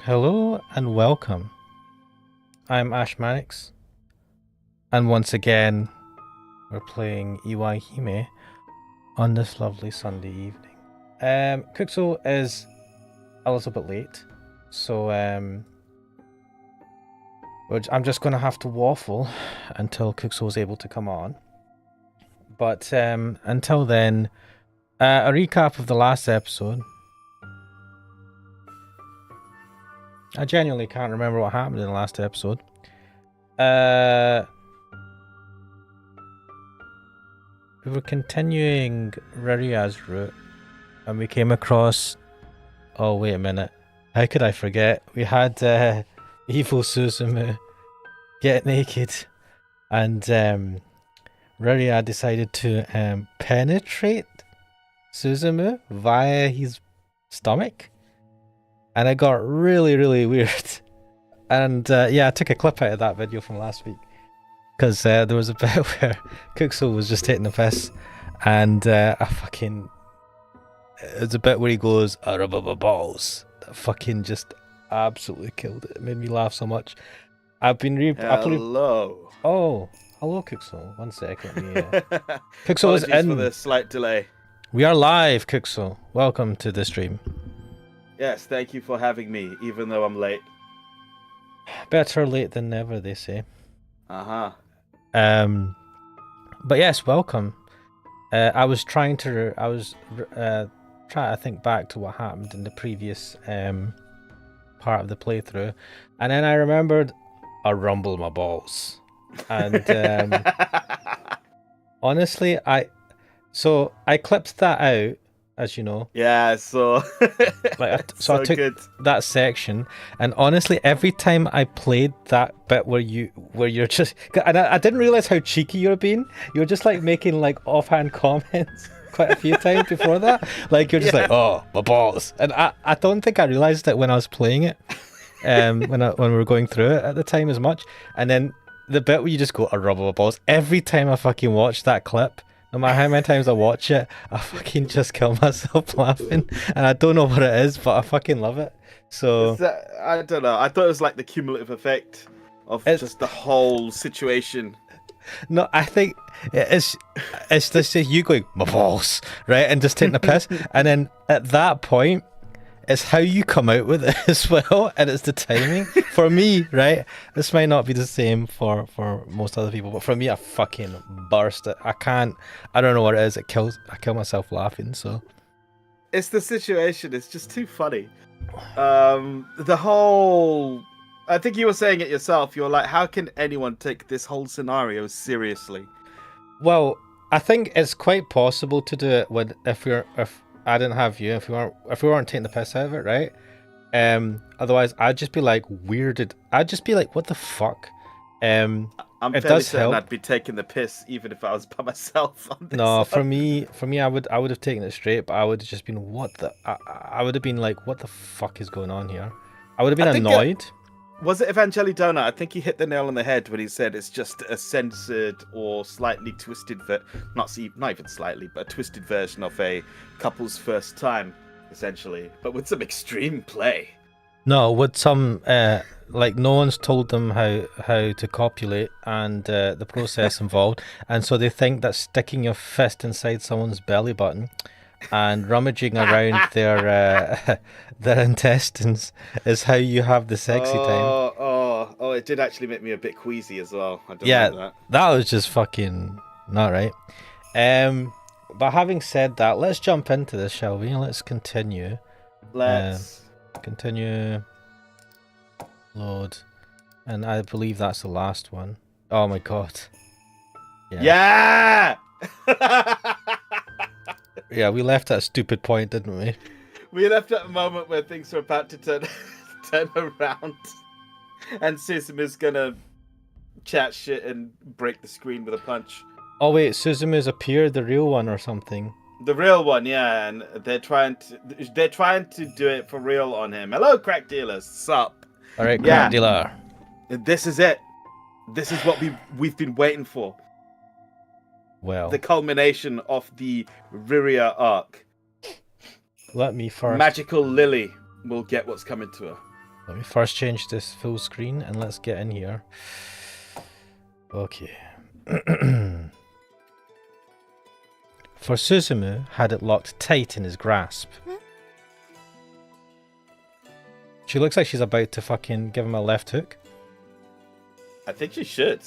Hello and welcome. I'm Ash Mannix, and once again, we're playing Iwaihime on this lovely Sunday evening. Kuxo is a little bit late, so I'm just going to have to waffle until Kuxo is able to come on. But until then, a recap of the last episode. I genuinely can't remember what happened in the last episode. We were continuing Raria's route, and we came across... Oh, wait a minute. How could I forget? We had evil Suzumu get naked, and Raria decided to penetrate Suzumu via his stomach. And it got really, really weird. And yeah, I took a clip out of that video from last week. Because there was a bit where Kuxo was just taking the piss. And it was a bit where he goes, "I rub up my balls." That fucking just absolutely killed it. It made me laugh so much. Hello. Oh, hello, Kuxo. 1 second. Kuxo is in. For the slight delay. We are live, Kuxo. Welcome to the stream. Yes, thank you for having me, even though I'm late. Better late than never, they say. Uh-huh. But yes, welcome. I was trying to think back to what happened in the previous part of the playthrough, and then I remembered I rumble my balls, and honestly, I clipped that out, as you know. Yeah, so I took good. That section, and honestly, every time I played that bit where you're just, and I didn't realize how cheeky you were being. You were just like making like offhand comments quite a few times before that. Like you're just like, "Oh, my balls," and I don't think I realized it when I was playing it, when we were going through it at the time as much. And then the bit where you just go, "I rub my balls." Every time I fucking watch that clip. No matter how many times I watch it, I fucking just kill myself laughing. And I don't know what it is, but I fucking love it. So I don't know. I thought it was like the cumulative effect of just the whole situation. No, I think it's just you going, "My balls," right? And just taking a piss. And then at that point, it's how you come out with it as well, and it's the timing. For me, right, this might not be the same for most other people, but for me, I fucking burst it. I don't know what it is. I kill myself laughing. So it's the situation. It's just too funny. The whole, I think you were saying it yourself. You're like, how can anyone take this whole scenario seriously? Well, I think it's quite possible to do it if I didn't have you, if we weren't taking the piss out of it, right? Otherwise, I'd just be like weirded. I'd just be like, "What the fuck?" I'm fairly certain I'd be taking the piss even if I was by myself. On this no, for me, I would have taken it straight, but I would have just been, I would have been like, "What the fuck is going on here?" I would have been annoyed. Was it Evangeli Donut? I think he hit the nail on the head when he said it's just a censored or slightly twisted, not even slightly, but a twisted version of a couple's first time, essentially, but with some extreme play. No, with some like no one's told them how to copulate and the process involved, and so they think that sticking your fist inside someone's belly button and rummaging around their intestines is how you have the sexy time. Oh! It did actually make me a bit queasy as well. I don't like that was just fucking not right. But having said that, let's jump into this, shall we? Let's continue. Continue. Load, and I believe that's the last one. Oh my god. Yeah. Yeah, we left at a stupid point, didn't we? We left at a moment where things were about to turn around, and Suzumu's gonna chat shit and break the screen with a punch. Oh wait, Suzumu's appeared, the real one or something. The real one, yeah, and they're trying to do it for real on him. Hello, crack dealers. Sup? All right, crack dealer. This is it. This is what we've been waiting for. Well, the culmination of the Riria arc. Let me first. Magical Lily will get what's coming to her. Let me first change this full screen and let's get in here. Okay. For Suzumu had it locked tight in his grasp. She looks like she's about to fucking give him a left hook. I think she should.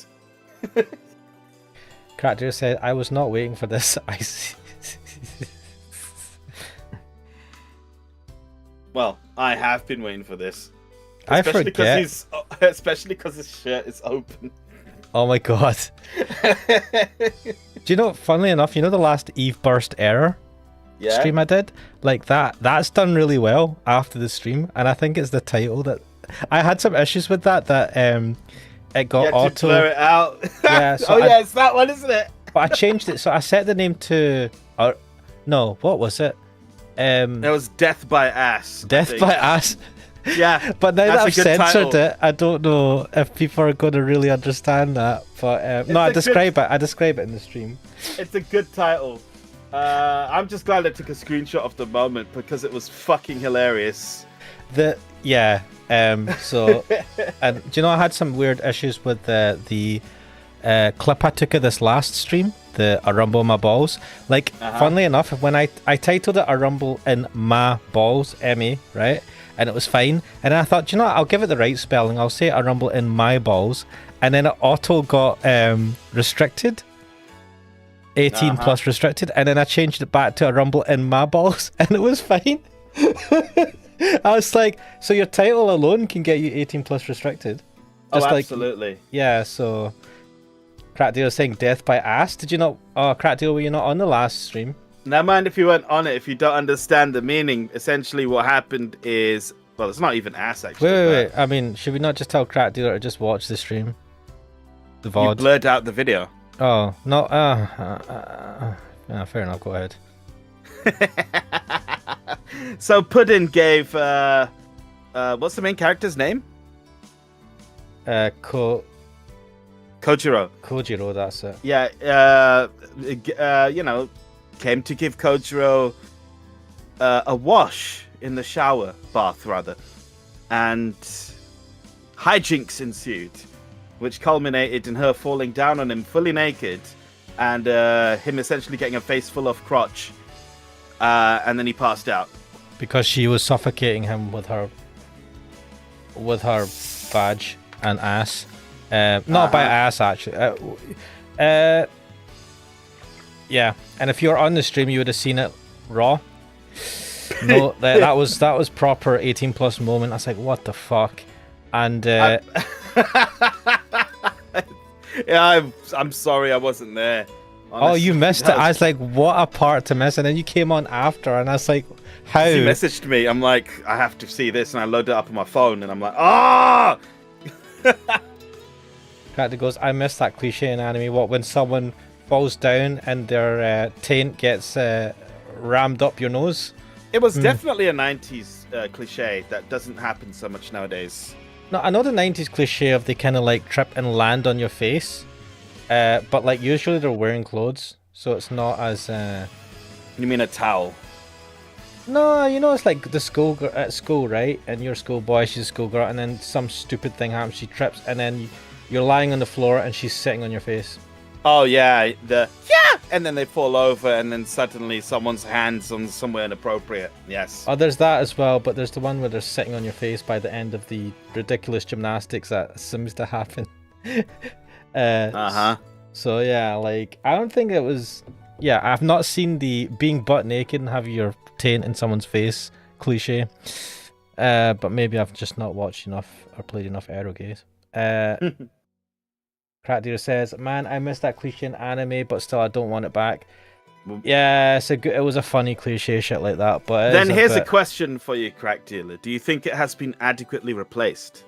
Character said, I was not waiting for this. I see. Well, I have been waiting for this. I forget. Especially because his shirt is open. Oh my god. Do you know, funnily enough, you know the last Eve Burst Error stream I did? Like that's done really well after the stream, and I think it's the title that... I had some issues with that it got auto... to blur it out. Yeah, so yeah, it's that one, isn't it? But I changed it, so I set the name to... no, what was it? It was Death by Ass. Death by Ass. Yeah. But now that I've censored title. it, I don't know if people are going to really understand that. But no, I describe it in the stream. It's a good title. I'm just glad I took a screenshot of the moment because it was fucking hilarious. So, and do you know I had some weird issues with the clip I took of this last stream, the A Rumble in My Balls. Like, funnily enough, when I titled it A Rumble in My Balls, M-A, right? And it was fine. And then I thought, do you know what? I'll give it the right spelling. I'll say A Rumble in My Balls. And then it auto got restricted. 18 plus restricted. And then I changed it back to A Rumble in My Balls. And it was fine. I was like, so your title alone can get you 18 plus restricted? Just absolutely. Yeah, so... Crackdeal was saying death by ass. Did you not... Oh, Crackdeal, were you not on the last stream? Never mind if you weren't on it, if you don't understand the meaning. Essentially what happened is... Well, it's not even ass, actually. Wait. I mean, should we not just tell Crackdealer to just watch the stream? The VOD? You blurred out the video. Oh, no. Fair enough, go ahead. So Puddin gave... what's the main character's name? Kojiro. Kojiro, that's it. Yeah, came to give Kojiro a wash in the shower bath, rather, and hijinks ensued, which culminated in her falling down on him fully naked, and him essentially getting a face full of crotch, and then he passed out because she was suffocating him with her badge and ass. Not by ass, actually. Yeah, and if you were on the stream, you would have seen it raw. No, that was proper 18 plus moment. I was like, what the fuck? And yeah, I'm sorry I wasn't there. Honestly. Oh, you missed it. I was like, what a part to miss. And then you came on after, and I was like, how? He messaged me. I'm like, I have to see this, and I load it up on my phone, and I'm like, ah! Character goes, I miss that cliche in anime. What, when someone falls down and their taint gets rammed up your nose? It was definitely a 90s cliche that doesn't happen so much nowadays. No, I know the 90s cliche of they kind of like trip and land on your face, but like usually they're wearing clothes, so it's not as... You mean a towel? No, you know, it's like the school at school, right? And you're a schoolboy, she's a schoolgirl, and then some stupid thing happens, she trips, and then you're lying on the floor and she's sitting on your face. Oh yeah, and then they fall over, and then suddenly someone's hands on somewhere inappropriate. Yes. Oh, there's that as well, but there's the one where they're sitting on your face by the end of the ridiculous gymnastics that seems to happen. So yeah, like I don't think it was. Yeah, I've not seen the being butt naked and have your taint in someone's face cliche. But maybe I've just not watched enough or played enough erogays. Crackdeer says, man, I miss that cliche in anime, but still I don't want it back. Yeah, it was a funny cliche shit like that. But then here's a question for you, Crack Dealer. Do you think it has been adequately replaced?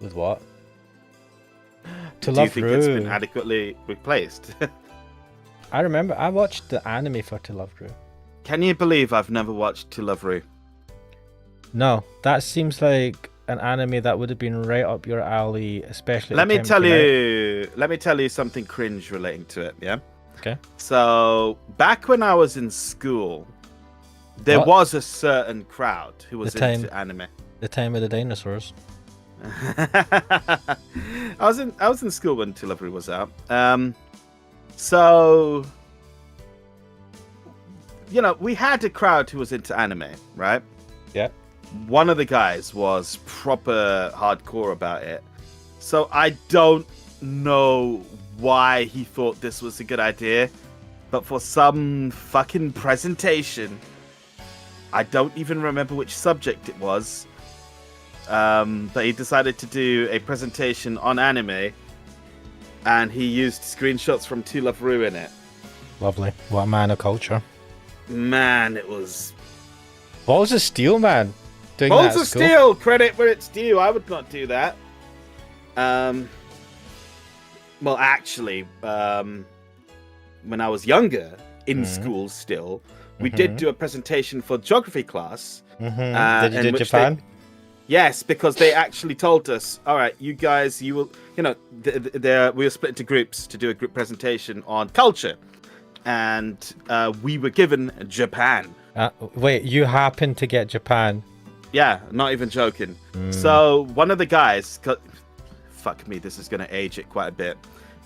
With what? Do you think it's been adequately replaced? I remember I watched the anime for To Love Ru. Can you believe I've never watched To Love Ru? No, that seems like an anime that would have been right up your alley, especially. Let me tell you something cringe relating to it. Yeah. Okay. So back when I was in school, there was a certain crowd who was into anime. The time of the dinosaurs. I was in school when Delivery was out. So you know, we had a crowd who was into anime, right? Yeah. One of the guys was proper hardcore about it. So I don't know why he thought this was a good idea, but for some fucking presentation, I don't even remember which subject it was, but he decided to do a presentation on anime, and he used screenshots from To Love Ru in it. Lovely. What a man of culture. Man, it was... Balls of steel, man. Doing Balls that of steel! Credit where it's due. I would not do that. Well, actually, when I was younger, in school still, we did do a presentation for geography class. Did you do Japan? Yes, because they actually told us, all right, you guys, you will, you know, we were split into groups to do a group presentation on culture. And we were given Japan. Wait, you happened to get Japan? Yeah, not even joking. So one of the guys, fuck me, this is going to age it quite a bit.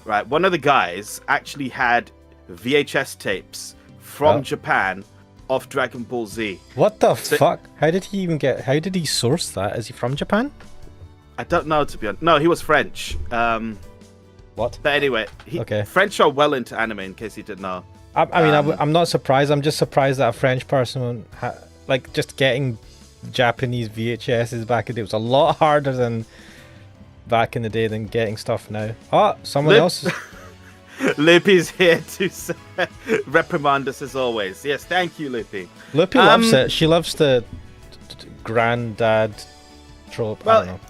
Right, one of the guys actually had VHS tapes from Japan of Dragon Ball Z. What the fuck? How did he source that? Is he from Japan? I don't know, to be honest. No, he was French. What? But anyway, French are well into anime, in case you didn't know. I mean, I'm not surprised. I'm just surprised that a French person, like, just getting Japanese VHSs back in the day was a lot harder than back in the day than getting stuff now. Oh, someone else. Loopy's here to reprimand us as always. Yes, thank you, Loopy. Loopy loves it. She loves the granddad trope. Well, I don't know.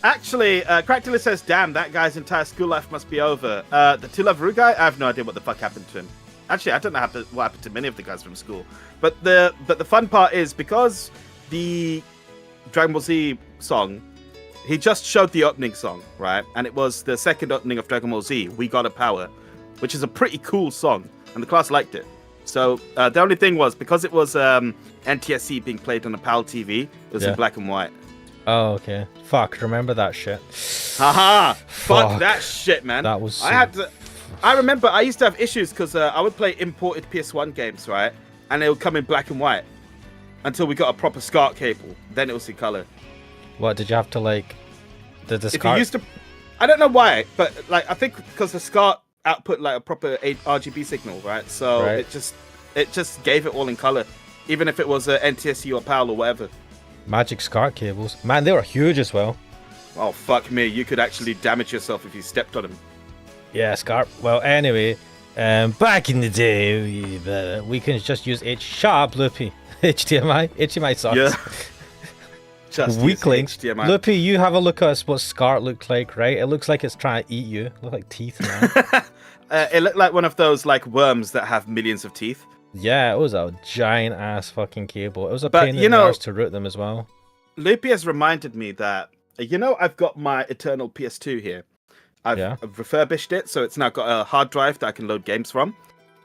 Actually, Cracktiller says, damn, that guy's entire school life must be over. The To Love Ru guy, I have no idea what the fuck happened to him. Actually, I don't know what happened to many of the guys from school. But the fun part is, because the Dragon Ball Z song, he just showed the opening song, right? And it was the second opening of Dragon Ball Z, We Got a Power, which is a pretty cool song, and the class liked it. So the only thing was, because it was NTSC being played on a PAL TV, it was in black and white. Oh, okay. Fuck, remember that shit. Haha! Fuck that shit, man. That was... I remember I used to have issues because I would play imported PS1 games, right? And they would come in black and white until we got a proper SCART cable. Then it was in color. What, did you have to, like... The SCART... If you used to... I don't know why, but, like, I think because the SCART output, like, a proper RGB signal, right? So it just gave it all in color. Even if it was NTSC or PAL or whatever. Magic SCART cables. Man, they were huge as well. Oh, fuck me. You could actually damage yourself if you stepped on them. Yeah, SCART. Well, anyway, back in the day, we can just use Shut up, Loopy. HDMI. HDMI sucks. Yeah. Just weaklings. HDMI. Loopy, you have a look at what SCART looked like, right? It looks like it's trying to eat you. It looked like teeth, man. It looked like one of those, like, worms that have millions of teeth. Yeah, it was a giant ass fucking cable. It was a pain in the arse to root them as well. Loopy has reminded me that, you know, I've got my Eternal PS2 here. I've refurbished it, so it's now got a hard drive that I can load games from.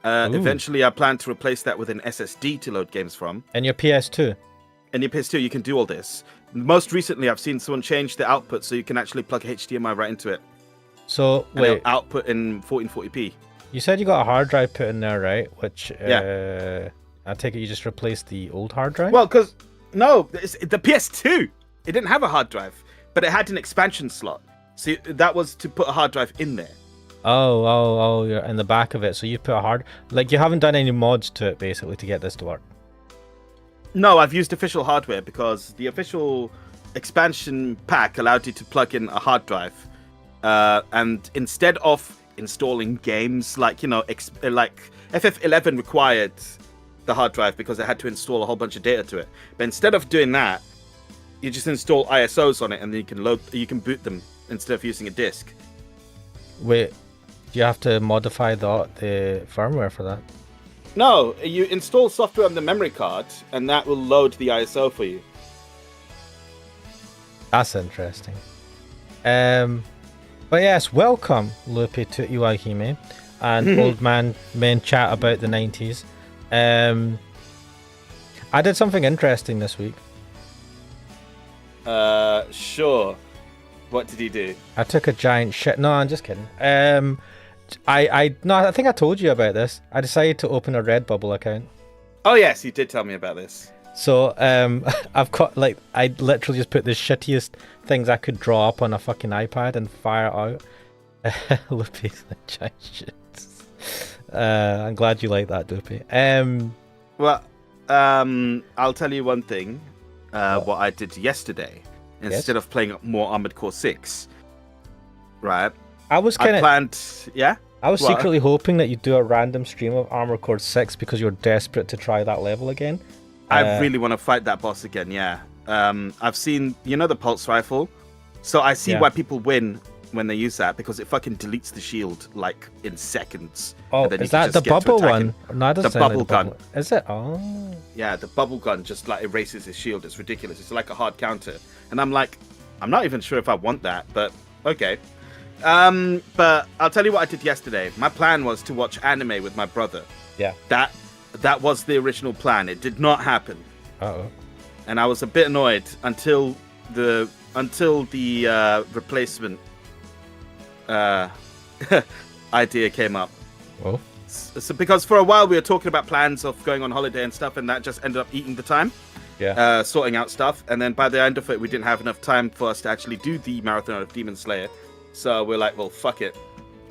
Eventually, I plan to replace that with an SSD to load games from. And your PS2? And your PS2, you can do all this. Most recently, I've seen someone change the output so you can actually plug HDMI right into it. So, wait. Output in 1440p. You said you got a hard drive put in there, right? Which, I take it you just replaced the old hard drive? Well, because, no, the PS2, it didn't have a hard drive, but it had an expansion slot. So that was to put a hard drive in there. Oh, you're in the back of it. So you put a hard... Like, you haven't done any mods to it, basically, to get this to work. No, I've used official hardware because the official expansion pack allowed you to plug in a hard drive. And instead of installing games, like, you know, like FF11 required the hard drive because it had to install a whole bunch of data to it. But instead of doing that, you just install ISOs on it and then you can boot them instead of using a disk. Wait, do you have to modify the firmware for that? No, you install software on the memory card and that will load the ISO for you. That's interesting. But yes, welcome, Loopy, to Iwaihime and Old Men Chat about the 90s. I did something interesting this week. Sure. What did he do? I took a giant shit. No, I'm just kidding. I think I told you about this. I decided to open a Redbubble account. Oh yes, you did tell me about this. So I've got I literally just put the shittiest things I could draw up on a fucking iPad and fire it out. Loopy's the giant shit. I'm glad you like that, Dopey. Well, I'll tell you one thing. What I did yesterday, instead of playing more Armored Core 6, right? I was secretly hoping that you'd do a random stream of Armored Core 6 because you're desperate to try that level again. I really want to fight that boss again, yeah. I've seen, the pulse rifle? So I see why people win when they use that, because it fucking deletes the shield, in seconds. Oh, is that the bubble one? No, the bubble gun. Is it? Oh. Yeah, the bubble gun just, erases his shield. It's ridiculous. It's like a hard counter. And I'm like, I'm not even sure if I want that, but okay. But I'll tell you what I did yesterday. My plan was to watch anime with my brother. Yeah. That was the original plan. It did not happen. Uh-oh. And I was a bit annoyed until the replacement idea came up. Oh. So because for a while we were talking about plans of going on holiday and stuff, and that just ended up eating the time. Yeah. Sorting out stuff, and then by the end of it, we didn't have enough time for us to actually do the marathon of Demon Slayer. So we're like, well, fuck it.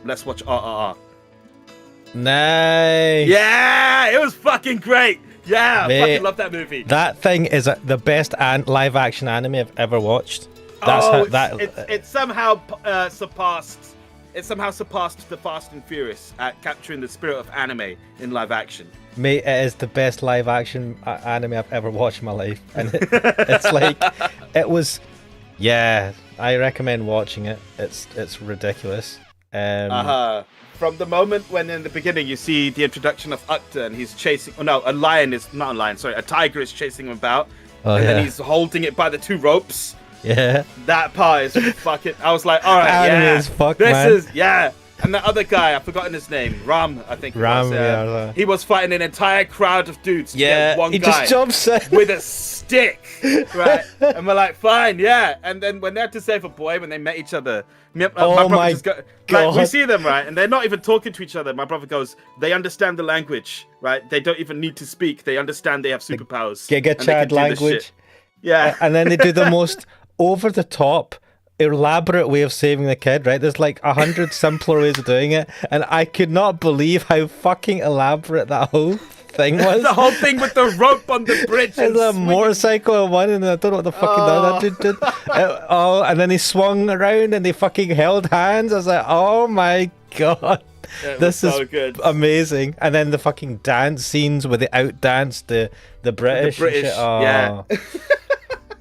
Let's watch RRR. Nice. Yeah, it was fucking great. Yeah, I fucking love that movie. That thing is the best live action anime I've ever watched. It somehow surpassed. It somehow surpassed the Fast and Furious at capturing the spirit of anime in live action. Mate, it is the best live action anime I've ever watched in my life, and it's it was. Yeah, I recommend watching it. It's ridiculous. From the moment when in the beginning you see the introduction of Uchter and he's chasing. Oh no, a tiger is chasing him about, then he's holding it by the two ropes. Yeah, that part is fucking. I was like, all right, anime is fuck, man. And the other guy, I've forgotten his name. Ram, I think. Ram, he was fighting an entire crowd of dudes. Yeah, one he guy just jumps in with a stick, right? And we're like, fine, yeah. And then when they had to save a boy, when they met each other, my brother just God. We see them, right? And they're not even talking to each other. My brother goes, they understand the language, right? They don't even need to speak. They understand they have superpowers. Giga Chad language. Yeah. And then they do the most over the top, elaborate way of saving the kid, right? There's 100 simpler ways of doing it, and I could not believe how fucking elaborate that whole thing was. The whole thing with the rope on the bridge. There's a motorcycle in one, and I don't know what the fucking that dude did. And then he swung around and they fucking held hands. I was like, oh my god. This is so good. Amazing. And then the fucking dance scenes where they outdanced the British. The British, yeah.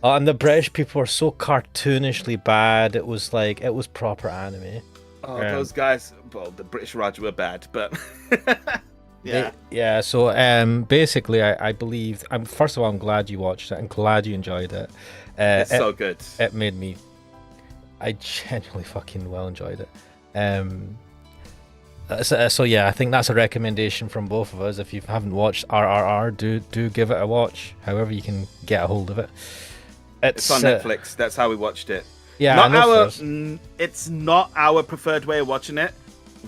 Oh, and the British people were so cartoonishly bad. It was proper anime. Oh, those guys. Well, the British Raj were bad, but yeah. So basically, I believe. First of all, I'm glad you watched it. I'm glad you enjoyed it. It's so good. It made me. I genuinely fucking well enjoyed it. So yeah, I think that's a recommendation from both of us. If you haven't watched RRR, do give it a watch. However you can get a hold of it. It's on Netflix. That's how we watched it. Yeah, it's not our preferred way of watching it.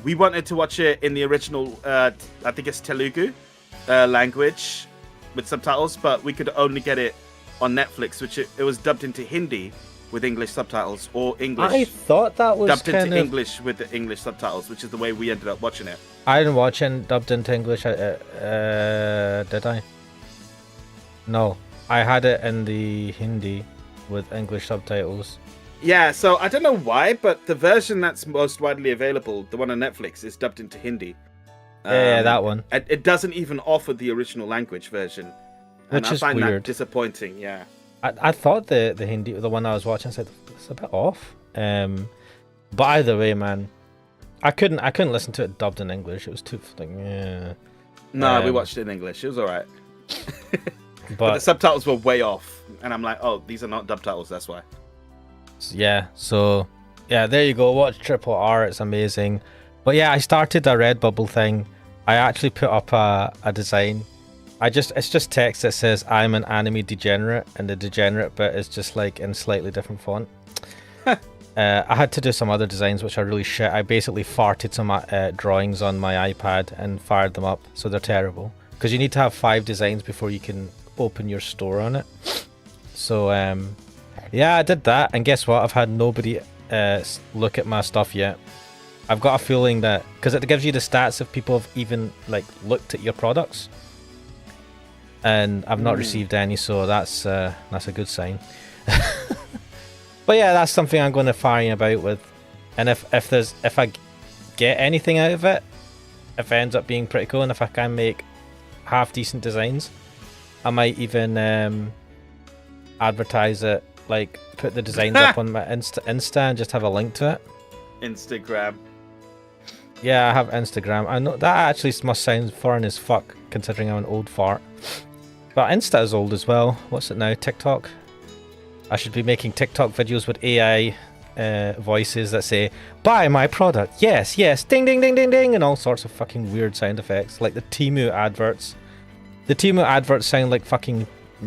We wanted to watch it in the original, I think it's Telugu language with subtitles, but we could only get it on Netflix, which it was dubbed into Hindi with English subtitles, or English. I thought that was dubbed into English with the English subtitles, which is the way we ended up watching it. I didn't watch it dubbed into English. Did I? No, I had it in the Hindi with English subtitles. Yeah, so I don't know why, but the version that's most widely available, the one on Netflix, is dubbed into Hindi. Yeah, that one. It doesn't even offer the original language version, and which is I find weird. That disappointing. Yeah. I thought the Hindi, the one I was watching, said it's a bit off. But either way, man, I couldn't listen to it dubbed in English. It was too yeah. No, we watched it in English. It was alright. But the subtitles were way off, and I'm like, oh, these are not subtitles. That's why. Yeah. So yeah, there you go. Watch Triple R. It's amazing. But yeah, I started a Redbubble thing. I actually put up a design It's just text that says I'm an anime degenerate, and the degenerate bit is just like in slightly different font. I had to do some other designs which are really shit. I basically farted some drawings on my iPad and fired them up, so they're terrible. Because you need to have 5 designs before you can open your store on it. So yeah, I did that, and guess what? I've had nobody look at my stuff yet. I've got a feeling that because it gives you the stats if people have even like looked at your products, and I've not received any, so that's a good sign. But yeah, that's something I'm going to fire about with, and if I get anything out of it, if it ends up being pretty cool, and if I can make half decent designs, I might even advertise it, like put the designs up on my Insta and just have a link to it. Instagram. Yeah, I have Instagram. I know that actually must sound foreign as fuck considering I'm an old fart. But Insta is old as well. What's it now? TikTok? I should be making TikTok videos with AI voices that say, buy my product, yes, yes, ding, ding, ding, ding, ding, and all sorts of fucking weird sound effects, like the Temu adverts. The Temu adverts sound like fucking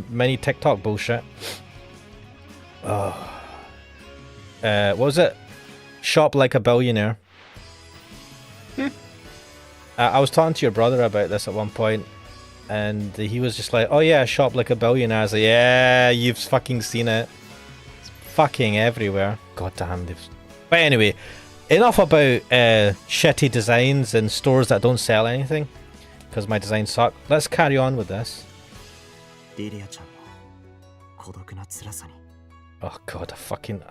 mini TikTok bullshit. Oh. What was it? Shop like a billionaire. I was talking to your brother about this at one point, and he was just like, oh yeah, shop like a billionaire. I was like, yeah, you've fucking seen it. It's fucking everywhere. God damn. But anyway, enough about shitty designs and stores that don't sell anything, because my designs suck. Let's carry on with this. Oh god, I fucking...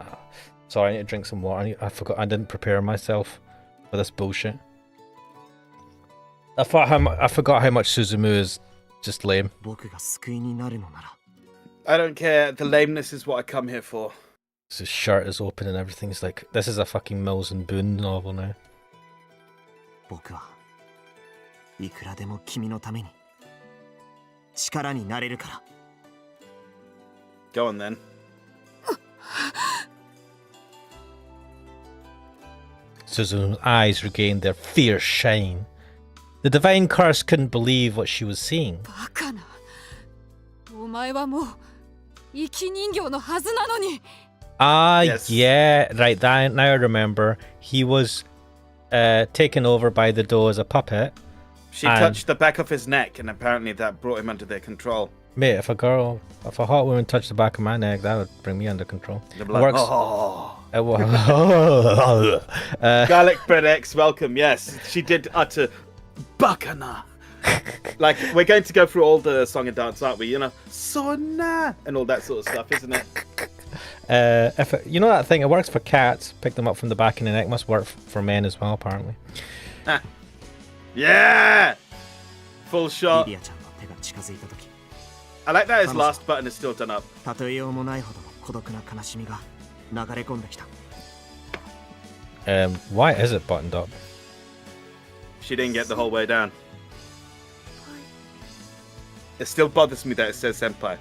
sorry, I need to drink some water. I forgot, I didn't prepare myself for this bullshit. I forgot how much Suzumu is just lame. I don't care. The lameness is what I come here for. His shirt is open and everything. He's like, this is a fucking Mills and Boone novel now. Go on then. Suzumu's eyes regained their fierce shine. The divine curse couldn't believe what she was seeing. Yes. Yeah, right, now I remember. He was taken over by the doe as a puppet. She touched the back of his neck, and apparently that brought him under their control. Mate, if a hot woman touched the back of my neck, that would bring me under control. The blood. Works. It works. Garlic bread X, welcome. Yes, she did utter Bakana. Like, we're going to go through all the song and dance, aren't we? You know, Sona and all that sort of stuff, isn't it? You know that thing, it works for cats. Pick them up from the back of the neck. Must work for men as well, apparently. Yeah! Full shot. I like that his last button is still done up. Why is it buttoned up? She didn't get the whole way down. It still bothers me that it says Senpai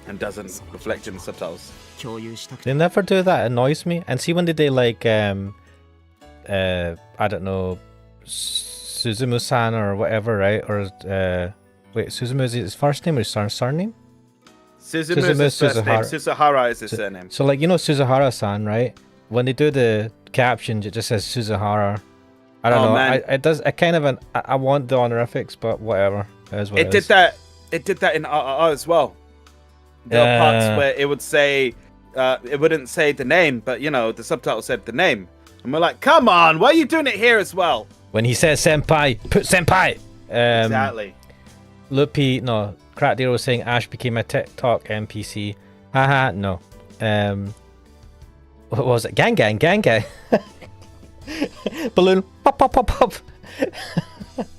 and doesn't reflect in the subtitles. They never do that. It annoys me. And see when they do like I don't know, Suzumu-san or whatever, right? Or wait, Suzumu is his first name or his surname? Suzumu is his first name. Suzuhara is his surname. So like, you know Suzuhara-san, right? When they do the captions, it just says Suzuhara. I don't know. Man. It does. I kind of I want the honorifics, but whatever. It did that. It did that in RRR as well. There are parts where it would say, it wouldn't say the name, but you know the subtitle said the name, and we're like, come on, why are you doing it here as well? When he says senpai, put senpai. Exactly. Crack Dealer was saying Ash became a TikTok NPC. Haha, no. What was it? Gang. Balloon, pop.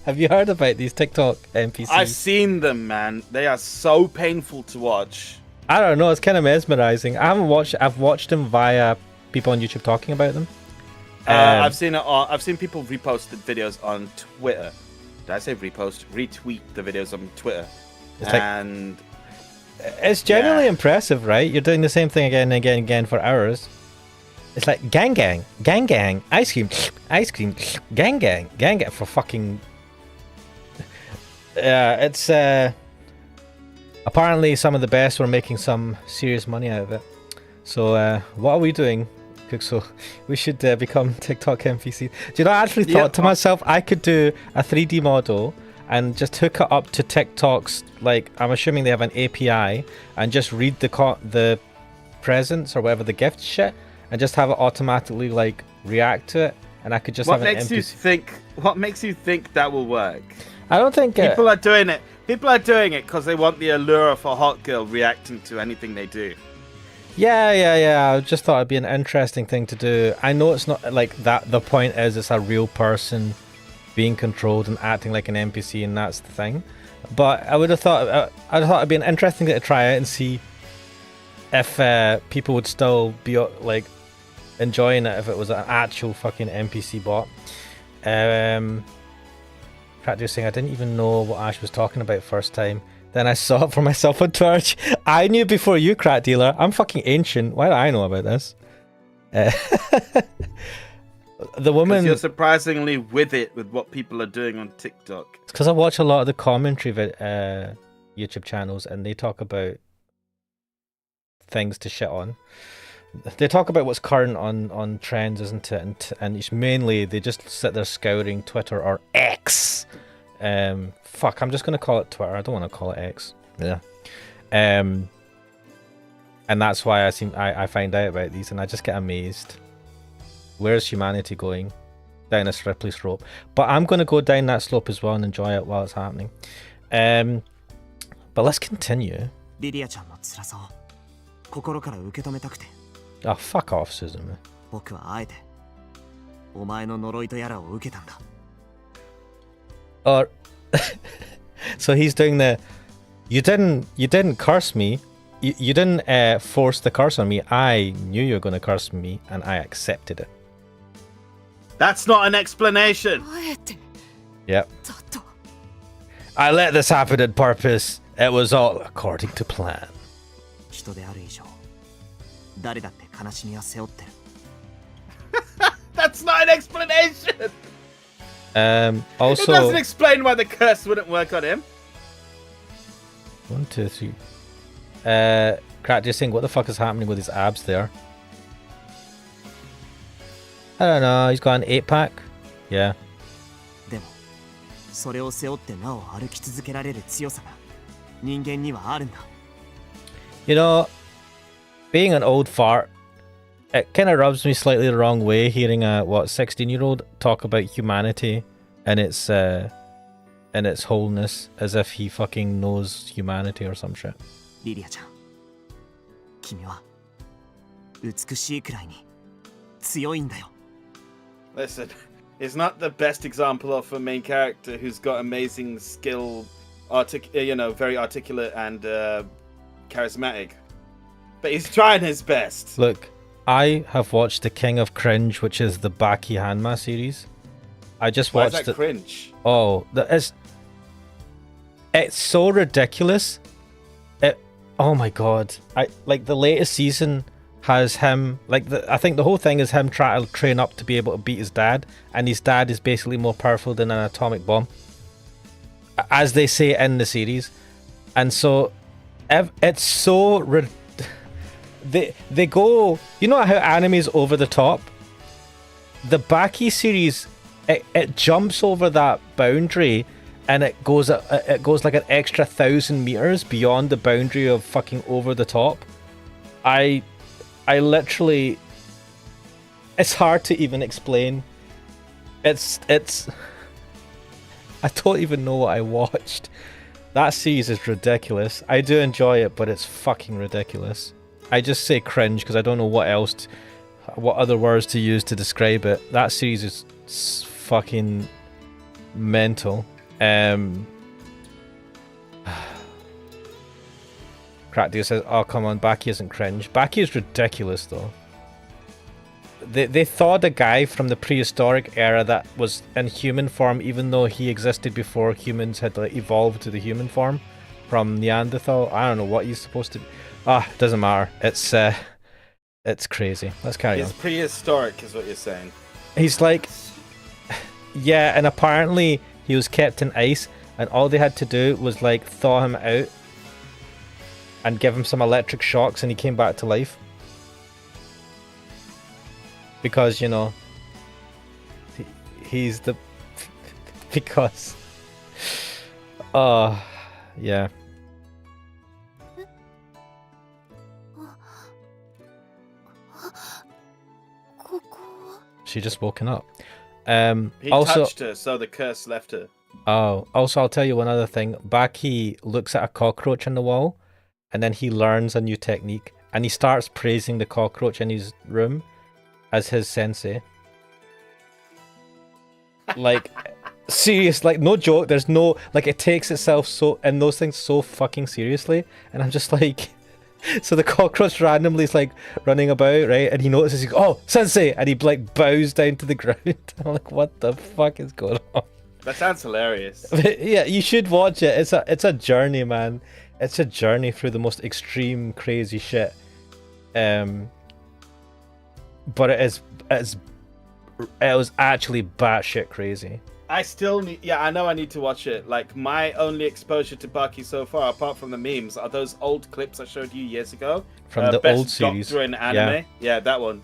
Have you heard about these TikTok NPCs? I've seen them, man. They are so painful to watch. I don't know. It's kind of mesmerizing. I've watched them via people on YouTube talking about them. I've seen people repost the videos on Twitter. Did I say repost? Retweet the videos on Twitter. It's genuinely impressive, right? You're doing the same thing again and again for hours. It's like gang, ice cream, gang for fucking... Yeah, it's apparently some of the best were making some serious money out of it. So what are we doing, Cookso? We should become TikTok NPC. Do you know, I actually thought to myself I could do a 3D model and just hook it up to TikTok's, like, I'm assuming they have an API, and just read the presents or whatever, the gift shit, and just have it automatically like react to it, and I could just have an NPC. What makes you think that will work? I don't think people are doing it. People are doing it because they want the allure of a hot girl reacting to anything they do. Yeah. I just thought it'd be an interesting thing to do. I know it's not like that. The point is, it's a real person being controlled and acting like an NPC, and that's the thing. But I would have thought, it'd be an interesting thing to try out and see if people would still be like enjoying it if it was an actual fucking NPC bot. Practice saying I didn't even know what Ash was talking about first time. Then I saw it for myself on Twitch. I knew before you, Crack Dealer. I'm fucking ancient. Why do I know about this? The woman. You're surprisingly with it with what people are doing on TikTok. It's because I watch a lot of the commentary YouTube channels, and they talk about things to shit on. They talk about what's current on trends, isn't it? And it's mainly they just sit there scouring Twitter or X. Fuck, I'm just gonna call it Twitter. I don't want to call it X. Yeah. And that's why I find out about these, and I just get amazed. Where's humanity going? Down a slippery slope. But I'm gonna go down that slope as well and enjoy it while it's happening. But let's continue. Oh, fuck off, Suzume. Or so he's doing the you didn't curse me. You didn't force the curse on me. I knew you were going to curse me, and I accepted it. That's not an explanation. Yep. I let this happen on purpose. It was all according to plan. That's not an explanation. Also, it doesn't explain why the curse wouldn't work on him. 1, 2, 3. Crack just saying, what the fuck is happening with his abs there? I don't know. He's got an 8-pack. Yeah. You know, being an old fart, it kind of rubs me slightly the wrong way hearing a 16-year-old talk about humanity and its wholeness as if he fucking knows humanity or some shit. Listen, it's not the best example of a main character who's got amazing skill, very articulate and charismatic. But he's trying his best. Look, I have watched The King of Cringe, which is the Baki Hanma series. I just watched it. Why is that cringe? Oh, it's so ridiculous. Oh my god! The latest season has him I think the whole thing is him trying to train up to be able to beat his dad, and his dad is basically more powerful than an atomic bomb, as they say in the series. And so it's so they go, you know how anime's over the top? The Baki series, it jumps over that boundary, and it goes like an extra 1,000 meters beyond the boundary of fucking over the top. I literally, it's hard to even explain. It's I don't even know what I watched. That series is ridiculous. I do enjoy it, but it's fucking ridiculous. I just say cringe because I don't know what other words to use to describe it. That series is fucking mental. Crackdeer says, oh come on, Baki isn't cringe. Baki is ridiculous though. They thawed a guy from the prehistoric era that was in human form, even though he existed before humans had evolved to the human form from Neanderthal. I don't know what he's supposed to be. It doesn't matter. It's crazy. Let's carry on. He's prehistoric is what you're saying. He's like, yeah, and apparently he was kept in ice and all they had to do was like thaw him out and give him some electric shocks, and he came back to life. Because, you know, he's the... because... yeah. She just woken up. He also, touched her, so the curse left her. Oh, also I'll tell you one other thing. Baki looks at a cockroach on the wall, and then he learns a new technique, and he starts praising the cockroach in his room as his sensei. Like, serious, like, no joke. There's no, like, it takes itself so, and those things so fucking seriously, and I'm just like... So the cockroach randomly is like running about, right? And he notices, he's like, oh, sensei! And he like bows down to the ground. I'm like, what the fuck is going on? That sounds hilarious. Yeah, you should watch it. It's a journey, man. It's a journey through the most extreme, crazy shit. But it was actually batshit crazy. I still need, I know I need to watch it. Like, my only exposure to Baki so far, apart from the memes, are those old clips I showed you years ago. From the Best old series. Doctor in anime. Yeah, that one.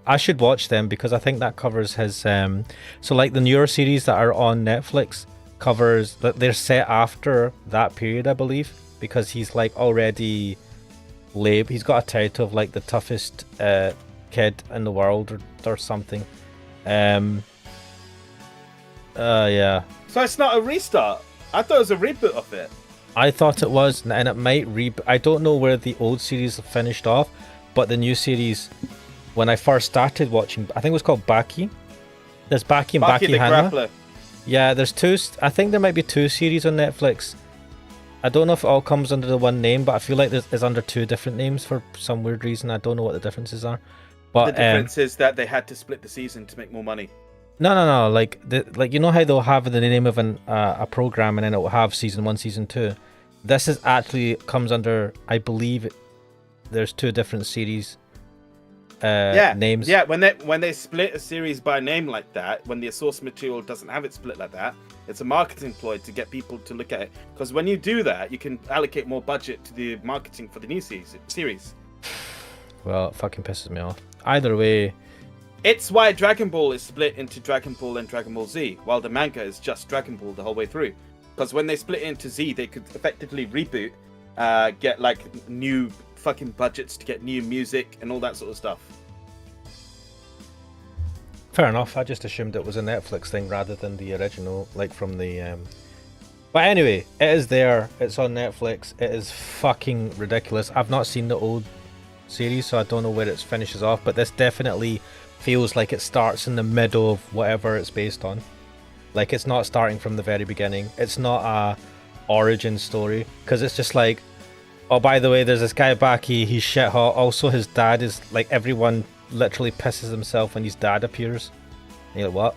I should watch them because I think that covers his... so like the newer series that are on Netflix covers... They're set after that period, I believe. Because he's like already labeled. He's got a title of like the toughest kid in the world or something. Yeah. So it's not a restart. I thought it was a reboot of it. I thought it was, and it might I don't know where the old series finished off, but the new series, when I first started watching, I think it was called Baki. There's Baki and Baki the Hanma. Grappler. Yeah, there's two. I think there might be two series on Netflix. I don't know if it all comes under the one name, but I feel like it's under two different names for some weird reason. I don't know what the differences are. But the difference is that they had to split the season to make more money. No. Like you know how they'll have the name of a program and then it will have season 1, season 2. This is actually comes under, I believe, there's two different series names. Yeah, when they split a series by name like that, when the source material doesn't have it split like that, it's a marketing ploy to get people to look at it. Because when you do that, you can allocate more budget to the marketing for the new series. Well, it fucking pisses me off. Either way. It's why Dragon Ball is split into Dragon Ball and Dragon Ball Z, while the manga is just Dragon Ball the whole way through. Because when they split it into Z, they could effectively reboot, get like new fucking budgets to get new music and all that sort of stuff. Fair enough. I just assumed it was a Netflix thing rather than the original, like from the... But anyway, it is there. It's on Netflix. It is fucking ridiculous. I've not seen the old series, so I don't know where it finishes off, but this definitely feels like it starts in the middle of whatever it's based on. Like, it's not starting from the very beginning. It's not a origin story, because it's just like, oh, by the way, there's this guy Baki, he's shit hot. Also, his dad is, like, everyone literally pisses himself when his dad appears. And you're like, what?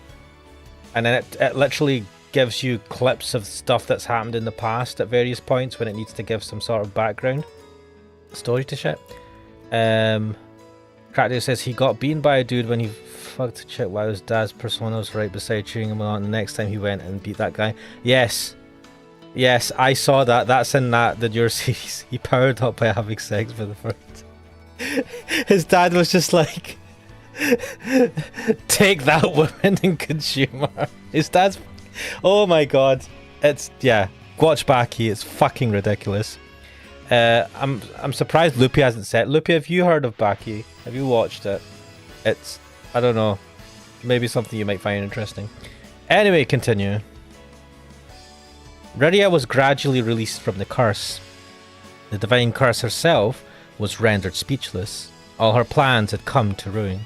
And then it literally gives you clips of stuff that's happened in the past at various points when it needs to give some sort of background story to shit. Crackdale says he got beaten by a dude when he fucked a chick while his dad's persona was right beside cheering him on. The next time he went and beat that guy. Yes, I saw that. That's in the your series. He powered up by having sex for the first. His dad was just like, take that woman and consume her. His dad's... Oh my god. It's... Yeah. Watch Baki. It's fucking ridiculous. I'm surprised Loopy hasn't said. Loopy, have you heard of Baki? Have you watched it? It's... I don't know. Maybe something you might find interesting. Anyway, continue. Reria was gradually released from the curse. The divine curse herself was rendered speechless. All her plans had come to ruin.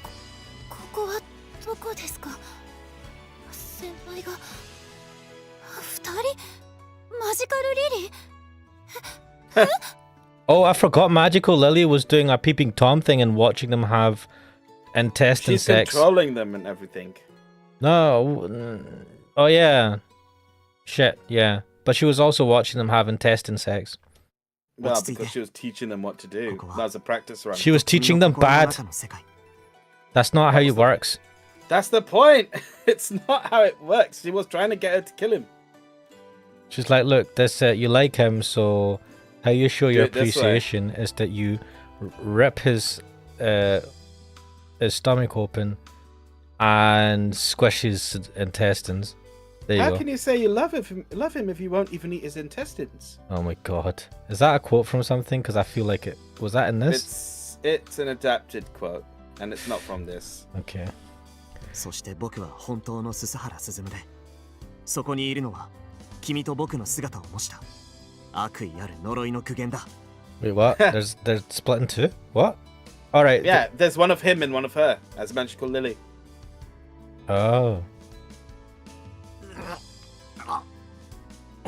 Oh, I forgot Magical Lily was doing a peeping Tom thing and watching them have intestine sex. She's controlling them and everything. No. Oh, yeah. Shit, yeah. But she was also watching them have intestine sex. Well, because she was teaching them what to do. That was a practice run. She was teaching them bad. That's not how it works. That's the point. It's not how it works. She was trying to get her to kill him. She's like, look, this you like him, so how you show your it this way. appreciation is that you rip his stomach open and squish his intestines. There you How go. can you say you love him if you won't even eat his intestines? Oh my god. Is that a quote from something? Because I feel like it... Was that in this? It's an adapted quote, and it's not from this. Okay. そして僕は本当の鈴原鈴で、そこにいるのは君と僕の姿を模した悪意ある呪いの苦言だ。Wait, what? They're split in two? What? Alright. Yeah, there's one of him and one of her as Magical Lily. Oh.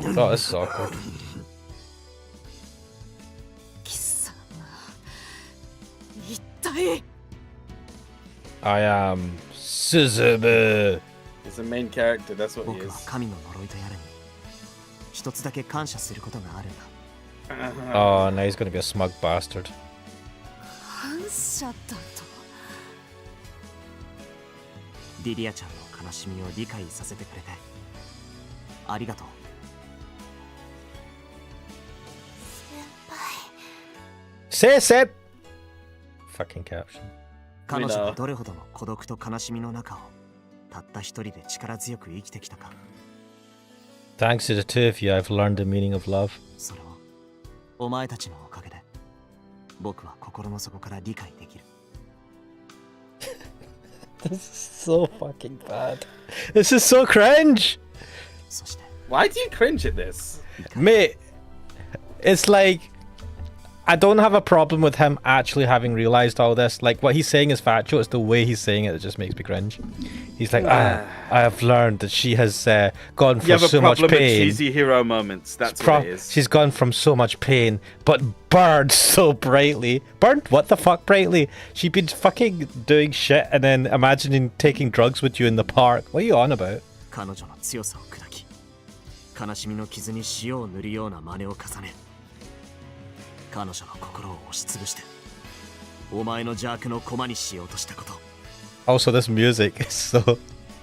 Oh, this is awkward. 貴様一体 I am Suzumu. He's the main character, that's what he 僕は is. 神の呪いとやらに一つだけ感謝することがあるんだ。 Oh, now he's gonna be a smug bastard. 反射だとリリアちゃんの悲しみを理解させてくれてありがとう。 Say it! Fucking caption. 彼女がどれほどの孤独と悲しみの中をたった一人で力強く生きてきたか。 Thanks to the two of you, I've learned the meaning of love. それをお前たちのおかげで僕は心の底から理解できる。 This is so fucking bad. This is so cringe! そして Why do you cringe at this? Mate, it's like... I don't have a problem with him actually having realized all this. Like, what he's saying is factual. It's the way he's saying it that just makes me cringe. He's like, I have learned that she has gone You from have a so much problem with pain. cheesy hero moments. That's what it is. She's gone from so much pain, but burned so brightly. Burned what the fuck brightly? She'd been fucking doing shit and then imagining taking drugs with you in the park. What are you on about? 彼女の強さを砕き悲しみの傷に塩を塗るような真似を重ね彼女の心を押しつぶしてお前の邪悪の駒にしようとしたこと。 Also, this music is so,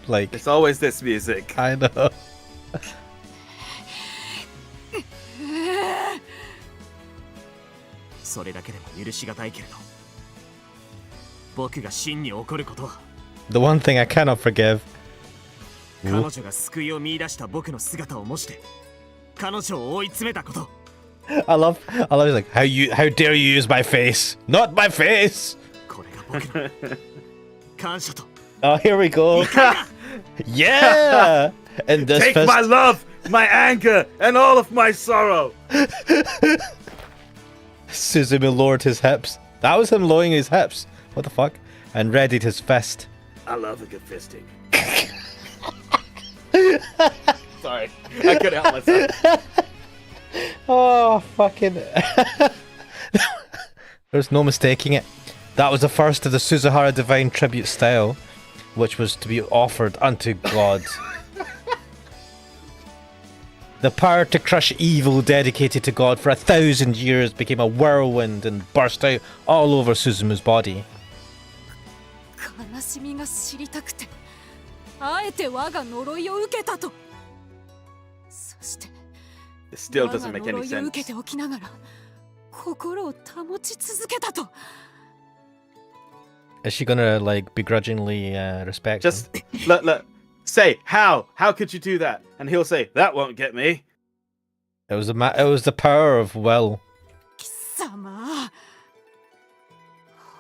like... It's always this music. I know. それだけでも許しがたいけれど僕が真に怒ることは The one thing I cannot forgive. 彼女が救いを見出した僕の姿を模して彼女を追い詰めたこと。 I love he's like, how dare you use my face? Not my face! これが僕の感謝と Oh, here we go. Yeah! And this Take fist... my love, my anger, and all of my sorrow. Suzumu lowered his hips. That was him lowering his hips. What the fuck? And readied his fist. I love a good fisting. Sorry, I couldn't help myself. Oh, fucking... There's no mistaking it. That was the first of the Suzuhara Divine Tribute style, which was to be offered unto God. The power to crush evil dedicated to God for 1,000 years became a whirlwind and burst out all over Suzumu's body. 悲しみが知りたくてあえて我が呪いを受けたと。そして It still 我が doesn't make 呪 any いを受け sense. ておきながら心を保ち続けたと。 Is she gonna, like, begrudgingly respect him? Just look. Say how? How could you do that? And he'll say that won't get me. It was the power of will. 貴様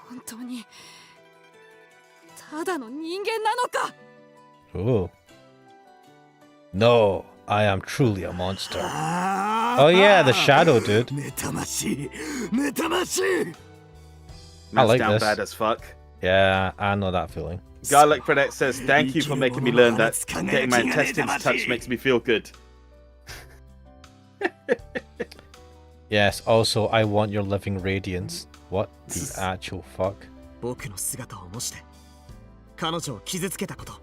本当にただの人間なのか。 Oh. No, I am truly a monster. Oh yeah, the shadow dude. 妬ましい妬ましい。 I Man's like down this. bad as fuck. Yeah, I know that feeling. Garlic Predect says, thank you for making me learn that getting my intestines touched makes me feel good. Yes, also, I want your living radiance. What the actual fuck? 僕の姿を模して彼女を傷つけたこと。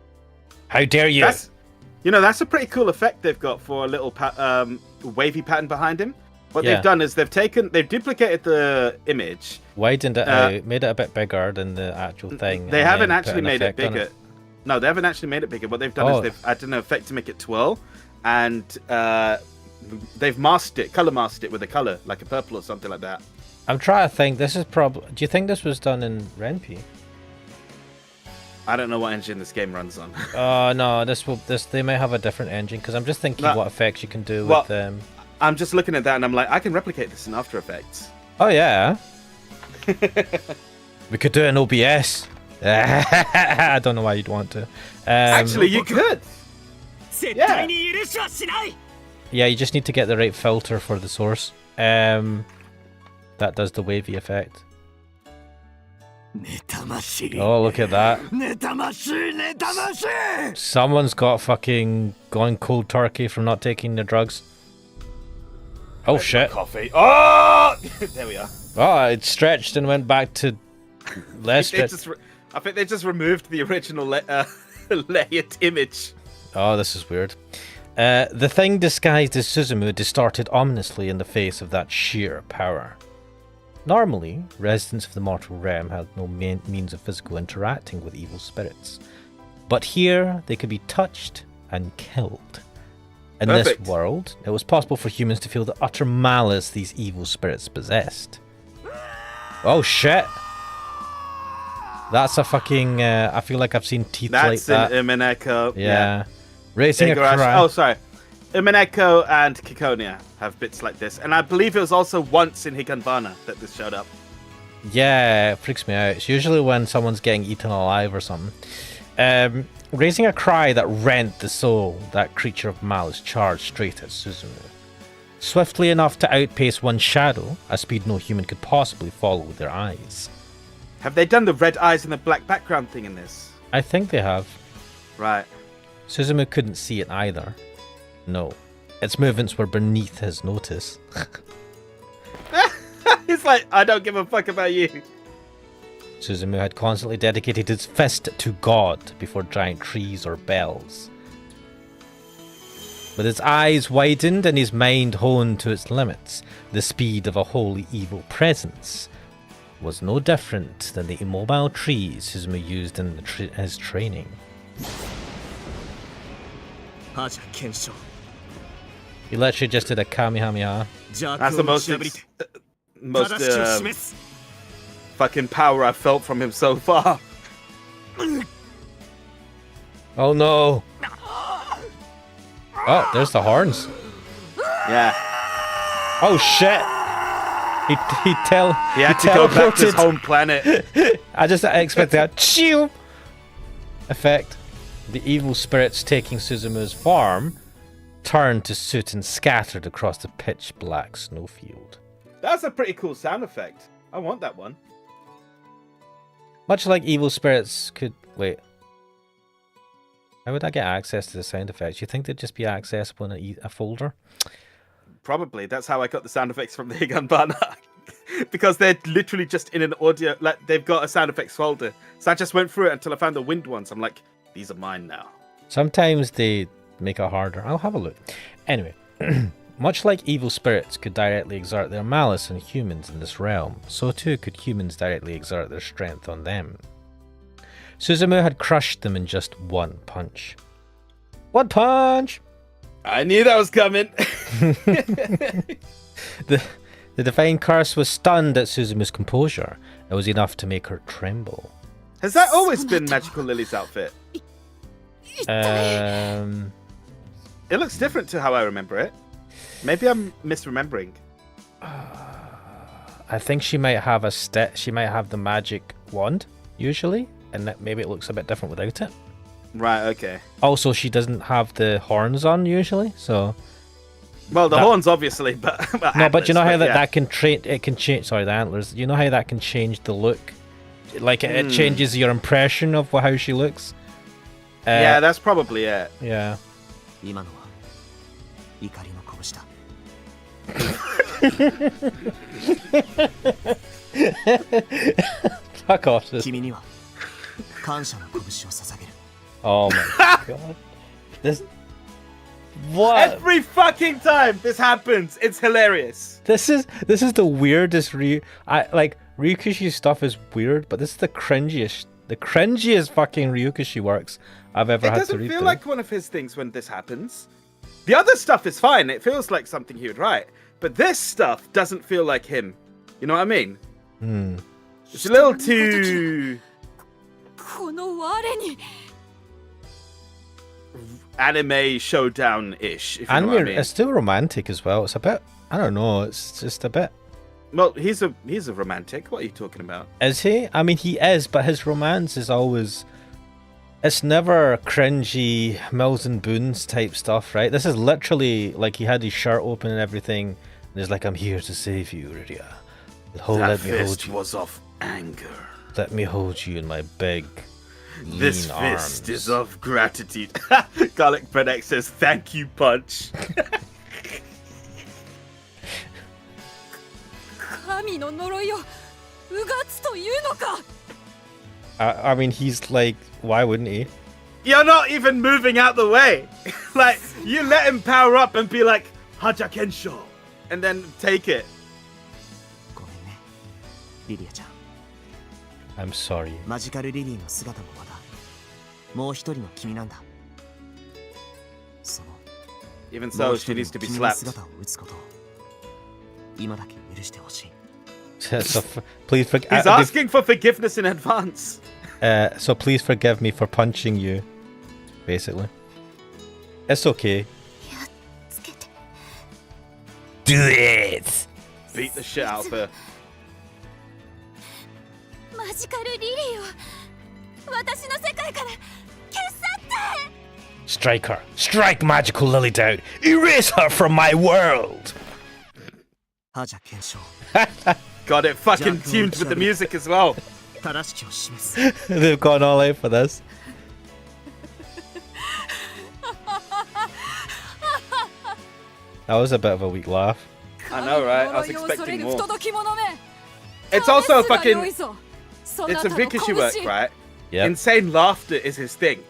How dare you! That's, you know, that's a pretty cool effect they've got for a little wavy pattern behind him. What Yeah. they've done is they've duplicated the image. Widened it out, made it a bit bigger than the actual thing. They and haven't then put actually an made it effect on bigger. No, they haven't actually made it bigger. What they've done Oh. is they've added an effect to make it twirl and they've masked it, color masked it with a color, like a purple or something like that. I'm trying to think. This is probably. Do you think this was done in Ren'Py? I don't know what engine this game runs on. Oh no, they may have a different engine because I'm just thinking No. what effects you can do Well, with them. I'm just looking at that and I'm like, I can replicate this in After Effects. Oh yeah, we could do it in OBS. I don't know why you'd want to. Actually, you could. 絶対に許しはしない Yeah, you just need to get the right filter for the source. That does the wavy effect. 妬ましい Oh, look at that. 妬ましい妬ましい Someone's got fucking gone cold turkey from not taking their drugs. Oh shit. Coffee. Oh! There we are. Oh, it stretched and went back to less They stretch. just I think they just removed the original layered image. Oh, this is weird. The thing disguised as Suzumu distorted ominously in the face of that sheer power. Normally, residents of the mortal realm had no means of physical interacting with evil spirits. But here, they could be touched and killed. In Perfect. this world, it was possible for humans to feel the utter malice these evil spirits possessed. Oh shit! That's a fucking... I feel like I've seen teeth like That's that. in Umineko. Yeah. Raising a Igarashi. cry. Oh, sorry. Umineko and Kikonia have bits like this. And I believe it was also once in Higanbana that this showed up. Yeah, it freaks me out. It's usually when someone's getting eaten alive or something. Raising a cry that rent the soul, that creature of malice charged straight at Suzumu. Swiftly enough to outpace one's shadow, a speed no human could possibly follow with their eyes. Have they done the red eyes and the black background thing in this? I think they have. Right. Suzumu couldn't see it either. No. Its movements were beneath his notice. It's like, I don't give a fuck about you. Suzumu had constantly dedicated his fist to God before giant trees or bells. With his eyes widened and his mind honed to its limits, the speed of a wholly evil presence was no different than the immobile trees Suzumu used in his training. 覇者検証 He literally just did a Kamehameha. That's the most, 邪悪りて most 正しきを示す fucking power I've felt from him so far. Oh no! Oh, there's the horns. Yeah. Oh shit! He had to go back to his teleported. home planet. I expected that chew effect. The evil spirits taking Suzumu's farm turned to soot and scattered across the pitch black snowfield. That's a pretty cool sound effect. I want that one. Much like evil spirits could... Wait. How would I get access to the sound effects? You think they'd just be accessible in a folder? Probably. That's how I got the sound effects from the Higanbana. Because they're literally just in an audio... Like, they've got a sound effects folder. So I just went through it until I found the wind ones. I'm like, these are mine now. Sometimes they make it harder. I'll have a look. Anyway, much like evil spirits could directly exert their malice on humans in this realm, so too could humans directly exert their strength on them. Suzumu had crushed them in just one punch. One punch! I knew that was coming. The divine curse was stunned at Suzumu's composure. It was enough to make her tremble. Has that always been Magical Lily's outfit? It looks different to how I remember it. Maybe I'm misremembering. I think she might have she might have the magic wand usually, and that maybe it looks a bit different without it. Right, okay. Also, she doesn't have the horns on usually, so Well, the horns obviously, but no. But you know how antlers, that can it can change. Sorry, the antlers. You know how that can change the look. Like it changes your impression of how she looks. Yeah, that's probably it. Yeah. 今のは怒りの拳だ Fuck off. This. 君には感謝の拳を捧げる Oh my god. This. What? Every fucking time this happens, it's hilarious. This is the weirdest Ryukushi stuff is weird, but this is the cringiest fucking Ryukushi works I've ever It had to doesn't read. feel through. like one of his things when this happens. The other stuff is fine. It feels like something he would write. But this stuff doesn't feel like him. You know what I mean? It's a little too この我に anime showdown-ish, if you know And what I mean. it's still romantic as well. It's a bit, I don't know, it's just a bit. Well, he's a romantic. What are you talking about? Is he? I mean, he is, but his romance is always. It's never cringy Mills and Boons type stuff, right? This is literally like he had his shirt open and everything, and he's like, "I'm here to save you, Rydia. That Let me hold fist you. was of anger. Let me hold you in my big, This lean fist arms." is of gratitude. Garlic Bread X says, "Thank you, punch." 神の呪いをうがつというのか I mean, he's like, why wouldn't he? You're not even moving out the way. Like, you let him power up and be like, Haja Kensho, and then take it. ごめんねリリアちゃん I'm sorry. マジカルリリーの姿もまだもう一人の君なんだその Even も so, う一 she 人 needs to の be 君の slapped. 姿を打つことを今だけ許してほしい So please forgive. He's asking for forgiveness in advance. So please forgive me for punching you. Basically, it's okay. やっつけて Do it. Beat the shit out of her. マジカルリリーを私の世界から消し去って Strike her. Strike magical Lily down. Erase her from my world. ハジャ検証 Got it fucking tuned with the music as well. 正しきを示す They've gone all out for this. That was a bit of a weak laugh. I know, right? I was 神の呪いを恐れ expecting る more. 不届き者め It's also a 試すが良 fucking. いぞそ It's な a たの Rikishi work, 拳 right? Yep. Insane laughter is his thing.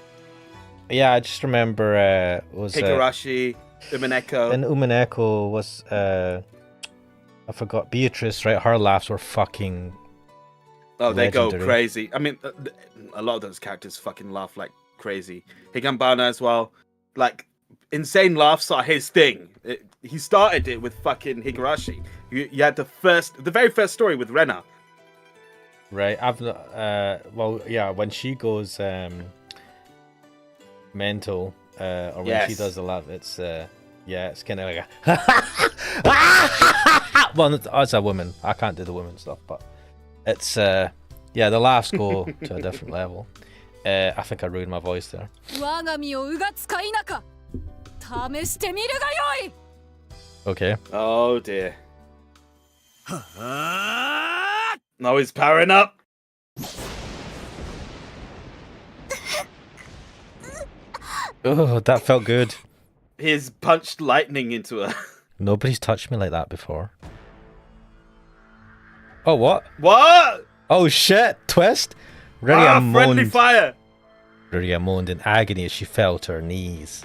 Yeah, I just remember was Higurashi, Umineko. in Umineko was I forgot Beatrice, right? Her laughs were fucking. Oh, they go legendary. crazy. I mean, a lot of those characters fucking laugh like crazy. Higambana as well. Like, insane laughs are his thing. He started it with fucking Higurashi. You had the very first story with Rena. Right, I've well, yeah, when she goes mental, or when she Yes. does the laugh, it's yeah, it's kind of like a well, as a woman, I can't do the woman stuff, but it's yeah, the laughs go to a different level. I think I ruined my voice there. 我が身をうがつか否か試してみるがよい Okay. Oh dear. No, he's powering up. Oh, that felt good. He's punched lightning into her. Nobody's touched me like that before. Oh, what? What? Oh shit! Twist. Ryria Friendly moaned. fire. Ryria moaned in agony as she fell to her knees.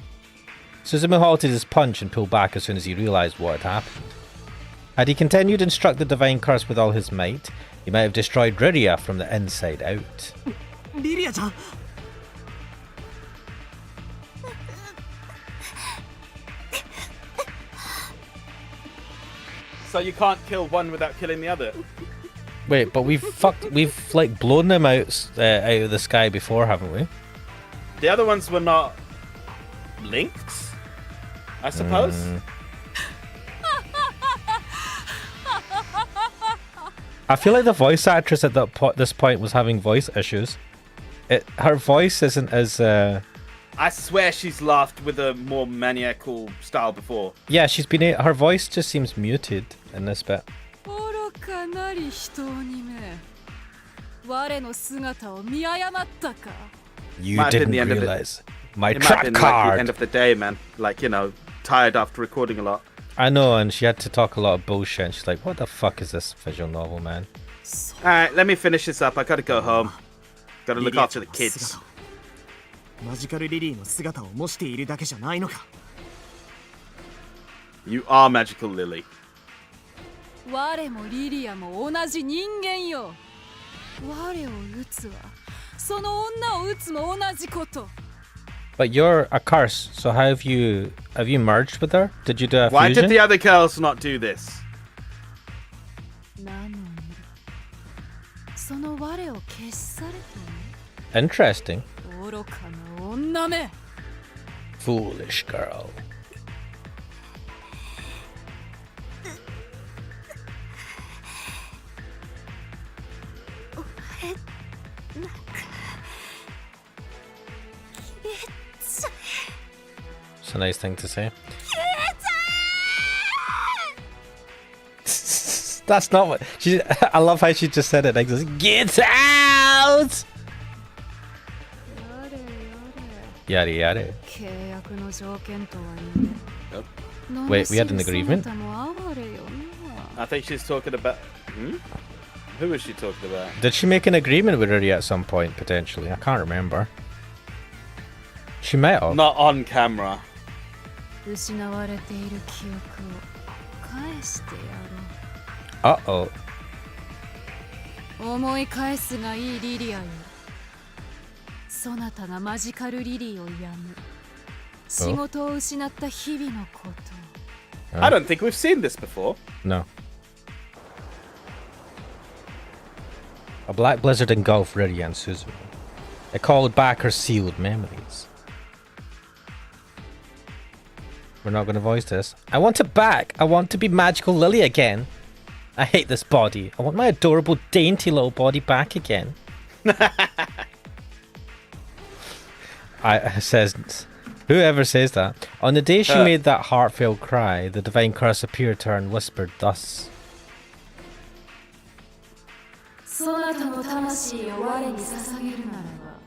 Suzumu halted his punch and pulled back as soon as he realized what had happened. Had he continued and struck the divine curse with all his might, he might have destroyed Ryria from the inside out. リリアちゃん So you can't kill one without killing the other. Wait, but we've like blown them out out of the sky before, haven't we? The other ones were not linked, I suppose. I feel like the voice actress at this point was having voice issues. Her voice isn't as I swear she's laughed with a more maniacal style before. yeah, her voice just seems muted in this bit. 愚かなり人鬼め我の姿を見誤ったか You Might have been didn't the end of it. realize my It might have trap been like the card. end of the day, man. Like, you know, tired after recording a lot. I know, and she had to talk a lot of bullshit. And she's like, "What the fuck is this visual novel, man?" Alright, let me finish this up. I gotta go home. Gotta リ look リア after ちゃ the んの kids. 姿をマジカルリリーの姿を模しているだけじゃないのか You are magical, Lily. 我もリリアも同じ人間よ我を撃つはその女を撃つも同じこと But you're a curse, so how have you Have you merged with her? Did you do a Why fusion? did the other girls not do this? なのにその我を消し去れ Interesting. と愚かな女め Foolish girl. なんか消えちゃ It's a nice thing to say. That's not what she. I love how she just said it like this. Get out! やれやれ Yada yada. 契約の条件とはいえ Wait, we had an agreement? そなたも哀れよな I think she's talking about. Hmm? Who was she talking about? Did she make an agreement with Riri at some point potentially? I can't remember. She might have. Not on camera. 失われている記憶を返してや Uh-oh. ろう思い返すがいいリリアよそなたがマジカルリリーをやむ仕事を失った日々のこと I don't think we've seen this before. No. A black blizzard engulfed Riri and Suzume. It called back her sealed memories. We're not going to voice this. I want it back. I want to be Magical Lily again. I hate this body. I want my adorable, dainty little body back again. Says whoever says that. On the day she made that heartfelt cry, the divine curse appeared to her and whispered thus. そなたの魂を我に捧げるならば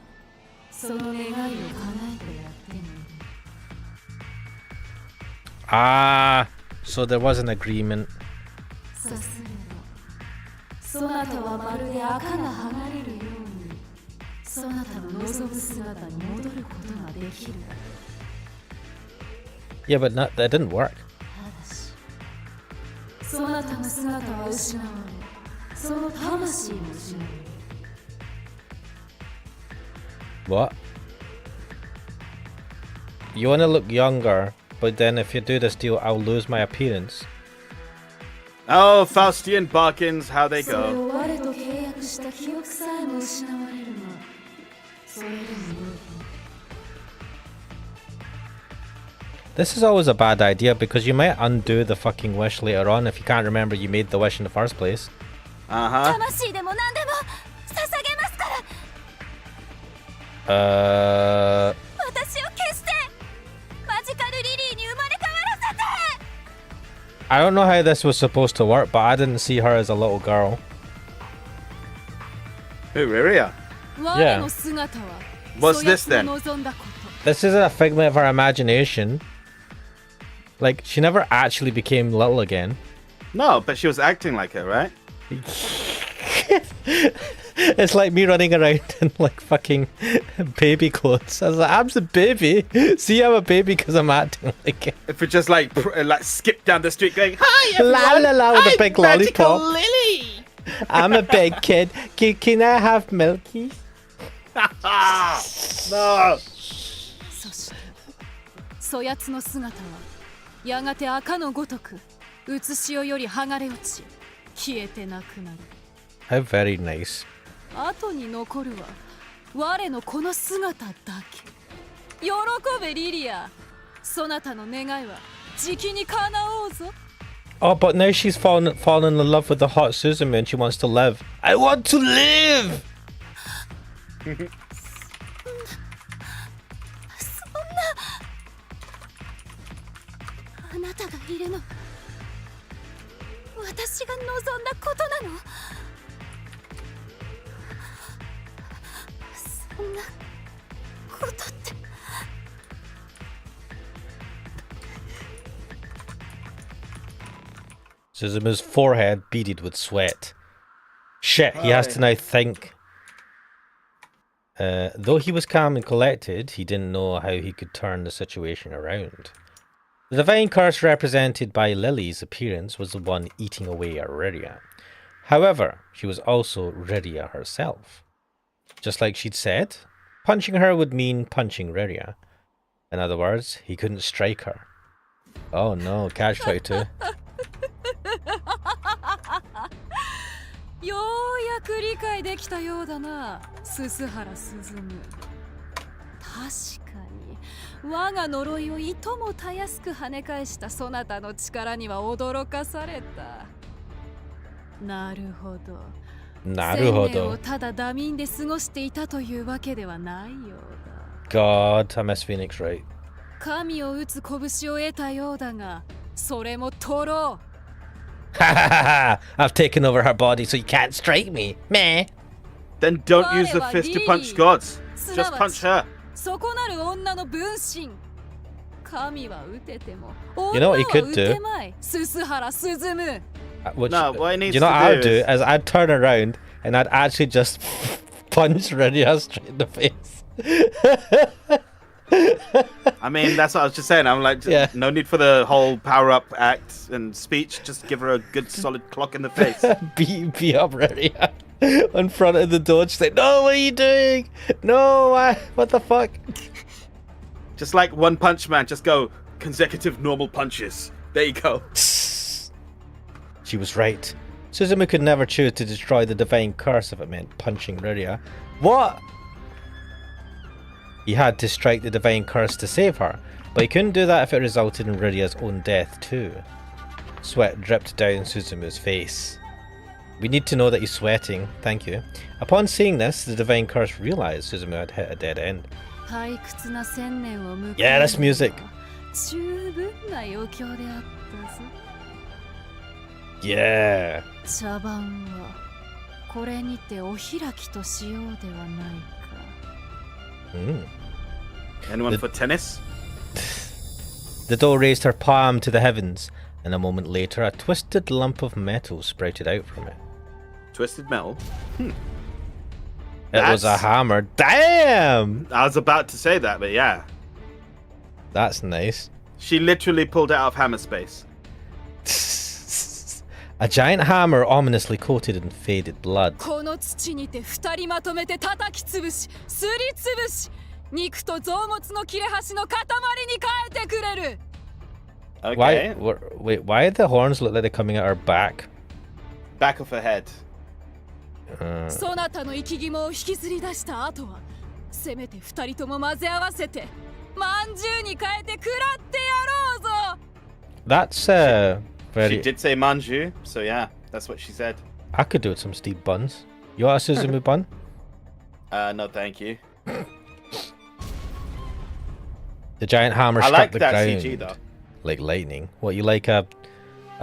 その願いを叶えてやってみる Ah, so there was an agreement. さすればそなたはまるで赤が剥がれるようにそなたの望む姿に戻ることができる Yeah, but not, that didn't work. ただしそなたの姿は失われその魂も失われ What? You want to look younger, but then if you do this deal, I'll lose my appearance. Oh, Faustian bargains, how they それ go. を我と契約した記憶さえも失われるがそれでもよい This is always a bad idea because you might undo the fucking wish later on if you can't remember you made the wish in the first place. Uh-huh. 魂でも何でも捧げますから私を消してマジカルリリーに生まれ変わらせて I don't know how this was supposed to work, but I didn't see her as a little girl. Who, Riria? 我の姿は What's this then? 望んだこと This is a figment of her imagination. Like, she never actually became little again. No, but she was acting like her, right? It's like me running around in like fucking baby clothes. I was like, I'm the baby. See, I'm a baby because I'm acting like it. If we just like skip down the street going, "Hi everyone, La la la with a I'm big Magical lollipop. Lily." I'm a big kid. Can I have milky? No. そしてそやつの姿はやがて赤のごとくうつしおより剥がれ落ち消えてなくなる How very nice. 後に残るは我のこの姿だけ喜べリリアそなたの願いはじきに叶おうぞ Oh, but now she's fallen in love with the hot Suzume and she wants to live. I want to live! あなたがいるの私が望んだことなのそんなことって Suzume's forehead beaded with sweat. Shit, he has to now think. Though he was calm and collected, he didn't know how he could turn the situation around. The divine curse represented by Lily's appearance was the one eating away at Riria. However, she was also Riria herself. Just like she'd said, punching her would mean punching Riria. In other words, he couldn't strike her. Oh no, catch 22. ようやく理解できたようだな、鈴原鈴夢。確かに我が呪いをいともたやすく跳ね返したそなたの力には驚かされた。なるほど。なるほ1000年をど。ただダミンで過ごしていたというわけではないようだ。 God, I miss Phoenix right. 神を打つ拳を得たようだが、それも取ろう。 Ha ha ha ha! I've taken over her body so you can't strike me. Meh. Then don't use the fist to punch gods. Just punch her. そこなる女の分身。神は打てても You know what he 女は could 打 do? てまい、鈴原鈴夢。 Which, No, what he needs you know to what I'd do do is- is I'd turn around and I'd actually just punch Rydia straight in the face. I mean, that's what I was just saying. I'm like, Yeah. no need for the whole power-up act and speech. Just give her a good solid clock in the face. beat up Rydia in front of the door. Just like, no, what are you doing? No, why? What the fuck? Just like One Punch Man, just go consecutive normal punches. There you go. She was right. Suzumu could never choose to destroy the divine curse if it meant punching Rydia. What? He had to strike the divine curse to save her, but he couldn't do that if it resulted in Rydia's own death too. Sweat dripped down Suzumu's face. We need to know that he's sweating, thank you. Upon seeing this, the divine curse realized Suzumu had hit a dead end. 退屈な1000年を迎え Yeah, that's music. 十分な余興であったぞ。 Yeah. 茶番はこれにてお開きとしようではないか。 Mm. Anyone for tennis? The doll raised her palm to the heavens, and a moment later a twisted lump of metal sprouted out from it. Twisted metal. It was a That's- hammer. Damn! I was about to say that, but yeah. That's nice. She literally pulled it out of hammer space. A giant hammer ominously coated in faded blood. この土にて二人まとめて叩きつぶし、すりつぶし、肉と臓物の切れ端の塊に変えてくれる。 Okay. Wait, why did the horns look like they're coming at her back? Back of her head. そなたの生き肝を引きずり出した後は、せめて二人とも混ぜ合わせて、まんじゅうに変えて食らってやろうぞ。 That's She very. did say manju, so yeah, that's what she said. I could do with some Steve buns. You want a Suzumu bun? No, thank you. The giant hammer I struck like the that ground CG though. like lightning. What, you like a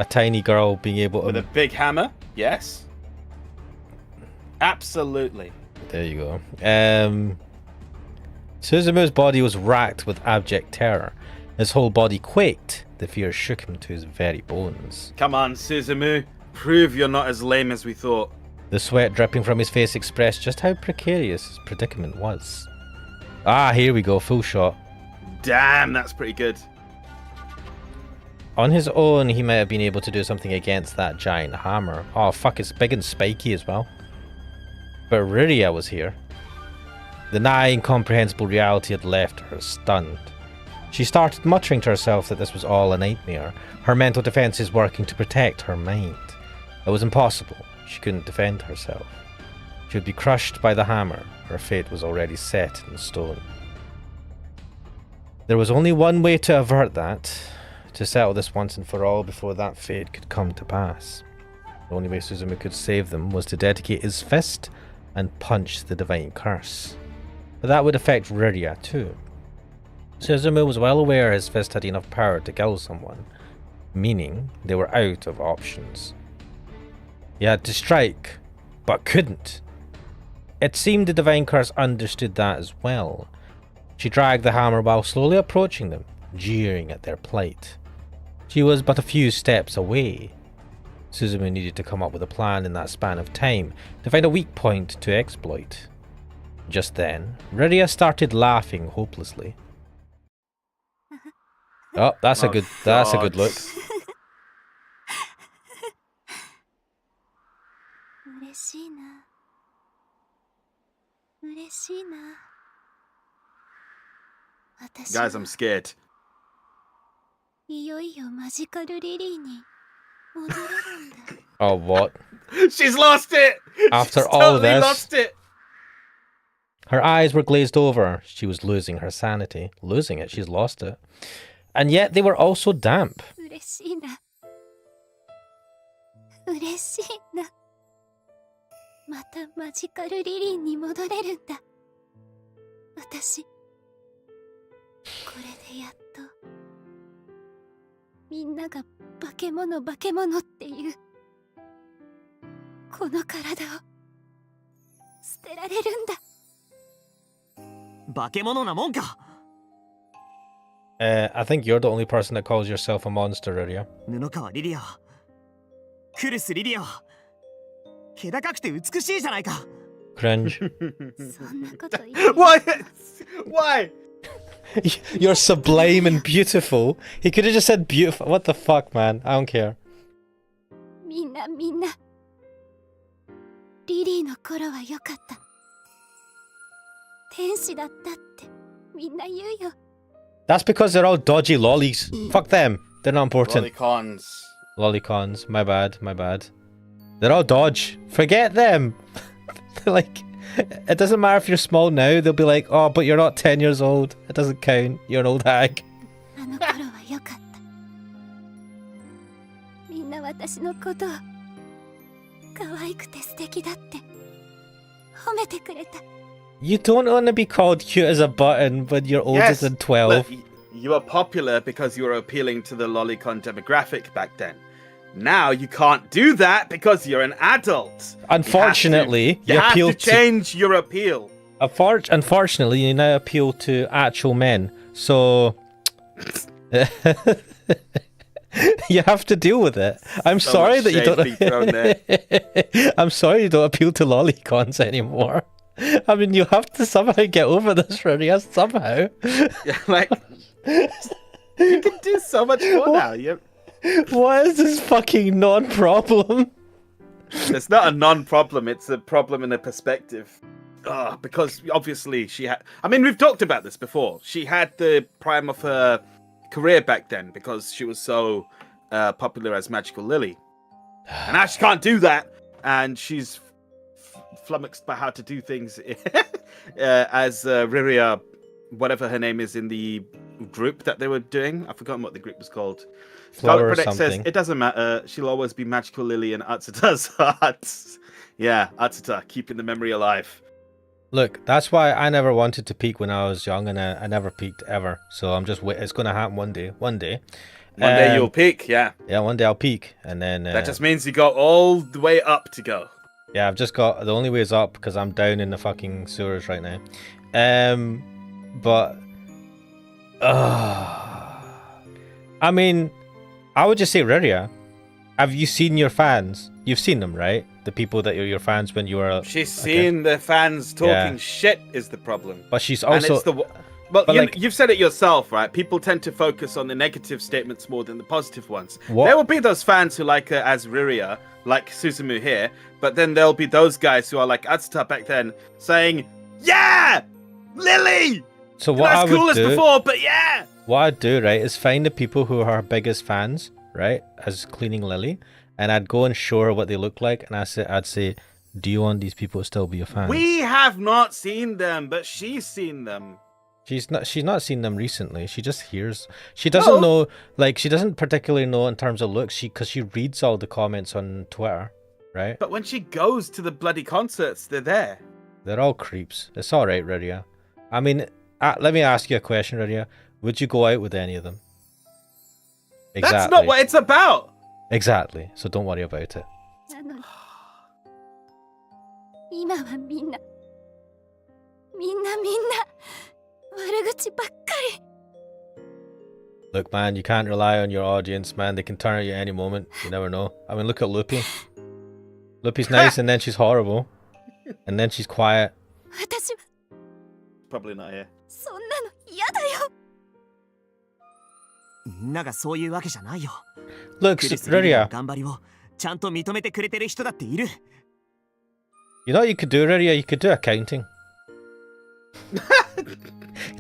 tiny girl being able With a to? big hammer? Yes. Absolutely. There you go. Suzumu's body was racked with abject terror. His whole body quaked. The fear shook him to his very bones. Come on, Suzumu. Prove you're not as lame as we thought. The sweat dripping from his face expressed just how precarious his predicament was. Ah, here we go, full shot. Damn, that's pretty good. On his own, he might have been able to do something against that giant hammer. Oh, fuck, it's big and spiky as well. But Rydia was here. The nigh incomprehensible reality had left her stunned. She started muttering to herself that this was all a nightmare, her mental defenses working to protect her mind. It was impossible. She couldn't defend herself. She would be crushed by the hammer. Her fate was already set in stone. There was only one way to avert that, to settle this once and for all before that fate could come to pass. The only way Suzumu could save them was to dedicate his fist and punch the divine curse. But that would affect Rydia too. Suzumu was well aware his fist had enough power to kill someone, meaning they were out of options. He had to strike, but couldn't. It seemed the divine curse understood that as well. She dragged the hammer while slowly approaching them, jeering at their plight. She was but a few steps away. Suzumu needed to come up with a plan in that span of time to find a weak point to exploit. Just then, Rydia started laughing hopelessly. Oh, that's a good look. 嬉しいな。嬉しいな。私 Guys, I'm scared. いよいよマジカルリリーに戻れるんだ。Oh, what? She's lost it! After She's all totally this- lost it! Her eyes were glazed over. She was losing her sanity. Losing it, she's lost it. And yet they were also damp. 嬉しいな。嬉しいな。またマジカルリリーに戻れるんだ。私、これでやっと、みんなが化け物っていう、この体を捨てられるんだ。化け物なもんか。 I think you're the only person that calls yourself a monster, Uriya. 布川リリアはクルスリリアは気高くて美しいじゃないか。 Cringe. そんなこと言う。Why? Why? You're sublime and beautiful. He could have just said beautiful. What the fuck, man? I don't care. みんな、リリーの頃は良かった。天使だったってみんな言うよ。That's because they're all dodgy lollies. Fuck them. They're not important. Lolicons. Lolicons. My bad. They're all dodge. Forget them. Like, it doesn't matter if you're small now. They'll be like, oh, but you're not 10 years old. It doesn't count. You're an old hag. あの頃は良かった。みんな私のことを可愛くて素敵だって褒めてくれた。You don't want to be called cute as a button when you're older Yes, than 12. but you were popular because you were appealing to the lolicon demographic back then. Now you can't do that because you're an adult. Unfortunately, you you have appeal to change your appeal. Unfortunately, you now appeal to actual men. So you have to deal with it. I'm So sorry much that you shade being thrown don't. I'm sorry you don't appeal to lolicons anymore. I mean, you have to somehow get over this, Uriya. Somehow. Yeah, like you can do so much more now. What is this fucking non-problem? It's not a non-problem. It's a problem in a perspective. Because obviously she had. I mean, we've talked about this before. She had the prime of her career back then because she was so popular as Magical Lily, and now she can't do that, and she's flummoxed by how to do things as Riria, whatever her name is in the group that they were doing. I've forgotten what the group was called. Flower or Predict something. says it doesn't matter. She'll always be Magical Lily in Atsuta's heart. Yeah, Atsuta, keeping the memory alive. Look, that's why I never wanted to peak when I was young, and I never peaked ever. So I'm just it's going to happen one day. One day You'll peak, yeah. Yeah, one day I'll peak, and then That just means you got all the way up to go. yeah, I've just got the only way is up because I'm down in the fucking sewers right now. But I mean, I would just say, Uriya, have you seen your fans? You've seen them, right? The people that are your fans when you were. She's seen the fans talking Yeah. shit is the problem. But she's And also. it's the well, but like- you've said it yourself, right? People tend to focus on the negative statements more than the positive ones. What- There will be those fans who like her as Riria, like Susumu here, but then there'll be those guys who are like Atsuta back then, saying, "Yeah, Lily, So not what I as cool would as do, before, but yeah." what I'd do, right, is find the people who are her biggest fans, right, as Cleaning Lily, and I'd go and show her what they look like, and I'd say, do you want these people to still be your fans? We have not seen them, but she's seen them. She's not seen them recently. She just hears. She doesn't know, like, she doesn't particularly know in terms of looks. Because she reads all the comments on Twitter, right? But when she goes to the bloody concerts, they're there. They're all creeps. It's all right, Uriya. I mean, let me ask you a question, Uriya. Would you go out with any of them? Exactly. That's not what it's about. Exactly. So don't worry about it. なのに今はみんな悪口ばっかり。 Look, man, you can't rely on your audience, man. They can turn on you any moment. You never know. I mean, look at Loopy. Loopy's nice, and then she's horrible. And then she's quiet. 私は Probably not here. そんなの嫌だよ。みんながそういうわけじゃないよ。 Look, クリス・リリアの Uriya, 頑張りをちゃんと認めてくれてる人だっている。 you know what you could do, Uriya? You could do accounting.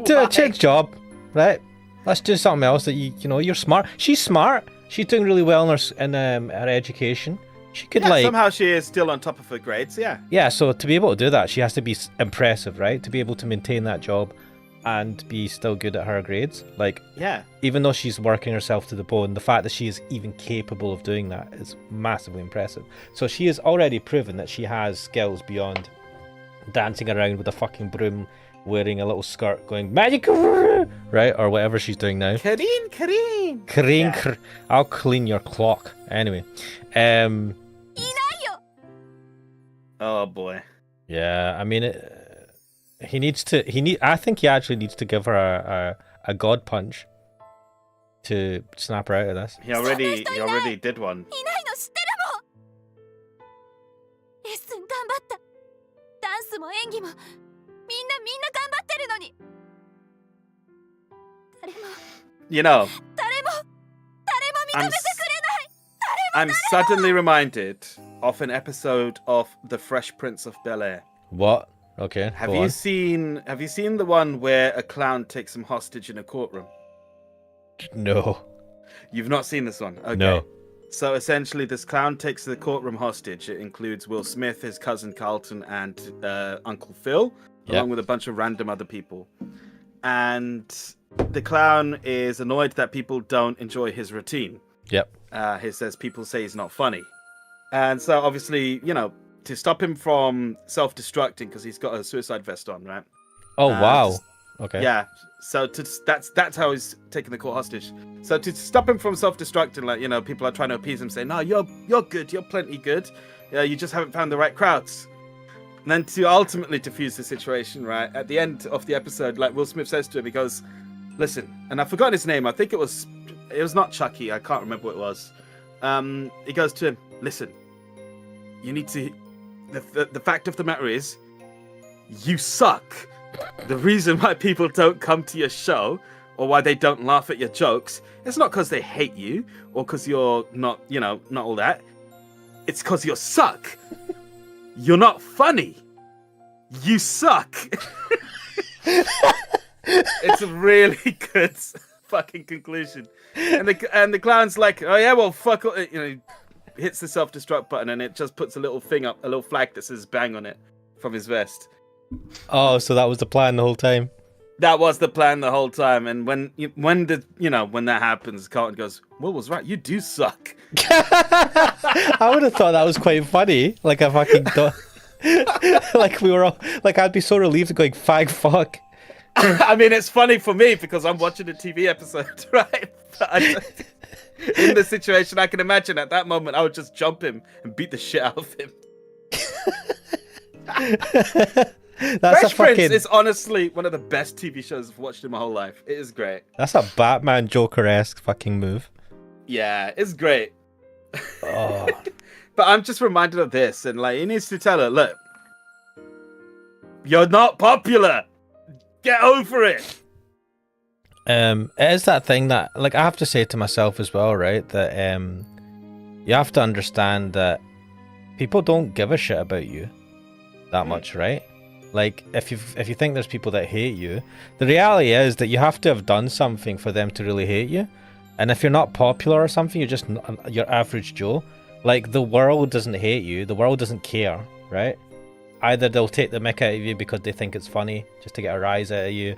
Do a chick job, right? Let's do something else that you know. You're smart. She's smart. She's doing really well in her education. She could Yeah, somehow she is still on top of her grades. Yeah. Yeah. So to be able to do that, she has to be impressive, right? To be able to maintain that job and be still good at her grades. Like, Yeah. even though she's working herself to the bone, the fact that she is even capable of doing that is massively impressive. So she has already proven that she has skills beyond dancing around with a fucking broom, wearing a little skirt, going magical, right, or whatever she's doing now. Kareen. Yeah. I'll clean your clock. Anyway, Oh boy. yeah. I mean, he needs to. I think he actually needs to give her a god punch to snap her out of this. He already did one. いないの知ってるもん。レッスン頑張った。ダンスも演技もみんな頑張ってるのに。誰も You know, 誰も認めてくれない。 I'm suddenly reminded of an episode of The Fresh Prince of Bel-Air. What? Okay. Have go you on. seen the one where a clown takes him hostage in a courtroom? No. You've not seen this one? Okay. No. So essentially, this clown takes the courtroom hostage. It includes Will Smith, his cousin Carlton, and Uncle Phil, along with a bunch of random other people. And the clown is annoyed that people don't enjoy his routine. Yep. He says people say he's not funny. And so obviously, you know, to stop him from self-destructing, because he's got a suicide vest on, right? Oh wow. Okay. Yeah. So that's how he's taking the court hostage. So to stop him from self-destructing, like, you know, people are trying to appease him, saying, "No, you're good. You're plenty good. Yeah, you just haven't found the right crowds." And then to ultimately diffuse the situation, right at the end of the episode, like Will Smith says to him, he goes, "Listen," and I've forgotten his name. I think it was not Chucky. I can't remember what it was. He goes to him, "Listen, you need to. The fact of the matter is, you suck. The reason why people don't come to your show or why they don't laugh at your jokes, it's not because they hate you or because you're not, you know, not all that. It's because you suck. You're not funny. You suck." It's a really good fucking conclusion. And the clown's like, "Oh yeah, well fuck," you know, hits the self-destruct button and it just puts a little thing up, a little flag that says "bang" on it from his vest. Oh, so that was the plan the whole time. That was the plan the whole time. And when that happens, Carlton goes, "Will was right. You do suck." I would have thought that was quite funny. Like a fucking like we were all like, I'd be so relieved going, "Fag fuck." I mean, it's funny for me because I'm watching a TV episode, right? But in the situation, I can imagine at that moment I would just jump him and beat the shit out of him. That's Fresh a fucking... Prince is honestly one of the best TV shows I've watched in my whole life. It is great. That's a Batman Joker-esque fucking move. Yeah, it's great. Oh. But I'm just reminded of this, and like he needs to tell her, "Look, you're not popular. Get over it." It is that thing that, like, I have to say to myself as well, right? That you have to understand that people don't give a shit about you that much, right? Like, if you think there's people that hate you, the reality is that you have to have done something for them to really hate you. And if you're not popular or something, you're just your average Joe. Like, the world doesn't hate you. The world doesn't care, right? Either they'll take the mick out of you because they think it's funny, just to get a rise out of you,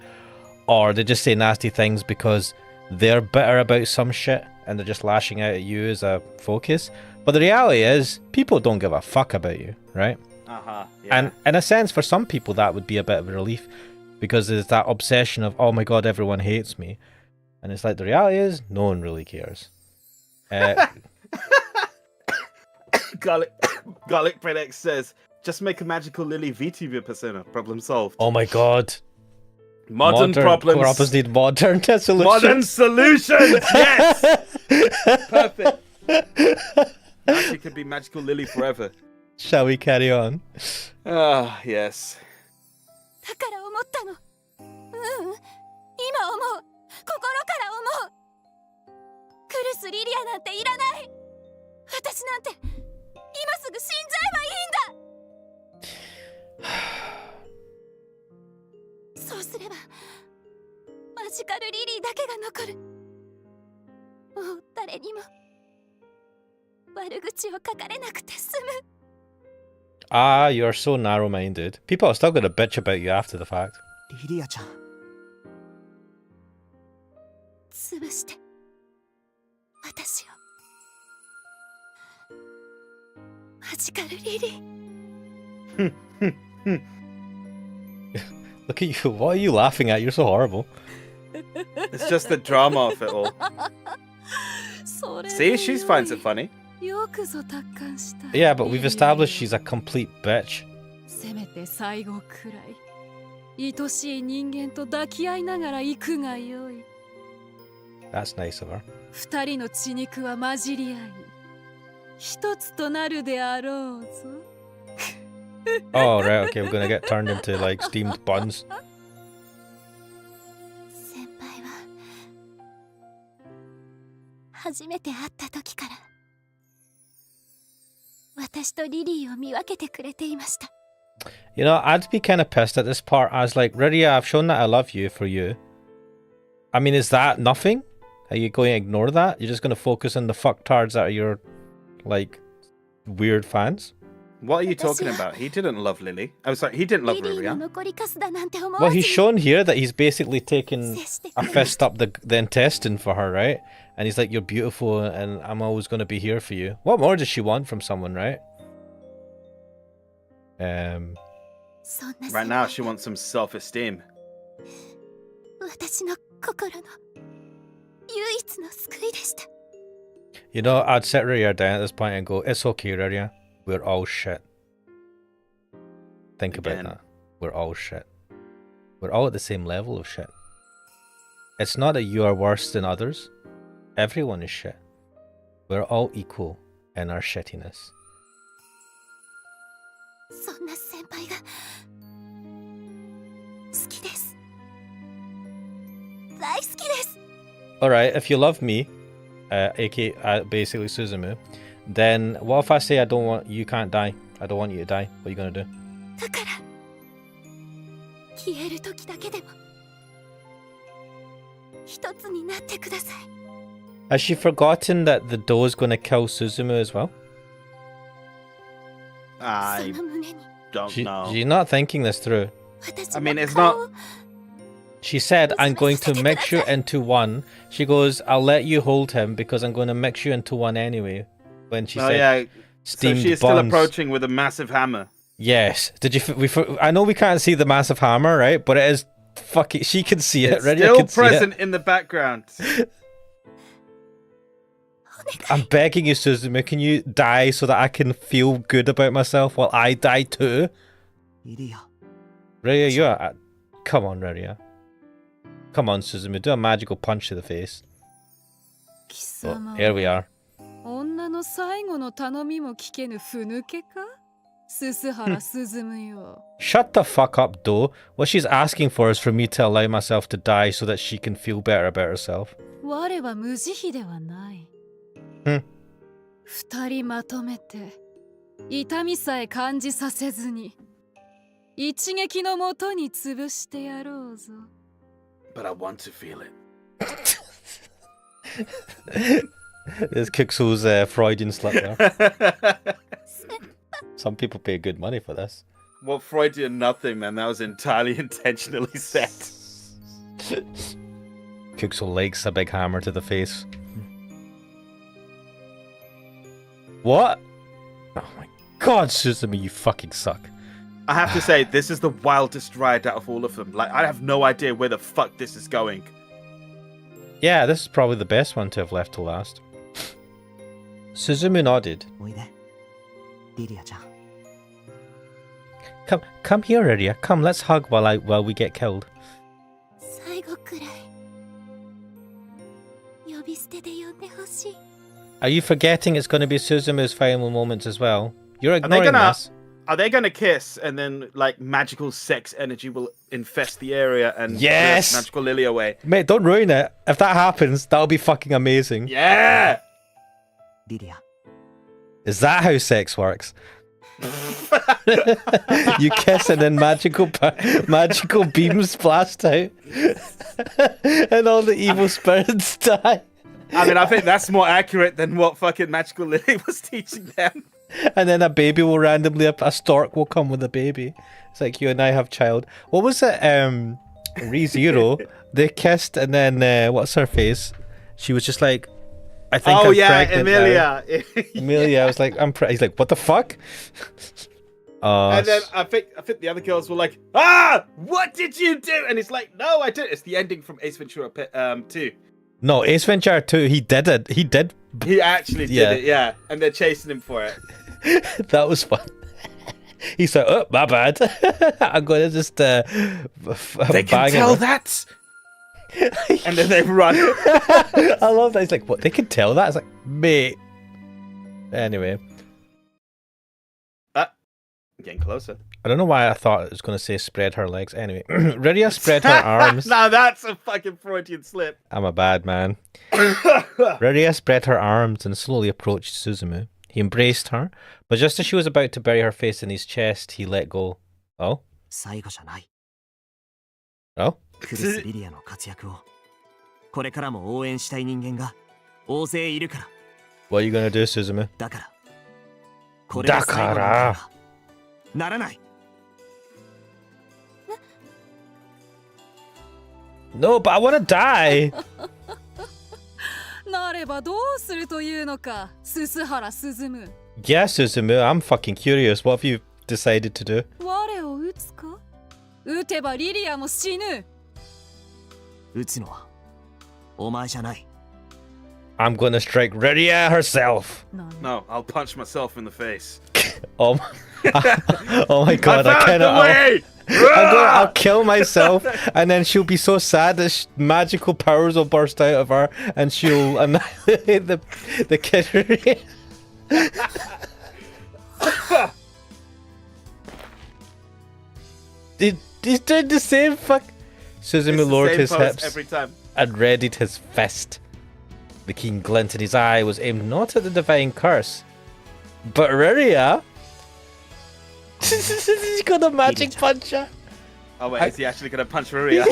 or they just say nasty things because they're bitter about some shit and they're just lashing out at you as a focus. But the reality is, people don't give a fuck about you, right? Yeah. And in a sense, for some people, that would be a bit of a relief because there's that obsession of, "Oh my god, everyone hates me." And it's like, the reality is, no one really cares. Garlic Predex says, "Just make a magical lily VTuber persona. Problem solved." Oh my god. Modern problems need modern solutions. Modern solutions. Yes. Perfect. Now she could be magical lily forever. Shall we carry on? Ah, yes. だから思ったの。今思う。心から思う。クルス・リリアなんていらない。私なんて今すぐ死んじゃえばいいんだ。そうすればマジカルリリーだけが残る。もう誰にも悪口を書かれなくて済む。 Ah, you're so narrow-minded. People are still going to bitch about you after the fact. リリアちゃん、潰して私を。マジカルリリー。 Look at you. What are you laughing at? You're so horrible. It's just the drama of it all. それ See, she finds it funny. よくぞ達観した。 Yeah, but we've established she's a complete bitch. せめて最後くらい愛しい人間と抱き合いながら行くがよい。 That's nice of her. 二人の血肉は混じり合い一つとなるであろうぞ。 Oh, right, okay, we're gonna get turned into, like, steamed buns. 先輩は初めて会った時から私とリリーを見分けてくれていました。 You know, I'd be kind of pissed at this part. I was like, Rydia, I've shown that I love you for you. I mean, is that nothing? Are you going to ignore that? You're just going to focus on the fucktards that are your, like, weird fans? What are you talking about? He didn't love Lily. I'm sorry, he didn't love リリー Riria. の残りかすだなんて思わ Well, ずに he's shown here that he's basically taken 接してく a れま fist した。 up the intestine for her, right? And he's like, you're beautiful and I'm always going to be here for you. What more does she want from someone, right? そんな Right 先 now, 輩 she wants some self-esteem. 私の心の唯一の救いでした。 You know, I'd sit Rydia down at this point and go, it's okay, Rydia. We're all shit. Think about Again. that. We're all shit. We're all at the same level of shit. It's not that you are worse than others. Everyone is shit. We're all equal in our shittiness. そんな先輩が好きです。大好きです。 Alright, if you love me, aka basically Suzumu, then what if I say I don't want you can't die? I don't want you to die. What are you gonna do? だから消える時だけでも一つになってください。 Has she forgotten that the doe's gonna kill Suzumu as well? そ I の胸に don't know. She's not thinking this through. 私 I の mean, it's 顔を She said, I'm going to mix you into one. She goes, I'll let you hold him because I'm going to mix you into one anyway. When she Oh said yeah, so steamed she is still buns. approaching with a massive hammer. Yes. Did you? I know we can't see the massive hammer, right? But it is fucking. She can see it. It's Ready? still Can see it. present in the background. I'm begging you, Suzumu. Can you die so that I can feel good about myself while I die too? リリア、 Rhea, you're. Come on, Rhea. Come on, Suzumu. Do a magical punch to the face. 貴 Oh, 様 here we are. 女の最後の頼みも聞けぬふぬけか鈴原進むよ。 Shut the fuck up, though. What she's asking for is for me to allow myself to die so that she can feel better about herself. 我は無慈悲ではない。二人まとめて痛みさえ感じさせずに一撃のもとに潰してやろうぞ。 But I want to feel it. This Kixel's Freudian slip there. Some people pay good money for this. Well, Freudian nothing, man. That was entirely intentionally set. Kixel likes a big hammer to the face. What? Oh my god, Suzume, you fucking suck. I have to say, this is the wildest ride out of all of them. Like, I have no idea where the fuck this is going. Yeah, this is probably the best one to have left to last. Suzumu nodded. おいで。リリアちゃん、 Come here, Iria. Come, let's hug while we get killed. 最後くらい呼び捨てで呼んでほしい。 Are you forgetting it's going to be Suzumu's final moments as well? You're they ignoring gonna- this. Are they gonna kiss and then, like, magical sex energy will infest the area and Yes! burst magical Lily away? Mate, don't ruin it. If that happens, that'll be fucking amazing. Yeah! リリア、 Is that how sex works? You kiss and then magical beams blast out. And all the evil spirits die. I mean, I think that's more accurate than what fucking Magical Lily was teaching them. And then a baby will randomly, a stork will come with a baby. It's like, you and I have child. What was it? ReZero, they kissed and then, what's her face? She was just like, I think I'm pregnant Emilia. now. Emilia, I was like, he's like, what the fuck? And then I think the other girls were like, ah, what did you do? And it's like, no, I didn't. It's the ending from Ace Ventura 2. No, Ace Ventura 2, he did it. He did. He actually did it, yeah. And they're chasing him for it. That was fun. He's like, oh, my bad. I'm going to just they can tell that. And then they run. I love that. He's like, what? They can tell that? It's like, mate. Anyway. Getting closer. I don't know why I thought it was going to say spread her legs. Anyway, Rydia spread her arms. Now that's a fucking Freudian slip. I'm a bad man. Rydia spread her arms and slowly approached Suzumu. He embraced her, but just as she was about to bury her face in his chest, he let go. Oh? 最後じゃない。 Oh? クリス・リリアの活躍をこれからも応援したい人間が大勢いるから。 What are you gonna do, Suzumu? だから。これが最後のことだ。ならない。 No, but I wanna die! なればどうするというのか、ススハラスズム。 Yeah, Suzumu, I'm fucking curious. What have you decided to do? 我を撃つか？撃てばリリアも死ぬ。撃つのはお前じゃない。 I'm gonna strike Rydia herself. No, I'll punch myself in the face. Oh my god, I found cannot. the way! I'll kill myself, and then she'll be so sad that magical powers will burst out of her, and she'll annihilate the kid. He's doing the same fuck. Suzumu lowered his hips every time. and readied his fist. The keen glint in his eye was aimed not at the divine curse, but Rydia. He's gonna magic punch her. Oh wait, is he actually gonna punch Maria?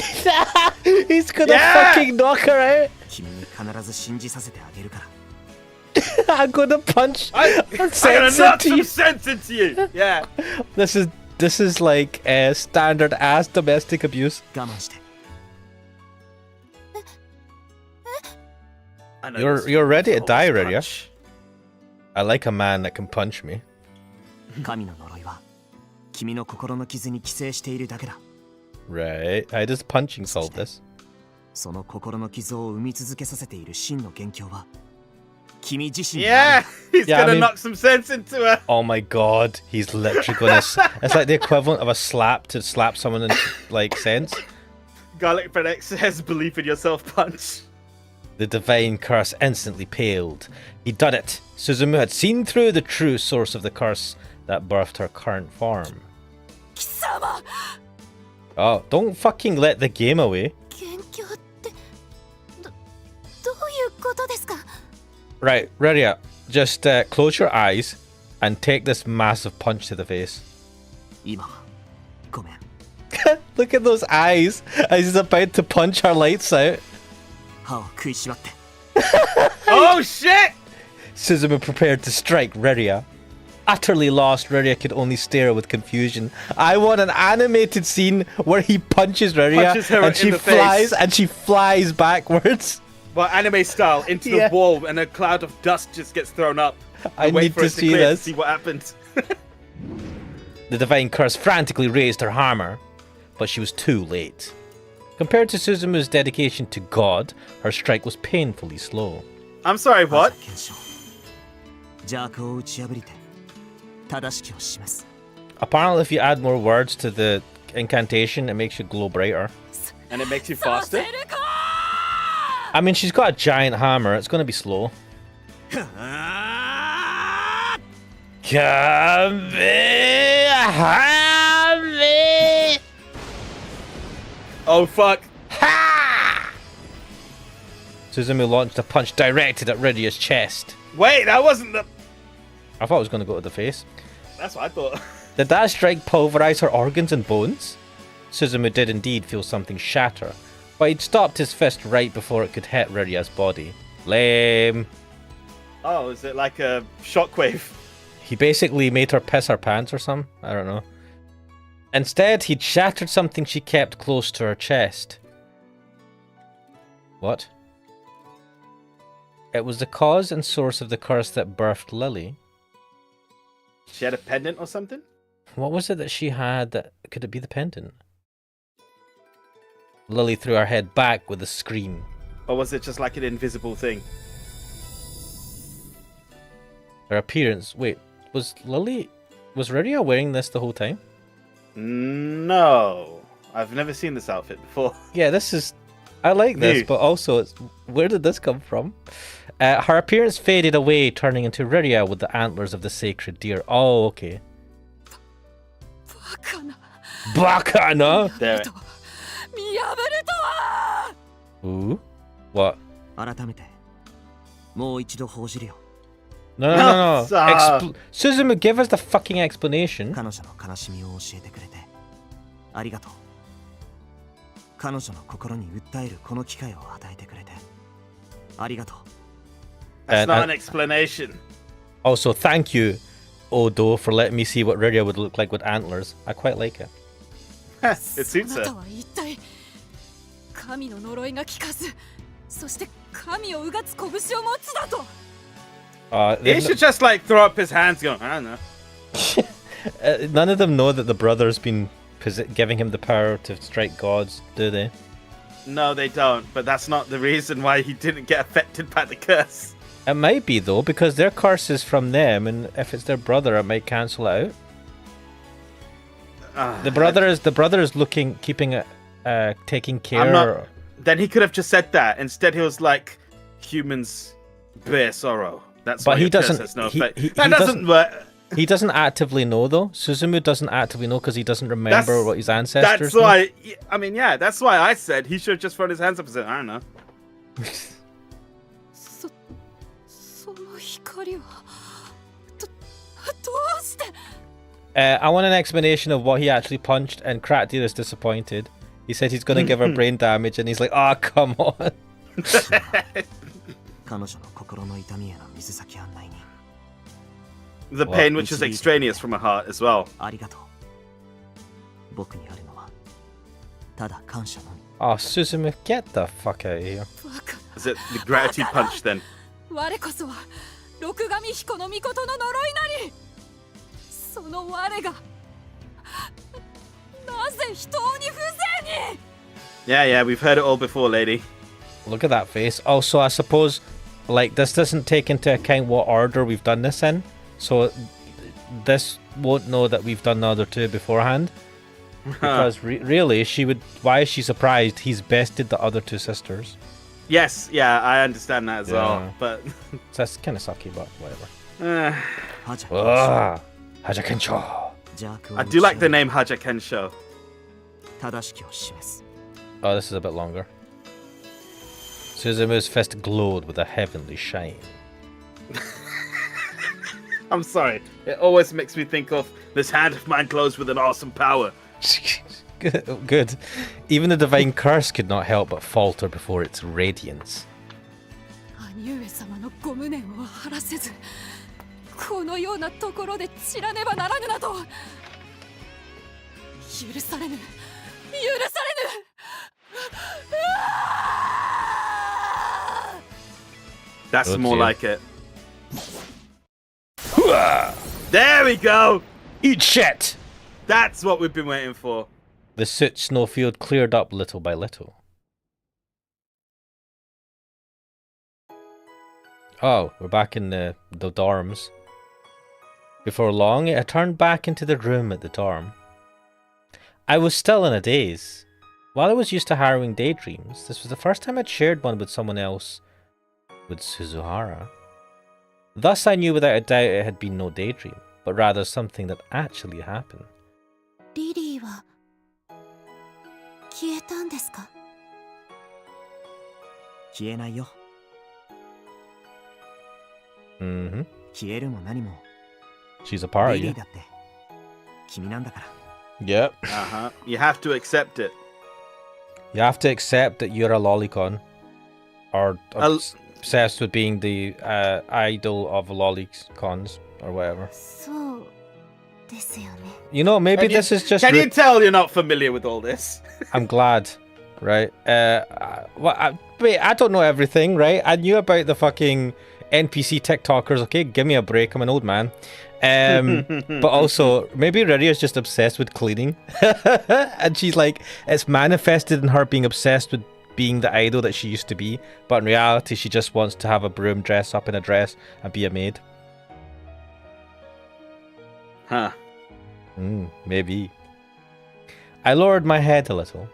He's gonna fucking knock her out. 君に必ず信じさせてあげるから。 I'm gonna punch I'm gonna sense knock into some you. sense into you. Yeah. This is like standard ass domestic abuse. 我慢して。 I know You're ready to this die, always Rydia. punch. I like a man that can punch me. 神の呪いは君の心の傷に寄生しているだけだ。 Right. How does punching solve this? その心の傷を生み続けさせている真の元凶は君自身。 Yeah, he's Yeah, I gonna mean- knock some sense into her. Oh my god, he's literally gonna. It's like the equivalent of a slap to slap someone in like sense. Garlic bread X says believe in yourself punch. The divine curse instantly paled. He'd done it. Suzumu had seen through the true source of the curse that birthed her current form. 貴様。 Oh, don't fucking let the game away. 元凶ってどういうことですか？ Right, Rydia, just close your eyes and take this massive punch to the face. 今はごめん。 Look at those eyes as he's about to punch her lights out. 歯を食いしばって。 Oh shit! Suzumu prepared to strike Rydia. Utterly lost, Rydia could only stare with confusion. I want an animated scene where he punches Rydia Punches her and she in the flies face. and she flies backwards. Well, anime style into Yeah. the wall, and a cloud of dust just gets thrown up. I Wait need for to it see clear this. To see what happens. The divine curse frantically raised her hammer, but she was too late. Compared to Suzumu's dedication to God, her strike was painfully slow. I'm sorry, what? 検証。邪悪を打ち破りて正しきを示す。 Apparently, if you add more words to the incantation, it makes you glow brighter. And it makes you さ faster? せるか。 I mean, she's got a giant hammer. It's going to be slow. Oh fuck. Suzumu launched a punch directed at Rydia's chest. Wait, that wasn't the... I thought it was going to go to the face. That's what I thought. Did that strike pulverize her organs and bones? Suzumu did indeed feel something shatter, but he'd stopped his fist right before it could hit Rirya's body. Lame. Oh, is it like a shockwave? He basically made her piss her pants or something. I don't know. Instead, he'd shattered something she kept close to her chest. What? It was the cause and source of the curse that birthed Lily. She had a pendant or something? What was it that she had that... Could it be the pendant? Lily threw her head back with a scream. Or was it just like an invisible thing? Her appearance... Wait, was Lily... Was Rirya wearing this the whole time? No. I've never seen this outfit before. Yeah, this is... I like this, New. but also, it's, where did this come from? Her appearance faded away, turning into Rirya with the antlers of the sacred deer. Oh, okay. バカな Bakana! There. 見破るとは Ooh? What? 改めてもう一度報じるよ。 No, no, no, no. Stop. Suzumu, give us the fucking explanation. 彼女の悲しみを教えてくれてありがとう。彼女の心に訴えるこの機会を与えてくれてありがとう。 That's not And- an explanation. Also, thank you, Odo, for letting me see what Rirya would look like with antlers. I quite like it. It suits そな her. たは一体神の呪いが効かずそして神をうがつ拳を持つだと He should just like throw up his hands going, I don't know. None of them know that the brother's been giving him the power to strike gods, do they? No, they don't, but that's not the reason why he didn't get affected by the curse. It might be though, because their curse is from them, and if it's their brother, it might cancel it out. The brother is looking, keeping it, taking care. I'm not- Then he could have just said that. Instead, he was like, humans bear sorrow. That's But why he your curse doesn't- has no he- effect. he That doesn't- doesn't work. He doesn't actively know though. Suzumu doesn't actively know because he doesn't remember That's- what his ancestors. That's know. why. I mean, yeah, that's why I said he should have just thrown his hands up and said, I don't know. その光はどうして I want an explanation of what he actually punched, and Kratdir is disappointed. He said he's going to give her brain damage, and he's like, "Oh, come on." 彼女の心の痛みへの水先案内に The Well, pain which is extraneous from her heart as well. ありがとう。僕にあるのはただ感謝のみ。 Oh, Suzumu, get the fuck out of here. バカ Is it the gratitude punch then? 我こそは六神彦の御事の呪いなりその我がなぜ人に不正に Yeah, yeah, we've heard it all before, lady. Look at that face. Also, I suppose, like, this doesn't take into account what order we've done this in, so this won't know that we've done the other two beforehand. Because really, she would. Why is she surprised? He's bested the other two sisters. Yes, yeah, I understand that as Yeah. well. But So that's kind of sucky, but whatever. ハジャ Ugh. Hajakensho. 邪悪を I do like the name Haja Kensho. 正しきを示す。 Oh, this is a bit longer. Suzumu's fist glowed with a heavenly shine. I'm sorry. It always makes me think of this hand of mine glows with an awesome power. Good. Even the divine curse could not help but falter before its radiance. 兄上様のご無念を晴らせずこのようなところで散らねばならぬなど許されぬ許されぬ That's Oh, more dear. like it. There we go! Eat shit! That's what we've been waiting for. The soot snowfield cleared up little by little. Oh, we're back in the dorms. Before long, I turned back into the room at the dorm. I was still in a daze. While I was used to harrowing daydreams, this was the first time I'd shared one with someone else, with Suzuhara. Thus I knew without a doubt it had been no daydream, but rather something that actually happened. リリーは消えたんですか消えないよ。 Mm-hmm. 消えるも何も She's a part リ of リ you. ーだって君なんだから。 Yep. You have to accept it. You have to accept that you're a lolicon. Or Al- obsessed with being the idol of lolicons or whatever. そうですよね。 You know, maybe Can you- this is just... Can you tell you're not familiar with all this? I'm glad, right? Wait, I don't know everything, right? I knew about the fucking NPC TikTokers, okay? Give me a break, I'm an old man. But also, maybe Riri is just obsessed with cleaning. And she's like, it's manifested in her being obsessed with being the idol that she used to be. But in reality, she just wants to have a broom, dress up in a dress, and be a maid. Huh. Maybe. I lowered my head a little.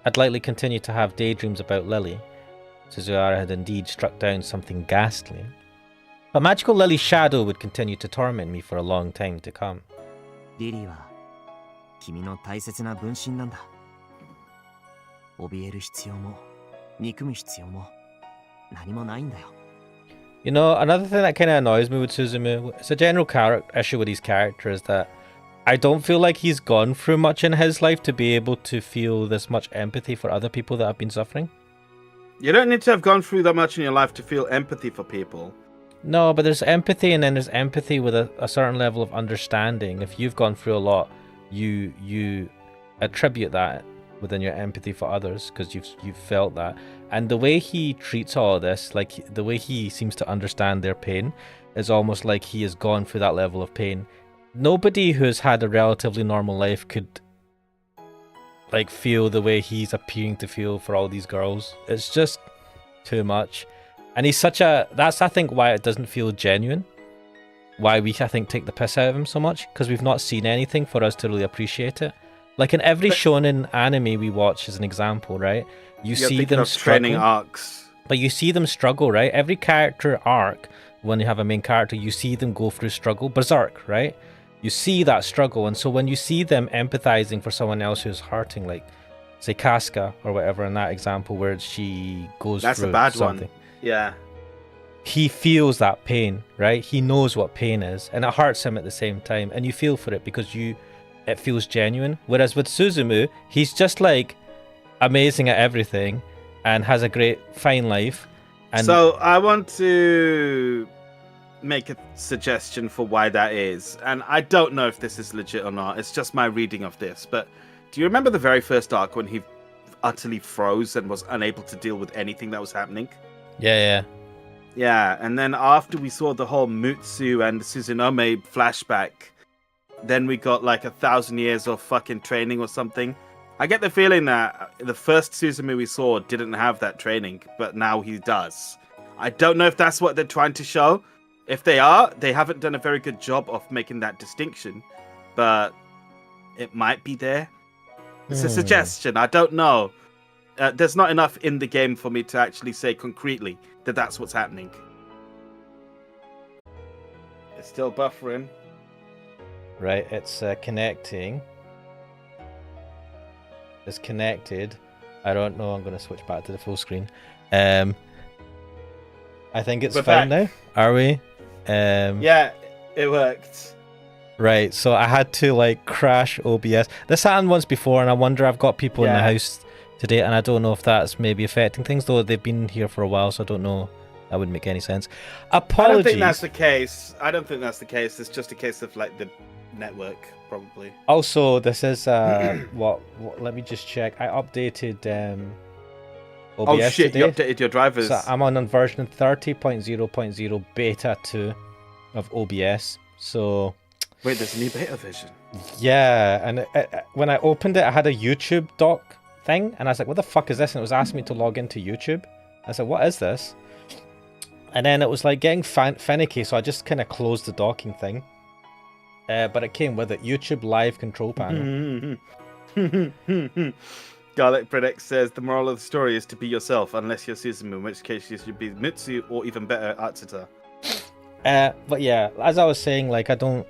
I'd likely continue to have daydreams about Lily. Suzuhara had indeed struck down something ghastly. But magical Lily's shadow would continue to torment me for a long time to come. リリーは君の大切な分身なんだ。怯える必要も憎む必要も何もないんだよ。 You know, another thing that kind of annoys me with Suzumu, it's a general issue with his character, is that I don't feel like he's gone through much in his life to be able to feel this much empathy for other people that have been suffering. You don't need to have gone through that much in your life to feel empathy for people. No, but there's empathy, and then there's empathy with a certain level of understanding. If you've gone through a lot, you attribute that within your empathy for others because you've felt that. And the way he treats all of this, like the way he seems to understand their pain, is almost like he has gone through that level of pain. Nobody who's had a relatively normal life could like feel the way he's appearing to feel for all these girls. It's just too much. And he's such a... That's, I think, why it doesn't feel genuine. Why we, I think, take the piss out of him so much. Because we've not seen anything for us to really appreciate it. Like in every shonen anime we watch as an example, right? You see them training arcs. But you see them struggle, right? Every character arc, when you have a main character, you see them go through struggle. Berserk, right? You see that struggle. And so when you see them empathizing for someone else who's hurting, like, say, Casca or whatever in that example where she goes That's through a bad something. one. Yeah. He feels that pain, right? He knows what pain is, and it hurts him at the same time, and you feel for it because it feels genuine. Whereas with Suzumu, he's just like amazing at everything and has a great, fine life. And so I want to make a suggestion for why that is, and I don't know if this is legit or not. It's just my reading of this. But do you remember the very first arc when he utterly froze and was unable to deal with anything that was happening? Yeah, and then after we saw the whole Mutsu and Suzunome flashback, then we got like 1,000 years of fucking training or something. I get the feeling that the first Suzumu we saw didn't have that training, but now he does. I don't know if that's what they're trying to show. If they are, they haven't done a very good job of making that distinction, but it might be there. It's a suggestion, I don't know. There's not enough in the game for me to actually say concretely that that's what's happening. It's still buffering. Right, it's connecting. It's connected. I don't know. I'm going to switch back to the full screen. I think it's fine now. Are we? Yeah, it worked. Right, so I had to like crash OBS. This happened once before, and I wonder, I've got people in the house today, and I don't know if that's maybe affecting things, though they've been here for a while, so I don't know. That wouldn't make any sense. Apologies. I don't think that's the case. It's just a case of like the network, probably. Also, this is what? Let me just check. I updated OBS oh shit! today. You updated your drivers. So I'm on version 30.0.0 beta 2 of OBS. So wait, there's a new beta version. Yeah, and when I opened it, I had a YouTube doc thing, and I was like, "What the fuck is this?" And it was asking me to log into YouTube. I said, "What is this?" And then it was like getting finicky, so I just kind of closed the docking thing. But it came with it, YouTube Live Control Panel. Garlic Predict says the moral of the story is to be yourself, unless you're Suzumu, in which case you should be Mutsu or even better, Atsuta. But yeah, as I was saying, like I don't,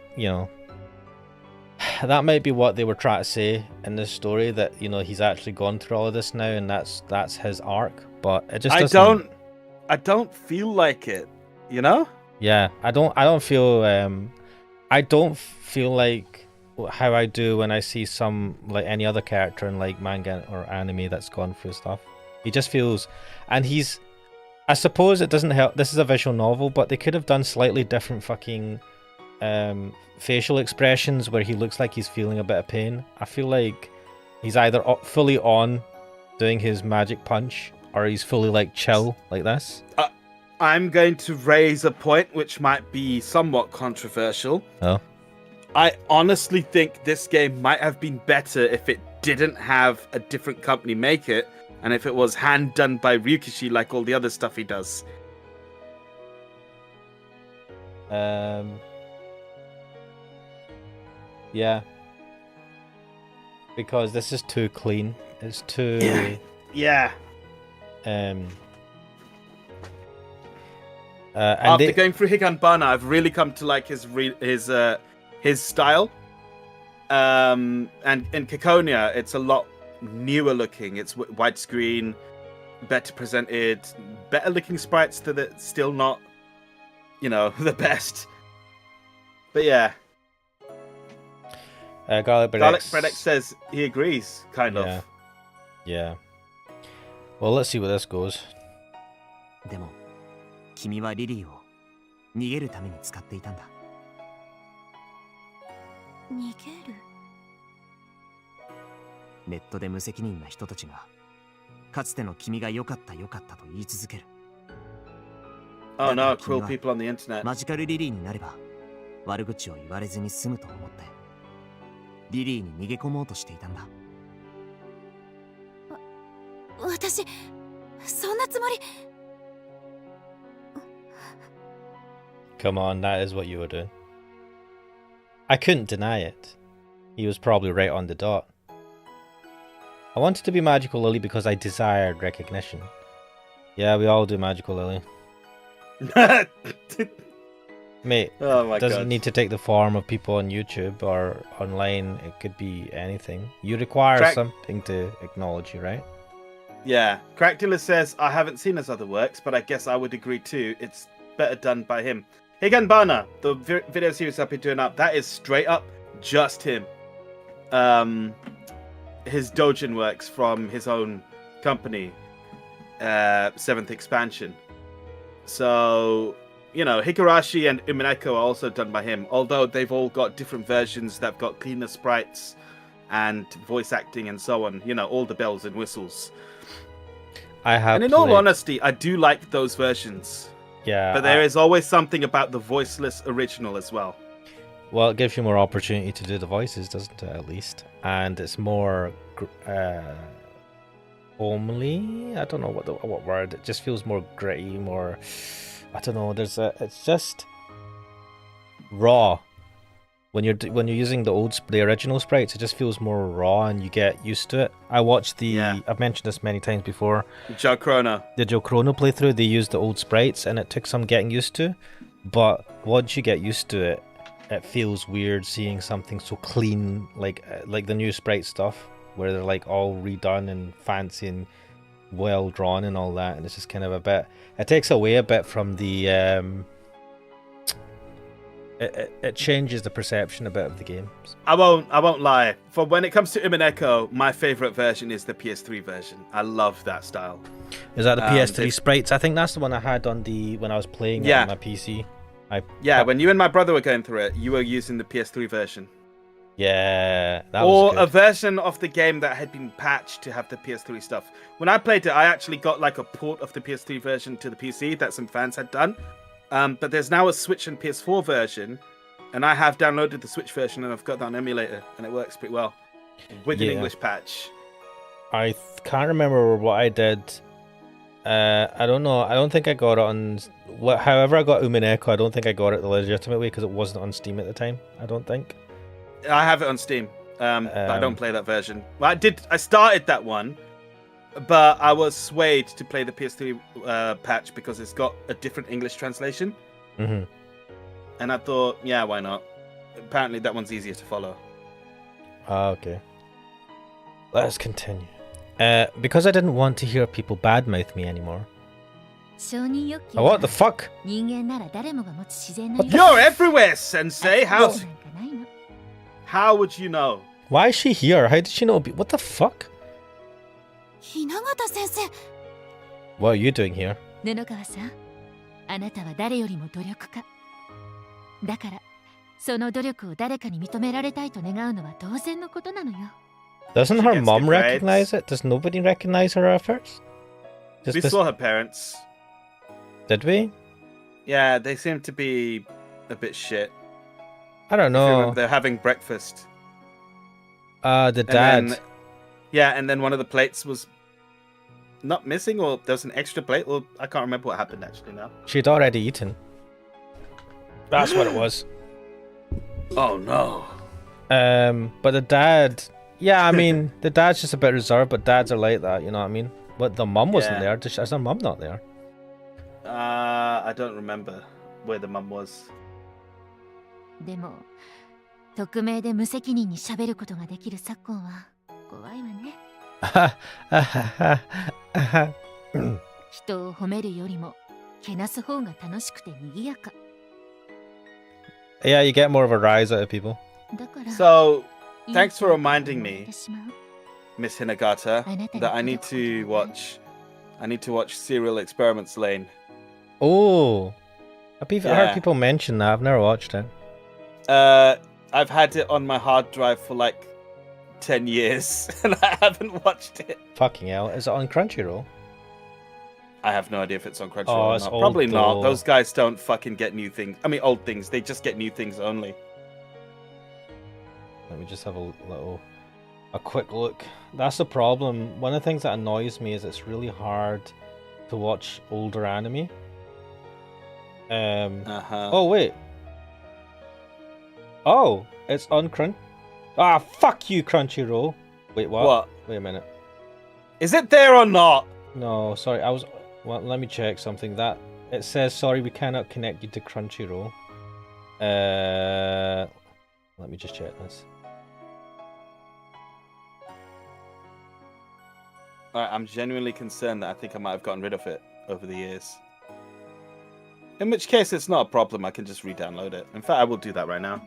that might be what they were trying to say in this story, that he's actually gone through all of this now, and that's his arc. But it just doesn't... I don't feel like it, Yeah, I don't feel like how I do when I see some like any other character in like manga or anime that's gone through stuff. He just feels, and he's. I suppose it doesn't help. This is a visual novel, but they could have done slightly different fucking facial expressions where he looks like he's feeling a bit of pain. I feel like he's either fully on doing his magic punch or he's fully like chill like this. I'm going to raise a point which might be somewhat controversial. Oh. I honestly think this game might have been better if it didn't have a different company make it, and if it was hand done by Ryukishi like all the other stuff he does. Yeah. Because this is too clean. It's too Yeah. and Going through Higanbana, I've really come to like his style. And in Kikonia, it's a lot newer looking. It's widescreen, better presented, better looking sprites that are still not, the best. But yeah. Garlic Bread X says he agrees, kind of. Yeah. Well, let's see where this goes. でも君はリリーを逃げるために使っていたんだ。逃げる。ネットで無責任な人たちがかつての君が良かったと言い続ける。Oh no, cruel people on the internet. マジカルリリーになれば悪口を言われずに済むと思ってリリーに逃げ込もうとしていたんだ。私、そんなつもり。Come on, that is what you were doing. I couldn't deny it. He was probably right on the dot. I wanted to be Magical Lily because I desired recognition. Yeah, we all do Magical Lily. Mate, Oh my doesn't god. need to take the form of people on YouTube or online. It could be anything. You require something to acknowledge you, right? Yeah. Cracktula says, I haven't seen his other works, but I guess I would agree too. It's better done by him. Higanbana, the video series I've been doing up, that is straight up just him. His Dojin works from his own company, 7th expansion. So, Higurashi and Umineko are also done by him, although they've all got different versions that've got cleaner sprites and voice acting and so on, all the bells and whistles. And in all honesty, I do like those versions. Yeah. But there is always something about the voiceless original as well. Well, it gives you more opportunity to do the voices, doesn't it, at least? And it's more homely. I don't know what word. It just feels more gritty, more... I don't know. It's just raw. When you're using the original sprites, it just feels more raw, and you get used to it. I watched I've mentioned this many times before. Joe Chrono. The Joe Chrono playthrough, they used the old sprites, and it took some getting used to. But once you get used to it, it feels weird seeing something so clean, like the new sprite stuff, where they're like all redone and fancy and well drawn and all that. And it's just kind of a bit. It takes away a bit from the. It changes the perception a bit of the games. I won't lie. For when it comes to Umineko, my favorite version is the PS3 version. I love that style. Is that the PS3 sprites? I think that's the one I had when I was playing it on my PC. When you and my brother were going through it, you were using the PS3 version. Yeah, that or was good. A version of the game that had been patched to have the PS3 stuff. When I played it, I actually got like a port of the PS3 version to the PC that some fans had done. But there's now a Switch and PS4 version, and I have downloaded the Switch version and I've got that on emulator, and it works pretty well with an English patch. I can't remember what I did. I don't know. I don't think I got it on. However, I got Umineko. I don't think I got it the legitimate way because it wasn't on Steam at the time. I don't think. I have it on Steam, but I don't play that version. Well, I started that one, but I was swayed to play the PS3 patch because it's got a different English translation. Mm-hmm. And I thought, yeah, why not? Apparently, that one's easier to follow. Okay. Let's continue. Because I didn't want to hear people badmouth me anymore. Oh, what the fuck? You're everywhere, Sensei! How would you know? Why is she here? How did she know? What the fuck? 雛形先生 What are you doing here? 布川さん、あなたは誰よりも努力家。だから、その努力を誰かに認められたいと願うのは当然のことなのよ。Doesn't She her gets mum good grades. recognize it? Does nobody recognize her efforts? Just We this- saw her parents. Did we? Yeah, they seem to be a bit shit. I don't If you remember, know. they're having breakfast. The And dad. then, yeah, and then one of the plates was not missing, or there was an extra plate. Well, I can't remember what happened actually now. She'd already eaten. That's what it was. Oh no. But the dad, yeah, I mean, the dad's just a bit reserved, but dads are like that, you know what I mean? But the mum wasn't Yeah. there. Is her mum not there? I don't remember where the mum was. でも、匿名で無責任に喋ることができる昨今は怖いわね。人を褒めるよりも、けなす方が楽しくて賑やか。Yeah, you get more of a rise out of people. だから、 So, いい thanks for 評価を reminding もら me, えてしまう Miss Hinagata, あなたに that I need 届くこと to がね watch. I need to watch Serial Experiments Lane. Oh, I've heard Yeah. people mention that. I've never watched it. I've had it on my hard drive for like 10 years, and I haven't watched it. Fucking hell. Is it on Crunchyroll? I have no idea if it's on Crunchyroll Oh, or it's not. old Probably not. though. Those guys don't fucking get new things. I mean, old things. They just get new things only. Let me just have a quick look. That's the problem. One of the things that annoys me is it's really hard to watch older anime. Uh-huh. Oh wait. Oh, it's on fuck you, Crunchyroll. Wait, what? What? Wait a minute. Is it there or not? No, sorry. Well, let me check something. That it says sorry, we cannot connect you to Crunchyroll. Let me just check this. Alright, I'm genuinely concerned that I think I might have gotten rid of it over the years. In which case, it's not a problem. I can just re-download it. In fact, I will do that right now.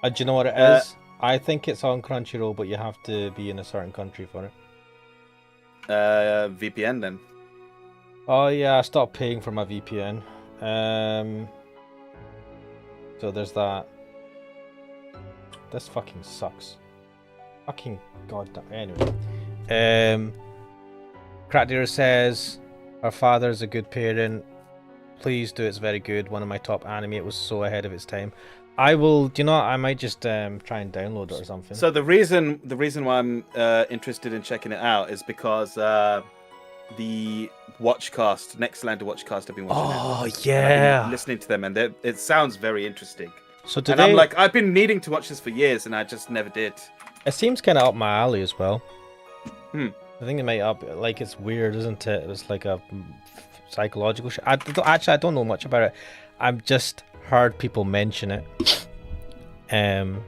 Do you know what it is? I think it's on Crunchyroll, but you have to be in a certain country for it. VPN then. Oh yeah, I stopped paying for my VPN. So there's that. This fucking sucks. Fucking goddamn. Anyway. Crackdeer says, "Our father is a good parent. Please do. It's very good. One of my top anime. It was so ahead of its time. I will. Do you know what? I might just try and download it or something." So the reason why I'm interested in checking it out is because the Watchcast, Nextlander Watchcast, have been watching it. Oh And I've yeah. been listening to them, and it sounds very interesting. So do And they? I'm like, I've been needing to watch this for years, and I just never did. It seems kind of up my alley as well. Hmm. I think it might up. Like it's weird, isn't it? It's like a psychological. I don't know much about it. I've just heard people mention it. Damn,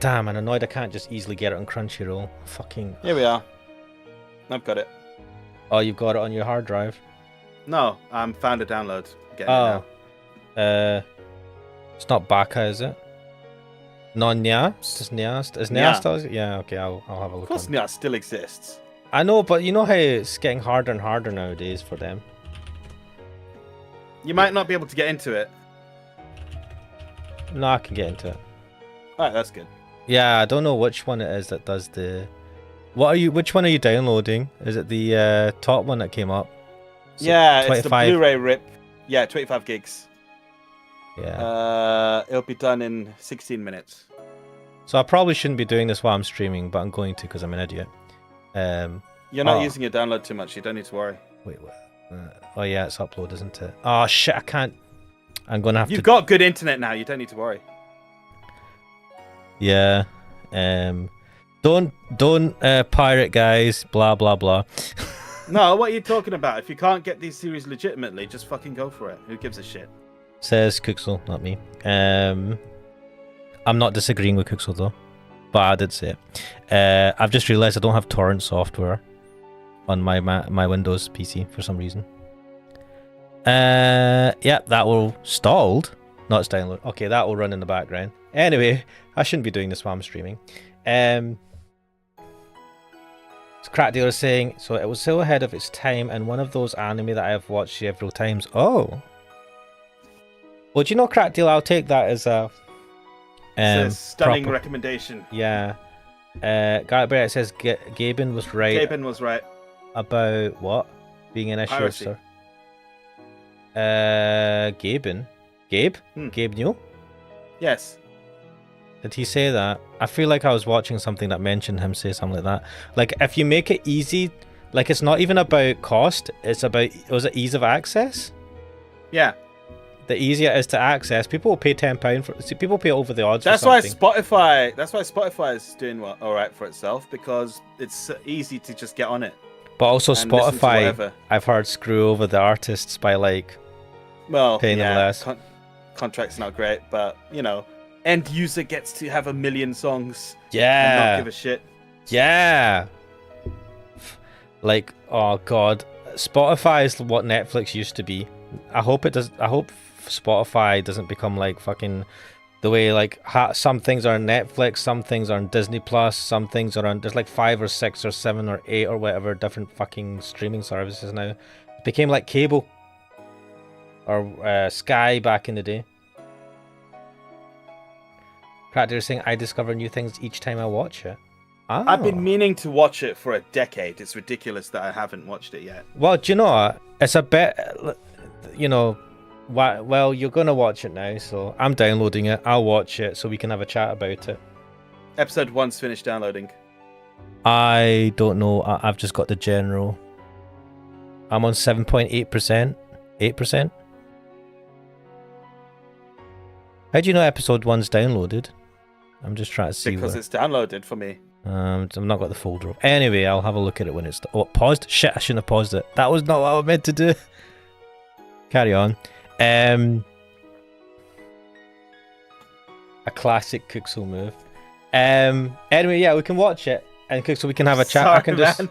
I'm annoyed I can't just easily get it on Crunchyroll. Fucking. Here we are. I've got it. Oh, you've got it on your hard drive. No, found a download. Getting it Oh. It's not Baka, is it? No, Nya? Is Nya Nya. still? Yeah, okay, I'll have a now. look. Of course, on. Nya still exists. I know, but you know how it's getting harder and harder nowadays for them. You might not be able to get into it. No, I can get into it. Alright, that's good. Yeah, I don't know which one it is that does the. Which one are you downloading? Is it the top one that came up? Is it Yeah, it's the 25? Blu-ray rip. Yeah, 25 gigs. Yeah. It'll be done in 16 minutes. So I probably shouldn't be doing this while I'm streaming, but I'm going to because I'm an idiot. You're not Oh. using your download too much. You don't need to worry. Wait, what? Oh yeah, it's upload, isn't it? Oh shit, I can't. I'm gonna have You've to. got good internet now. You don't need to worry. Yeah. Don't pirate, guys. Blah blah blah. No, what are you talking about? If you can't get these series legitimately, just fucking go for it. Who gives a shit? Says Kuxel, not me. I'm not disagreeing with Kuxel though, but I did say it. I've just realized I don't have torrent software on my Windows PC for some reason. Yeah, that will stalled. No, it's download. Okay, that will run in the background. Anyway, I shouldn't be doing this while I'm streaming. So Crack Dealer saying, so it was so ahead of its time and one of those anime that I have watched several times. Oh. Well, do you know, Crack Dealer, I'll take that as a... It's a stunning proper- recommendation. Yeah. Garrett Barrett says Gaben was right Gaben was right. about what? Being an issue, Piracy. sir. Gaben? Gabe? Gabe Newell? Yes. Did he say that? I feel like I was watching something that mentioned him say something like that. Like, if you make it easy, like, it's not even about cost, it's about, was it ease of access? Yeah. The easier it is to access, people will pay £10 for. See, people pay over the odds. That's for why something. Spotify. That's why Spotify is doing all right for itself, because it's easy to just get on it. But also and listen to Spotify, whatever. I've heard screw over the artists by like Well, paying them less. Contract's not great, but you know, end user gets to have 1 million songs and not Yeah, give a shit. yeah. Like, oh god, Spotify is what Netflix used to be. I hope it does. I hope Spotify doesn't become like fucking the way like some things are on Netflix, some things are on Disney Plus, some things are on. There's like 5 or 6 or 7 or 8 or whatever different fucking streaming services now. It became like cable or Sky back in the day. Practice saying I discover new things each time I watch it. Oh. I've been meaning to watch it for a decade. It's ridiculous that I haven't watched it yet. Well, do you know what? It's a bit, you know, well, you're going to watch it now, so I'm downloading it. I'll watch it so we can have a chat about it. Episode 1's finished downloading. I don't know. I've just got the general. I'm on 7.8%. 8%. How do you know episode 1's downloaded? I'm just trying to see. Because where... it's downloaded for me. I've not got the folder up. Anyway, I'll have a look at it when it's... Oh, it paused? Shit, I shouldn't have paused it. That was not what I meant to do. Carry on. A classic Kuxel move. Anyway, yeah, we can watch it. And Kuxel, we can have a chat. Sorry, I can just... man.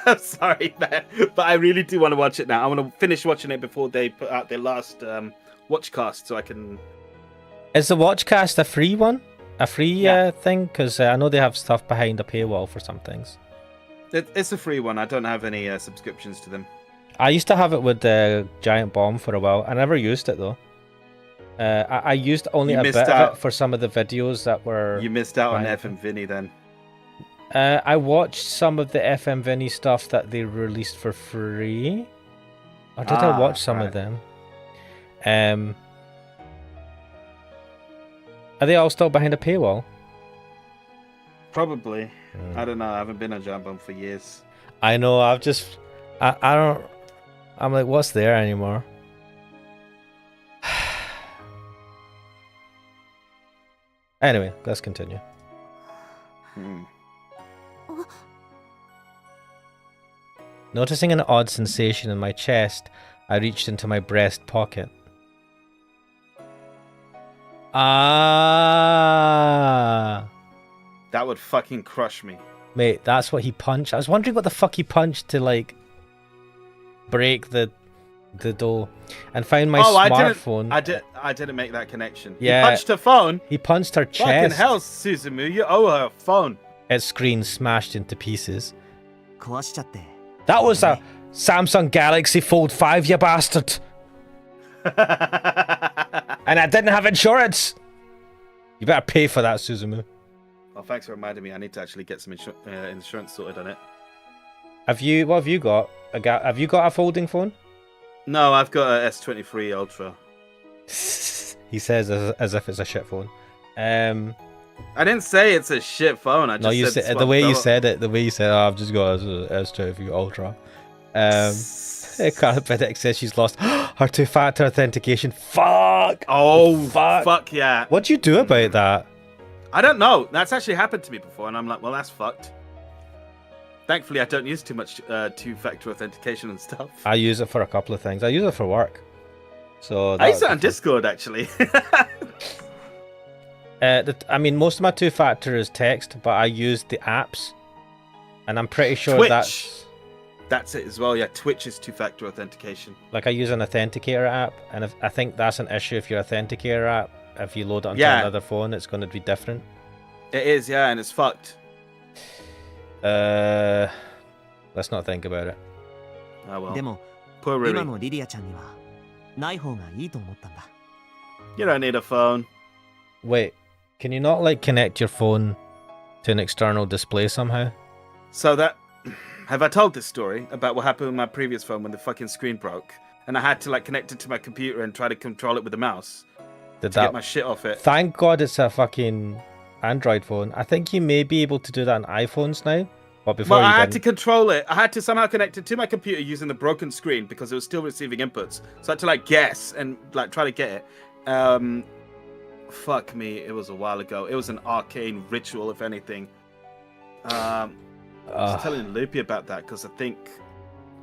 I'm sorry, man. But I really do want to watch it now. I want to finish watching it before they put out their last watchcast so I can... Is the Watchcast a free one? A free thing? Because I know they have stuff behind a paywall for some things. It's a free one. I don't have any subscriptions to them. I used to have it with the Giant Bomb for a while. I never used it though. I used only You a missed bit of out. it for some of the videos that were... You missed out on Right. FM Vinny then. I watched some of the FM Vinny stuff that they released for free. Or did I watch some of right. them? Are they all still behind a paywall? Probably. I don't know. I haven't been on Jambon for years. I know, I don't... I'm like, what's there anymore? Anyway, let's continue. Hmm. Noticing an odd sensation in my chest, I reached into my breast pocket. Ah, That would fucking crush me. mate, that's what he punched. I was wondering what the fuck he punched to like break the door, and found my smartphone. I didn't make that connection. Yeah. You punched her phone. He punched her Fucking chest. hell, Suzumu, you owe her a phone. Its screen smashed into pieces. 壊しちゃって That was a Samsung Galaxy Fold 5, you bastard. And I didn't have insurance. You better pay for that, Suzumu. Oh, thanks for reminding me. I need to actually get some insurance sorted on it. What have you got? Have you got a folding phone? No, I've got a S23 Ultra. He says as if it's a shit phone. I didn't say it's a shit phone. I just No, you said said the way you said it. The way you said, "Oh, I've just got a S23 Ultra." Carpedic says she's lost her two-factor authentication. Fuck! Oh, Fuck. fuck yeah. What do you do about that? I don't know. That's actually happened to me before, and I'm like, well, that's fucked. Thankfully, I don't use too much two-factor authentication and stuff. I use it for a couple of things. I use it for work. So I use it on Discord, actually. I mean, most of my two-factor is text, but I use the apps, and I'm pretty sure Twitch. That's it as well. Yeah, Twitch is two-factor authentication. like I use an authenticator app, and I think that's an issue if your authenticator app if you load it onto Yeah. another phone, it's going to be different. It is, yeah, and it's fucked. Let's not think about it. Oh well. でも Poor 今 Riri. のリリアちゃんにはない方がいいと思ったんだ。 You don't need a phone. Wait, can you not like connect your phone to an external display somehow? So that have I told this story about what happened with my previous phone when the fucking screen broke and I had to like connect it to my computer and try to control it with the mouse Did to get my shit off it. Thank God it's a fucking Android phone. I think you may be able to do that on iPhones now, but before Well, you I had to didn't. control it. I had to somehow connect it to my computer using the broken screen because it was still receiving inputs. So I had to like guess and like try to get it. Fuck me, it was a while ago. It was an arcane ritual, if anything. I was telling Loopy about that because I think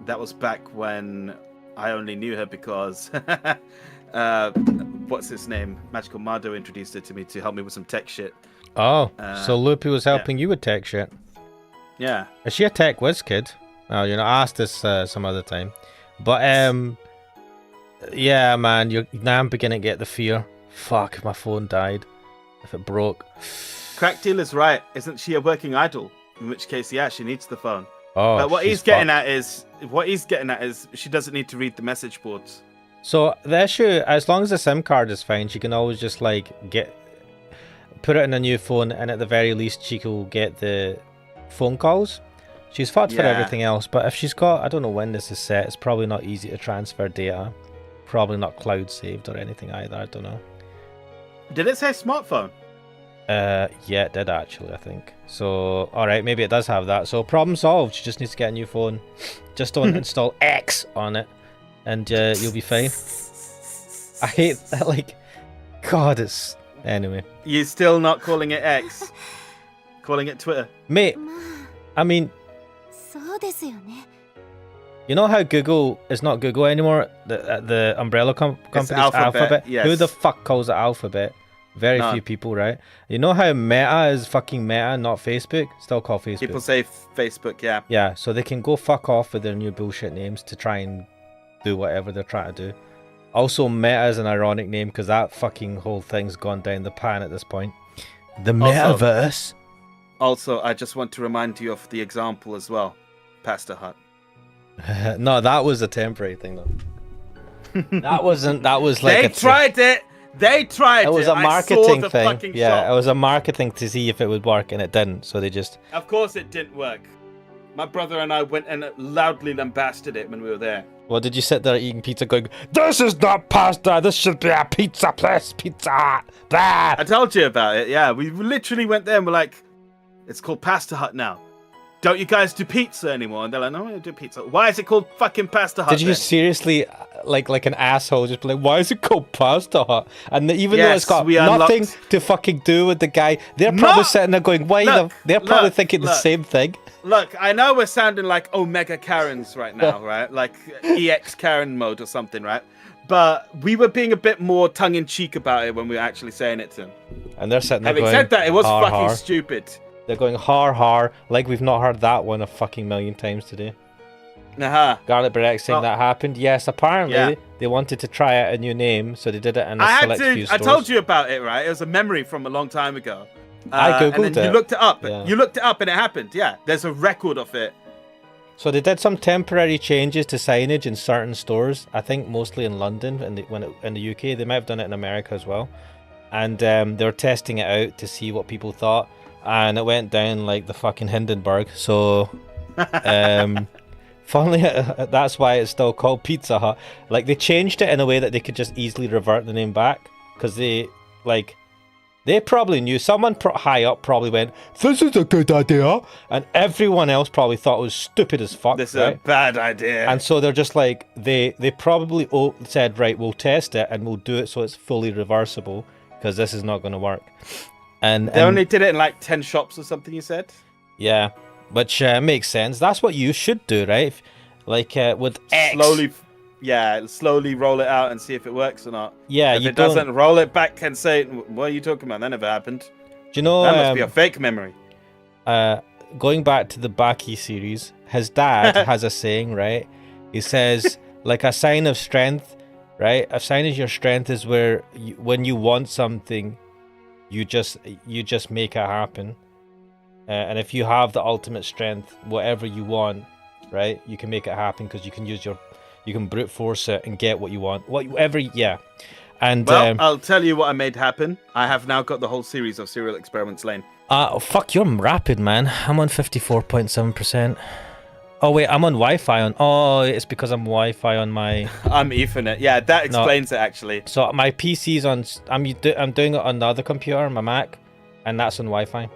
that was back when I only knew her because what's his name? Magical Mardo introduced her to me to help me with some tech shit. Oh, so Loopy was yeah. helping you with tech shit. Yeah. Is she a tech whiz kid? Oh, you know, I asked this some other time. But yeah, man, now I'm beginning to get the fear. Fuck, if my phone died, if it broke. Crack Deal is right. Isn't she a working idol? In which case, yeah, she needs the phone. Oh, But what she's he's getting fucked. at is she doesn't need to read the message boards. So the issue, as long as the SIM card is fine, she can always just like put it in a new phone, and at the very least, she will get the phone calls. She's fucked for Yeah. everything else, but if she's got, I don't know when this is set, it's probably not easy to transfer data. Probably not cloud saved or anything either. I don't know. Did it say smartphone? Yeah, it did actually, I think. So, alright, maybe it does have that. So, problem solved. She just needs to get a new phone. Just don't install X on it, and you'll be fine. I hate that, like, God, it's... Anyway. You're still not calling it X. Calling it Twitter. Mate, ま I mean, あそうですよね you know how Google is not Google anymore? The umbrella company's Alphabet, yes. Who the fuck calls it Alphabet? Very None. few people, right? You know how Meta is fucking Meta, not Facebook? Still called Facebook. People say Facebook, yeah. Yeah, so they can go fuck off with their new bullshit names to try and do whatever they're trying to do. Also, Meta is an ironic name because that fucking whole thing's gone down the pan at this point. The Also- metaverse. Also, I just want to remind you of the example as well. Pasta Hut. No, that was a temporary thing though. That wasn't. That was like They tried it. They tried it. It was a I saw marketing the thing. fucking Yeah, shop. it was a marketing to see if it would work, and it didn't. So they just. Of course it didn't work. My brother and I went and loudly lambasted it when we were there. Well, did you sit there eating pizza, going, "This is not pasta. This should be a pizza place. Pizza." Blah. I told you about it, yeah. We literally went there and we're like, it's called Pasta Hut now. Don't you guys do pizza anymore? And they're like, no, we don't do pizza. Why is it called fucking Pasta Hut? Did you then? seriously, like an asshole, just be like, "Why is it called Pasta Hut?" And even though Yes, it's got we nothing unlocked- to fucking do with the guy, they're probably No! sitting there going, "Why?" Look, they're probably look, thinking the look. same thing. Look, I know we're sounding like Omega Karens right now, right? Like EX Karen mode or something, right? But we were being a bit more tongue-in-cheek about it when we were actually saying it to him. And they're sitting there Having going, said that, it was "Har, fucking har." stupid. They're going har har, like we've not heard that one a fucking million times today. Nah. Garlic bread saying Well, that happened. Yes, apparently yeah. they wanted to try out a new name, so they did it in a I had select few to. stores. I told you about it, right? It was a memory from a long time ago. I googled and then it. You looked it up. Yeah. You looked it up, and it happened. Yeah, there's a record of it. So they did some temporary changes to signage in certain stores. I think mostly in London, and in the UK, they might have done it in America as well. And they were testing it out to see what people thought, and it went down like the fucking Hindenburg. So, funnily, that's why it's still called Pizza Hut. Like they changed it in a way that they could just easily revert the name back, because they probably knew. Someone high up probably went, "This is a good idea," and everyone else probably thought it was stupid as fuck. This right? is a bad idea. And so they're just like, they probably said, right, we'll test it and we'll do it so it's fully reversible, because this is not going to work. And they only did it in like 10 shops or something, you said? yeah, which makes sense. That's what you should do, right? Like with X. Slowly roll it out and see if it works or not. Yeah, if you it don't. doesn't, roll it back and say, what are you talking about? That never happened. Do you know? That must be a fake memory. Going back to the Baki series, his dad has a saying, right? He says, like a sign of strength, right? Assigning your strength is where when you want something, you just make it happen. And if you have the ultimate strength, whatever you want, right, you can make it happen because you can brute force it and get what you want, whatever. Yeah. And well, I'll tell you what I made happen. I have now got the whole series of Serial Experiments Lane. Fuck, you're rapid, man. I'm on 54.7%. Oh wait, I'm on Wi-Fi on. Oh, it's because I'm Wi-Fi on my. I'm Ethernet. Yeah, that explains it actually. So my PC's on. I'm doing it on the other computer, my Mac, and that's on Wi-Fi.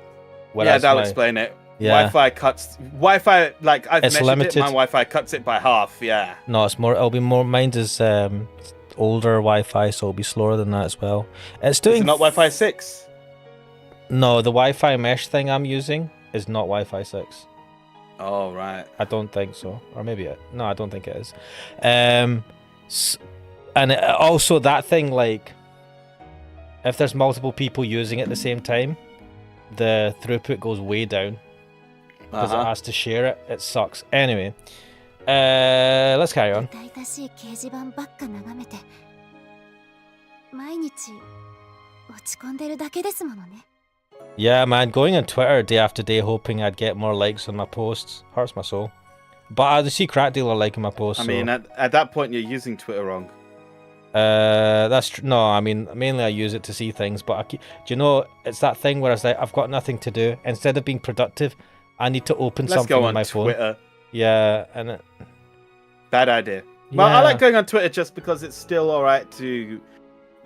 Yeah, that'll explain it. Yeah. Wi-Fi, like I've It's measured limited. it. My Wi-Fi cuts it by half. Yeah. No, it's more. It'll be more. Mine is older Wi-Fi, so it'll be slower than that as well. It's doing. Is it not Wi-Fi 6? No, the Wi-Fi mesh thing I'm using is not Wi-Fi 6. Oh right. I don't think so, or maybe no, I don't think it is. And also that thing, like, if there's multiple people using it at the same time, the throughput goes way down because it has to share it. It sucks. Anyway, let's carry on. 痛々しい掲示板ばっか眺めて毎日落ち込んでるだけですものね。 Yeah, man, going on Twitter day after day hoping I'd get more likes on my posts hurts my soul. But I see Crack Dealer liking my posts. I mean, at that point, you're using Twitter wrong. No, I mean, mainly I use it to see things, but do you know, it's that thing where it's like, I've got nothing to do. Instead of being productive, I need to open something on my phone. Twitter. Yeah, and Bad idea. Well, I like going on Twitter just because it's still alright to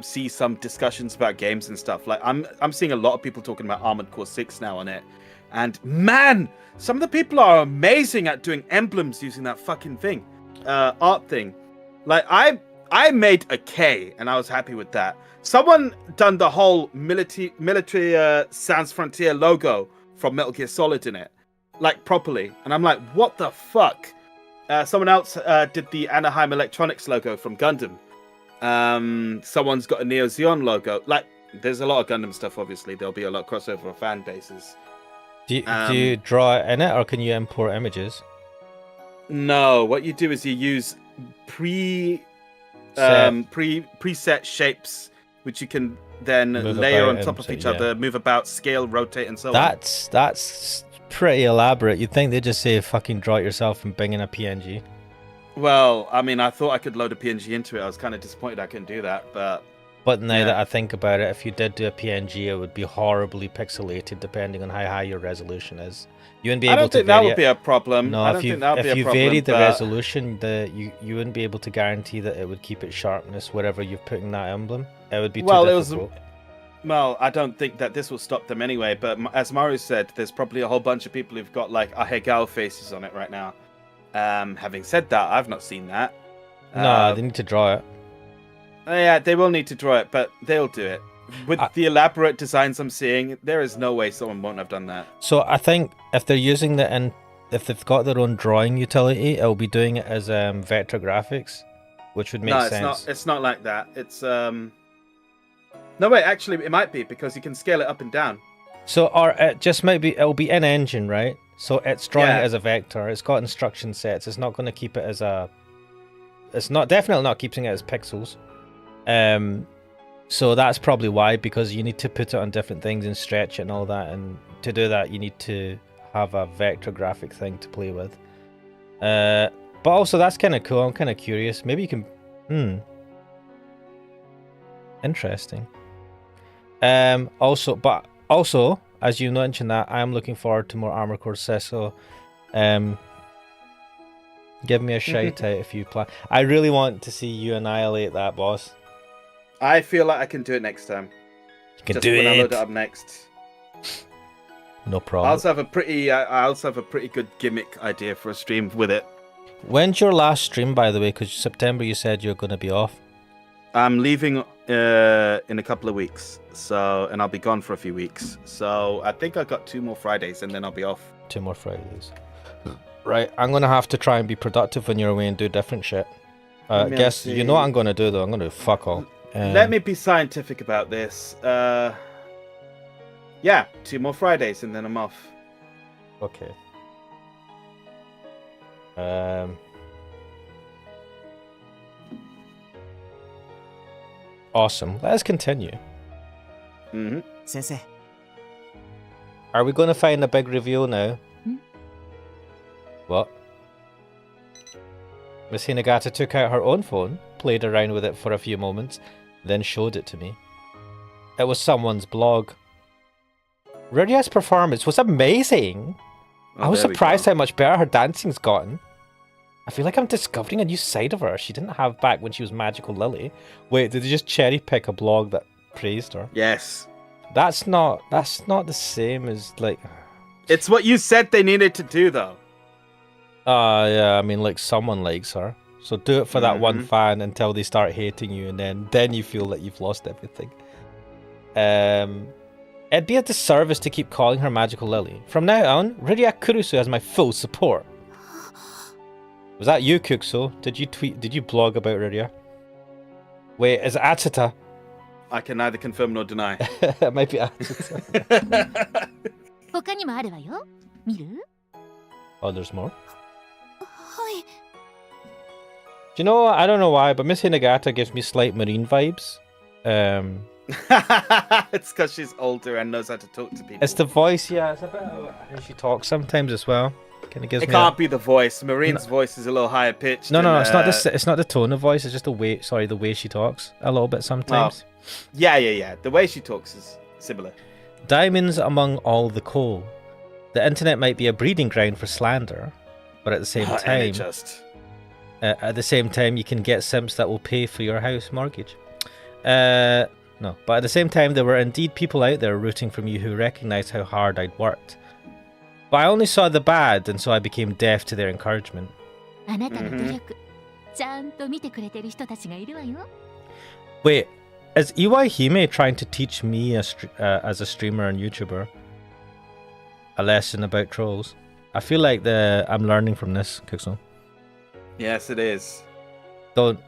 see some discussions about games and stuff. Like I'm seeing a lot of people talking about Armored Core 6 now on it. And man, some of the people are amazing at doing emblems using that fucking thing. Art thing. Like I made a K and I was happy with that. Someone done the whole military Sans Frontier logo from Metal Gear Solid in it. Like properly. And I'm like, what the fuck? Someone else did the Anaheim Electronics logo from Gundam. Someone's got a Neo Zeon logo. Like, there's a lot of Gundam stuff, obviously. There'll be a lot of crossover of fan bases. do you draw it in it, or can you import images? No, what you do is you use preset shapes, which you can then Move layer about on top of and each yeah. other, move about, scale, rotate, and so on. That's pretty elaborate. You'd think they'd just say fucking draw it yourself and bring in a PNG. Well, I mean, I thought I could load a PNG into it. I was kind of disappointed I couldn't do that, but now Yeah. that I think about it, if you did do a PNG, it would be horribly pixelated depending on how high your resolution is. You wouldn't be I able don't to think that vary would be a problem. No, I don't think that would be if a you problem. varied the but- resolution, you wouldn't be able to guarantee that it would keep its sharpness wherever you've put in that emblem. It would be too Well, it was- difficult. Well, I don't think that this will stop them anyway, but as Maru said, there's probably a whole bunch of people who've got like Ahegao faces on it right now. Having said that, I've not seen that. No, they need to draw it. Yeah, they will need to draw it, but they'll do it. With the elaborate designs I'm seeing, there is no way someone won't have done that. So I think if they're using if they've got their own drawing utility, it'll be doing it as vector graphics, which would make sense. It's not like that. It's No, wait, actually, it might be because you can scale it up and down. So, or it just might be, it'll be in engine, right? So it's drawing Yeah. it as a vector. It's got instruction sets. It's not going to keep it as a. It's not definitely not keeping it as pixels. So that's probably why, because you need to put it on different things and stretch it and all that. And to do that, you need to have a vector graphic thing to play with. But also, that's kind of cool. I'm kind of curious. Maybe you can. Interesting. Also, as you mentioned that, I am looking forward to more Armored Core 6, so give me a shout out if you plan. I really want to see you annihilate that boss. I feel like I can do it next time. You can Just do when I load it. it up next. No I problem. also have a pretty good gimmick idea for a stream with it. When's your last stream, by the way? Because September you said you're going to be off. I'm leaving in a couple of weeks, and I'll be gone for a few weeks. So I think I got 2 more Fridays, and then I'll be off. 2 more Fridays. Right, I'm going to have to try and be productive when you're away and do different shit. Let me Guess, see. you know what I'm going to do, though? I'm going to do fuck all. Let me be scientific about this. Yeah, 2 more Fridays, and then I'm off. Okay. Awesome. Let us continue. Mm-hmm. 先生 Are we going to find a big reveal now? What? Miss Hinagata took out her own phone, played around with it for a few moments, then showed it to me. It was someone's blog. Ruria's performance was amazing. I was surprised how much better her dancing's gotten. I feel like I'm discovering a new side of her she didn't have back when she was Magical Lily. Wait, did they just cherry pick a blog that praised her? Yes. That's not the same as like. It's what you said they needed to do, though. Yeah, I mean, like, someone likes her. So do it for that one fan until they start hating you, and then you feel that you've lost everything. It'd be a disservice to keep calling her Magical Lily. From now on, Ruria Kurusu has my full support. Was that you, Kuxo? Did you blog about Ruria? Wait, is it Atsuta? I can neither confirm nor deny. It might be Atsuta. 他にもあるわよ。見る？ Oh, there's more? はい。 Do you know, I don't know why, but Miss Hinagata gives me slight Marine vibes. It's because she's older and knows how to talk to people. It's the voice, yeah. It's a bit of how she talks sometimes as well. Kind of gives It me. can't be the voice. Marine's voice is a little higher pitched. No, it's not this. It's not the tone of voice. It's just the way. Sorry, the way she talks a little bit sometimes. Yeah. The way she talks is similar. Diamonds among all the coal. The internet might be a breeding ground for slander, but at the same time, you can get simps that will pay for your house mortgage. No, but at the same time, there were indeed people out there rooting for me who recognized how hard I'd worked. But I only saw the bad, and so I became deaf to their encouragement. あなたの努力、ちゃんと見てくれてる人たちがいるわよ。 Wait, is Iwaihime trying to teach me as a streamer and YouTuber a lesson about trolls? I feel like I'm learning from this, Kuxo. Yes, it is. Don't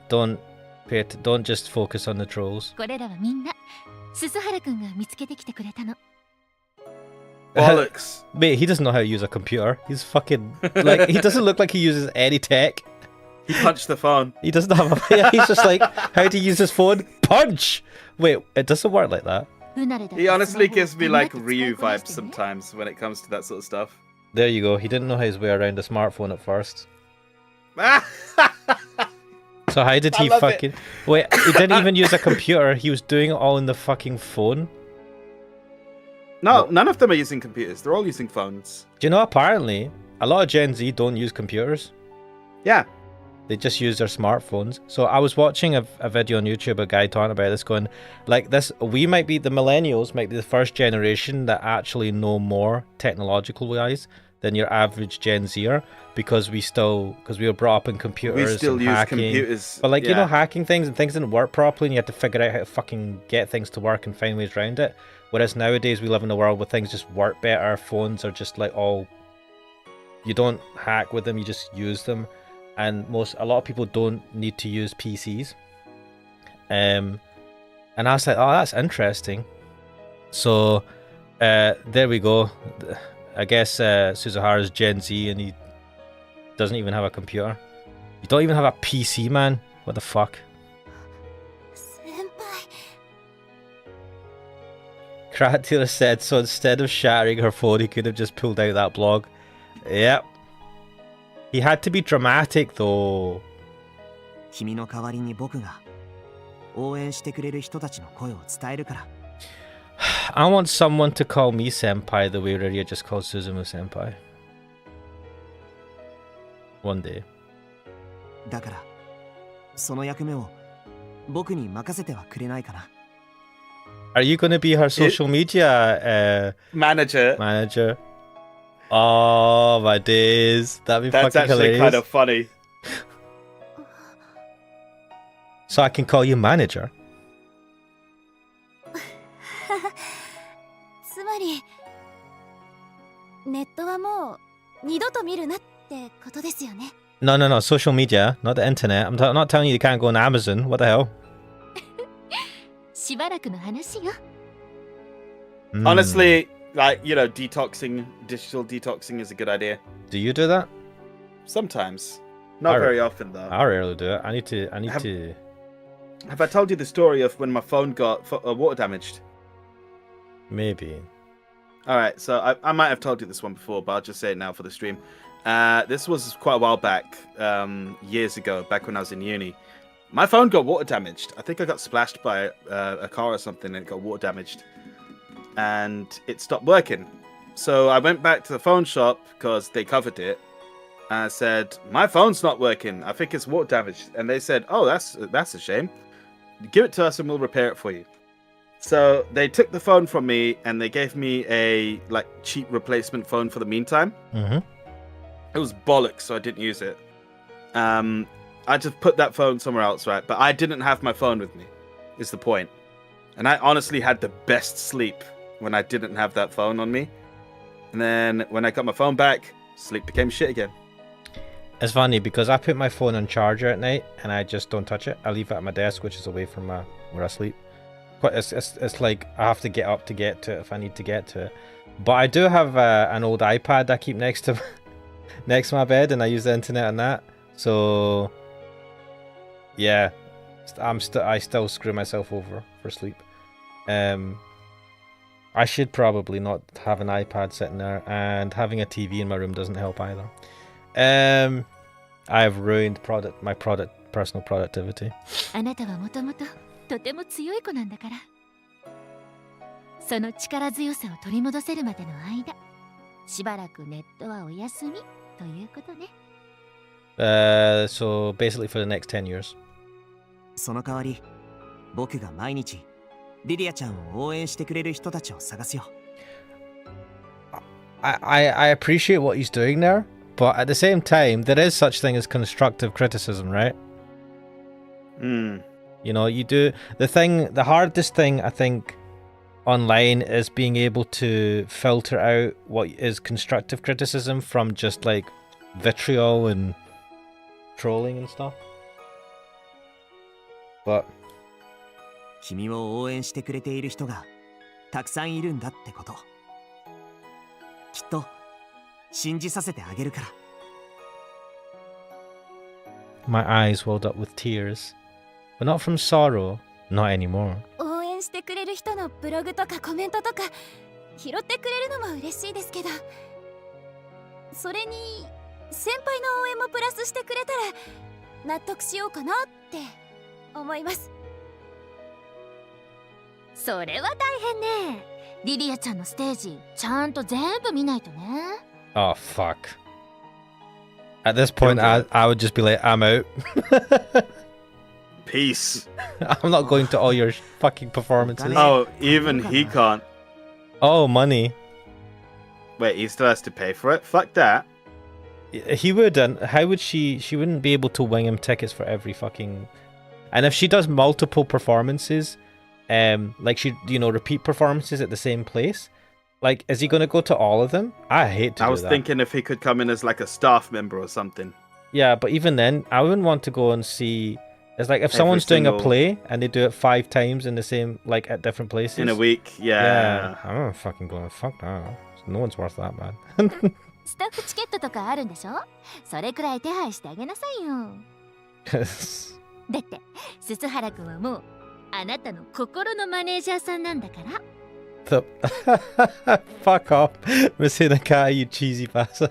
just focus on the trolls. これらはみんな、鈴原くんが見つけてきてくれたの。 Bollocks. Mate, he doesn't know how to use a computer. He's fucking like he doesn't look like he uses any tech. He punched the phone. He doesn't have a. He's just like, how to use his phone? Punch. Wait, it doesn't work like that. He honestly gives me like Ryu vibes sometimes when it comes to that sort of stuff. There you go. He didn't know his way around a smartphone at first. So how did he fucking... Wait, he didn't even use a computer. He was doing it all in the fucking phone. No, none of them are using computers. They're all using phones. Do you know, apparently, a lot of Gen Z don't use computers. Yeah. They just use their smartphones. So I was watching a video on YouTube, a guy talking about this, going, like, this, we might be, the millennials might be the first generation that actually know more technological-wise than your average Gen Zer, because we were brought up in computers. We still and use hacking. computers. But, like, you know, hacking things and things didn't work properly, and you had to figure out how to fucking get things to work and find ways around it. Whereas nowadays we live in a world where things just work better. Phones are just like all... You don't hack with them, you just use them. And a lot of people don't need to use PCs. And I was like, oh, that's interesting. So, there we go. I guess Suzuhara's Gen Z and he doesn't even have a computer. You don't even have a PC, man. What the fuck? Senpai. Kratila said, so instead of shattering her phone, he could have just pulled out that blog. Yep. He had to be dramatic, though. 君の代わりに僕が応援してくれる人たちの声を伝えるから。 I want someone to call me senpai the way Ruria just called Suzumu senpai. One day. だから、その役目を僕に任せてはくれないかな。 Are you going to be her social media manager? Oh, my days. That'd be That's fucking actually hilarious. kind of funny. So I can call you manager? つまりネットはもう二度と見るなってことですよね。 No, social media, not the internet. I'm not telling you you can't go on Amazon. What the hell? しばらくの話よ。 Honestly, like, you know, digital detoxing is a good idea. Do you do that? Sometimes. Not very often, though. I rarely do it. I need to. Have I told you the story of when my phone got water damaged? Maybe. All right, so I might have told you this one before, but I'll just say it now for the stream. This was quite a while back, years ago, back when I was in uni. My phone got water damaged. I think I got splashed by a car or something, and it got water damaged, and it stopped working. So I went back to the phone shop because they covered it, and I said, "My phone's not working. I think it's water damaged." And they said, "Oh, that's a shame. Give it to us, and we'll repair it for you." So they took the phone from me, and they gave me a cheap replacement phone for the meantime. Mm-hmm. It was bollocks, so I didn't use it. I just put that phone somewhere else, right? But I didn't have my phone with me, is the point. And I honestly had the best sleep when I didn't have that phone on me. And then when I got my phone back, sleep became shit again. It's funny because I put my phone on charger at night and I just don't touch it. I leave it at my desk, which is away from where I sleep. But it's like I have to get up to get to it if I need to get to it. But I do have an old iPad I keep next to my bed, and I use the internet on that. So yeah, I still screw myself over for sleep. I should probably not have an iPad sitting there, and having a TV in my room doesn't help either. I have ruined my personal productivity. あなたはもともととても強い子なんだから。その力強さを取り戻せるまでの間、しばらくネットはお休みということね。So basically for the next 10 years. その代わり、僕が毎日リリアちゃんを応援してくれる人たちを探すよ。I appreciate what he's doing there, but at the same time, there is such thing as constructive criticism, right? You know, you do the hardest thing I think online is being able to filter out what is constructive criticism from just like vitriol and trolling and stuff. But 君を応援してくれている人がたくさんいるんだってこと。きっと信じさせてあげるから。my eyes welled up with tears, but not from sorrow, not anymore. 応援してくれる人のブログとかコメントとか拾ってくれるのも嬉しいですけど、それに先輩の応援もプラスしてくれたら納得しようかなって思います。それは大変ね。リリアちゃんのステージちゃんと全部見ないとね。Oh fuck. At this point, I would just be like, I'm out. Peace. I'm not going to all your fucking performances. Oh, even he can't. Oh, money. Wait, he still has to pay for it? Fuck that. He would, and how would she wouldn't be able to wing him tickets for every fucking... And if she does multiple performances, like she, repeat performances at the same place, like, is he going to go to all of them? I hate to do that. I was thinking if he could come in as like a staff member or something. Yeah, but even then, I wouldn't want to go and see... It's like if someone's doing a play and they do it 5 times in the same, like, at different places. In a week, yeah. I'm not fucking going, fuck that. No one's worth that, man. スタッフチケットとかあるんでしょ？それくらい手配してあげなさいよ。だって鈴原くんはもうあなたの心のマネージャーさんなんだから。Fuck off, Miss Hinakata, you cheesy bastard.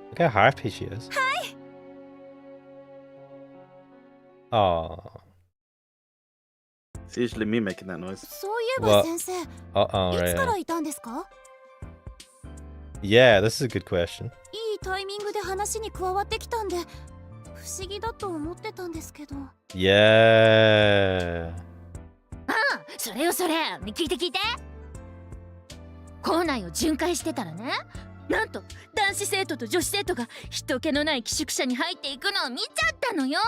Look how happy she is. Oh. It's usually me making that noise. そういえば先生、Uh-oh, いつか right. らいたんですか？ Yeah, this is a good question. いいタイミングで話に加わってきたんで、不思議だと思ってたんですけど。Yeah. ああ、それよそれ。聞いて。校内を巡回してたらね、なんと男子生徒と女子生徒が人気のない寄宿舎に入っていくのを見ちゃったのよ。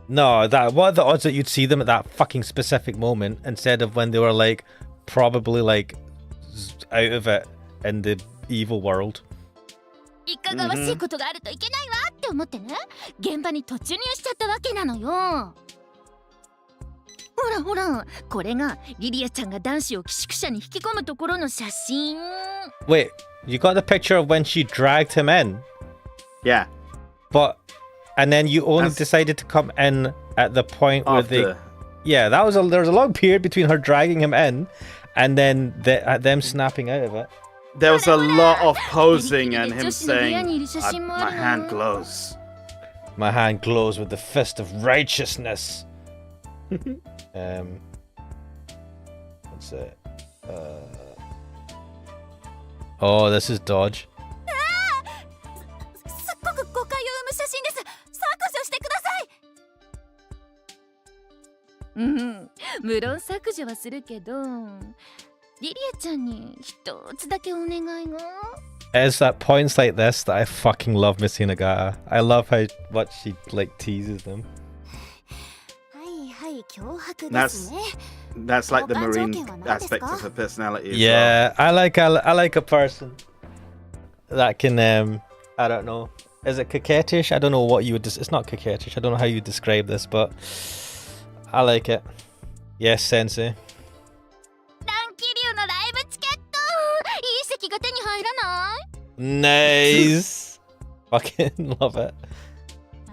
No, what are the odds that you'd see them at that fucking specific moment instead of when they were like probably like out of it in the evil world? いかがわしいことがあるといけないわって思ってね、現場に突入しちゃったわけなのよ。ほら、これがリリアちゃんが男子を寄宿舎に引き込むところの写真。Wait, you got the picture of when she dragged him in? Yeah. But and then you only That's- decided to come in at the point where they. After. Yeah, there was a long period between her dragging him in, and then them snapping out of it. There was a lot of posing and him saying, "My hand glows." My hand glows with the fist of righteousness. What's it? Oh, this is dodge. すっごく誤解を生む写真です。削除してください。うん無論削除はするけどリリアちゃんに一つだけお願いが It's at points like this that I fucking love Miss Hinagata. I love how much she like teases them. はいはい脅迫ですね。 That's like the marine aspect of her personality. As Yeah, I like a person that can I don't know. Is it coquettish? I don't know what you would. It's not coquettish. I don't know how you describe this, but I like it. Yes, Sensei. 乱気流のライブチケットいい席が手に入らない Nice. Fucking love it.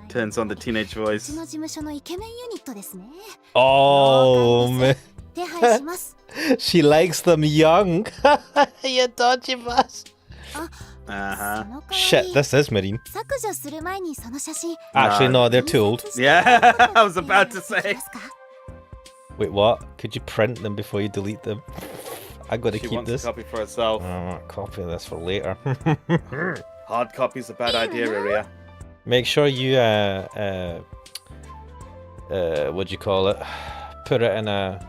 Turns on the teenage う voice. ちの事務所のイケメンユニットですね。 Oh 了解 man, です手配します。 she likes them young. You dodgy bastard. そ Uh-huh. の代わ Shit, り this is Marine. 削除する前にその写真 Actually, no, they're too old. Yeah, I was about to い say. ますか Wait, what? Could you print them before you delete them? I gotta She keep wants this. a copy for herself. Copy this for later. Hard copy's a bad idea, Iria. Make sure you what do you call it? Put it in a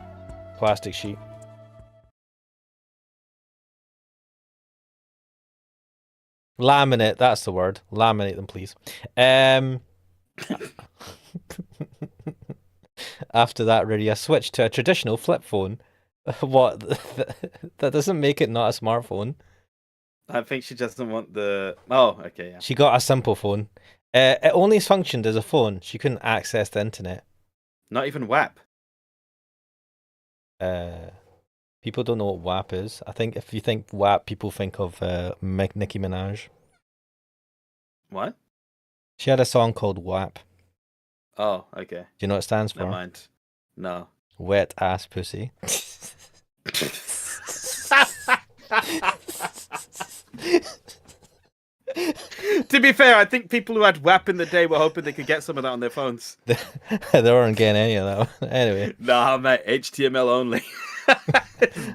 plastic sheet. Laminate, that's the word. Laminate them, please. After that, really, I switched to a traditional flip phone. What? That doesn't make it not a smartphone. I think she doesn't want the. Oh, okay, yeah. She got a simple phone. It only functioned as a phone. She couldn't access the internet. Not even WAP. People don't know what WAP is. I think if you think WAP, people think of Nicki Minaj. What? She had a song called WAP. Oh, okay. Do you know what it stands for? Never mind. No. Wet ass pussy. To be fair, I think people who had WAP in the day were hoping they could get some of that on their phones. They weren't getting any of that one. Anyway. Nah, mate, HTML only.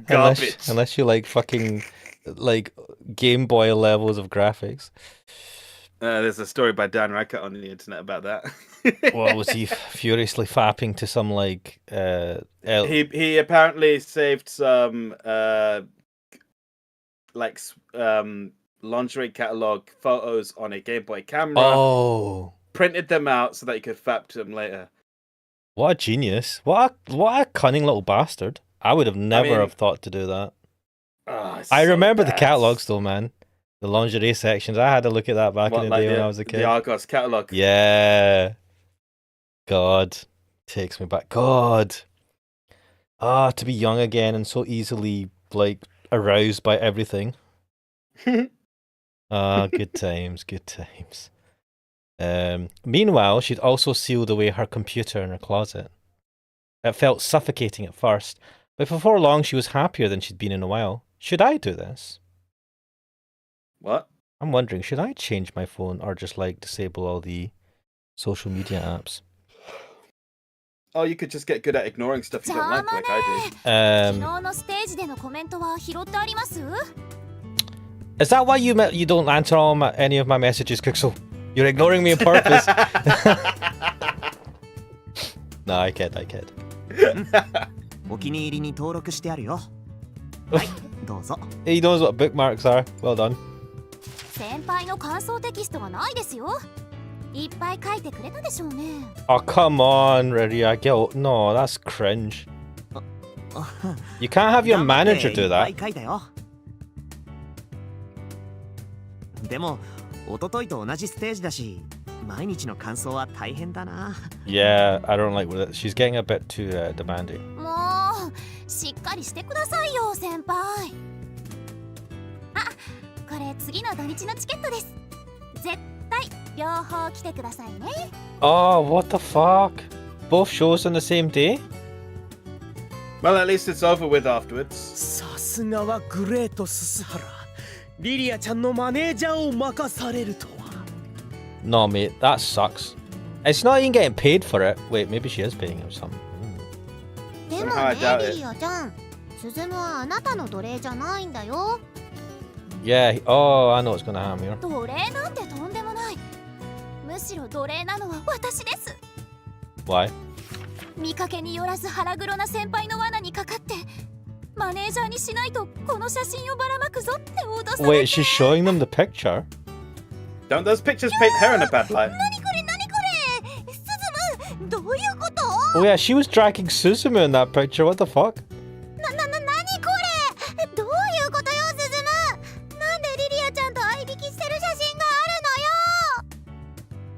Garbage. Unless you like fucking like Game Boy levels of graphics. There's a story by Dan Rackett on the internet about that. What was he furiously fapping to some like He apparently saved some lingerie catalog photos on a Game Boy camera. Oh, Printed them out so that he could fap to them later. what a genius! What a cunning little bastard! I would have never mean- have thought to do that. Oh, it's I so remember the bad. catalogs though, man. The lingerie sections. I had to look at that back What, in the like day when I was a kid. The Argos catalog. Yeah. God. Takes me back. God. Ah, to be young again and so easily like aroused by everything. Ah, good times, good times. Meanwhile, she'd also sealed away her computer in her closet. It felt suffocating at first, but before long she was happier than she'd been in a while. Should I do this? What? I'm wondering, should I change my phone or just like disable all the social media apps? Oh, you could just get good at ignoring stuff you don't like I do. 昨日のステージでのコメントは拾ってあります Is that why you don't answer any of my messages, Kixel? You're ignoring me on purpose. No, I kid. お気に入りに登録してあるよ。はい、どうぞ。 He knows what bookmarks are. Well done. 先輩の感想テキストがないですよ。いっぱい書いてくれたでしょうね。 Oh, come on, Reria. No, that's cringe. You can't have your manager do いっぱい that. 書いたよ。でも、一昨日と同じステージだし、毎日の感想は大変だな。Yeah, I don't like with it. She's getting a bit too demanding. もうしっかりしてくださいよ先輩。あ、これ次の土日のチケットです。絶対両方来てくださいね。 Oh, what the fuck? Both shows on the same day? Well, at least it's over with afterwards. さすがはグレートススハラ。リリアちゃんのマネージャーを任されるとは。 No, mate, that sucks. It's not even getting paid for it. Wait, maybe she is paying him something. でも Somehow I doubt ね it. リリアちゃん、スズムはあなたの奴隷じゃないんだよ。 Yeah, oh, I know what's gonna happen here. 奴隷なんてとんでもない。むしろ奴隷なのは私です。 Why? 見かけによらず腹黒な先輩の罠にかかって、マネージャーにしないとこの写真をばらまくぞって脅され Wait, て。 she's showing them the picture? Don't those pictures paint her in a bad light? 何これ何これ、スズム、どういうこと？ Oh yeah, she was dragging Suzumu in that picture. What the fuck? 何これ、どういうことよスズム。なんでリリアちゃんと相引きしてる写真が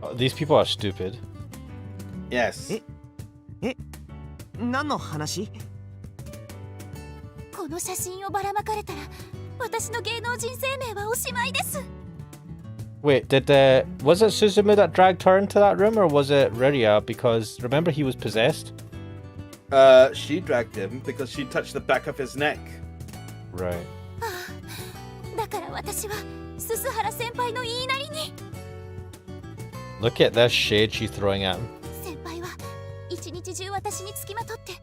あるのよ。 These people are stupid. Yes. 何の話？この写真をばらまかれたら私の芸能人生命はおしまいです。 Wait, was it Suzumu that dragged her into that room, or was it Riria? Because remember he was possessed? She dragged him because she touched the back of his neck. Right. だから私は鈴原先輩の言いなりに。 Look at this shade she's throwing at him. 先輩は一日中私につきまとって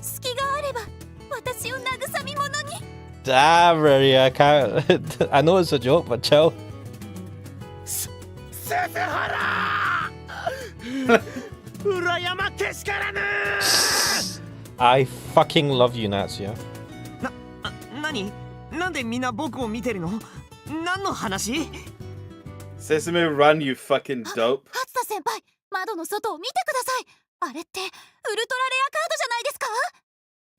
隙があれば私を慰み者に。 Damn, Riria, I can't. I know it's a joke, but chill. ススハラ裏山けしからぬ。 I fucking love you, Natsuya. 何？なんでみんな僕を見てるの？何の話？ Sesame run, you fucking dope. 初田先輩、窓の外を見てください。あれってウルトラレアカードじゃないですか？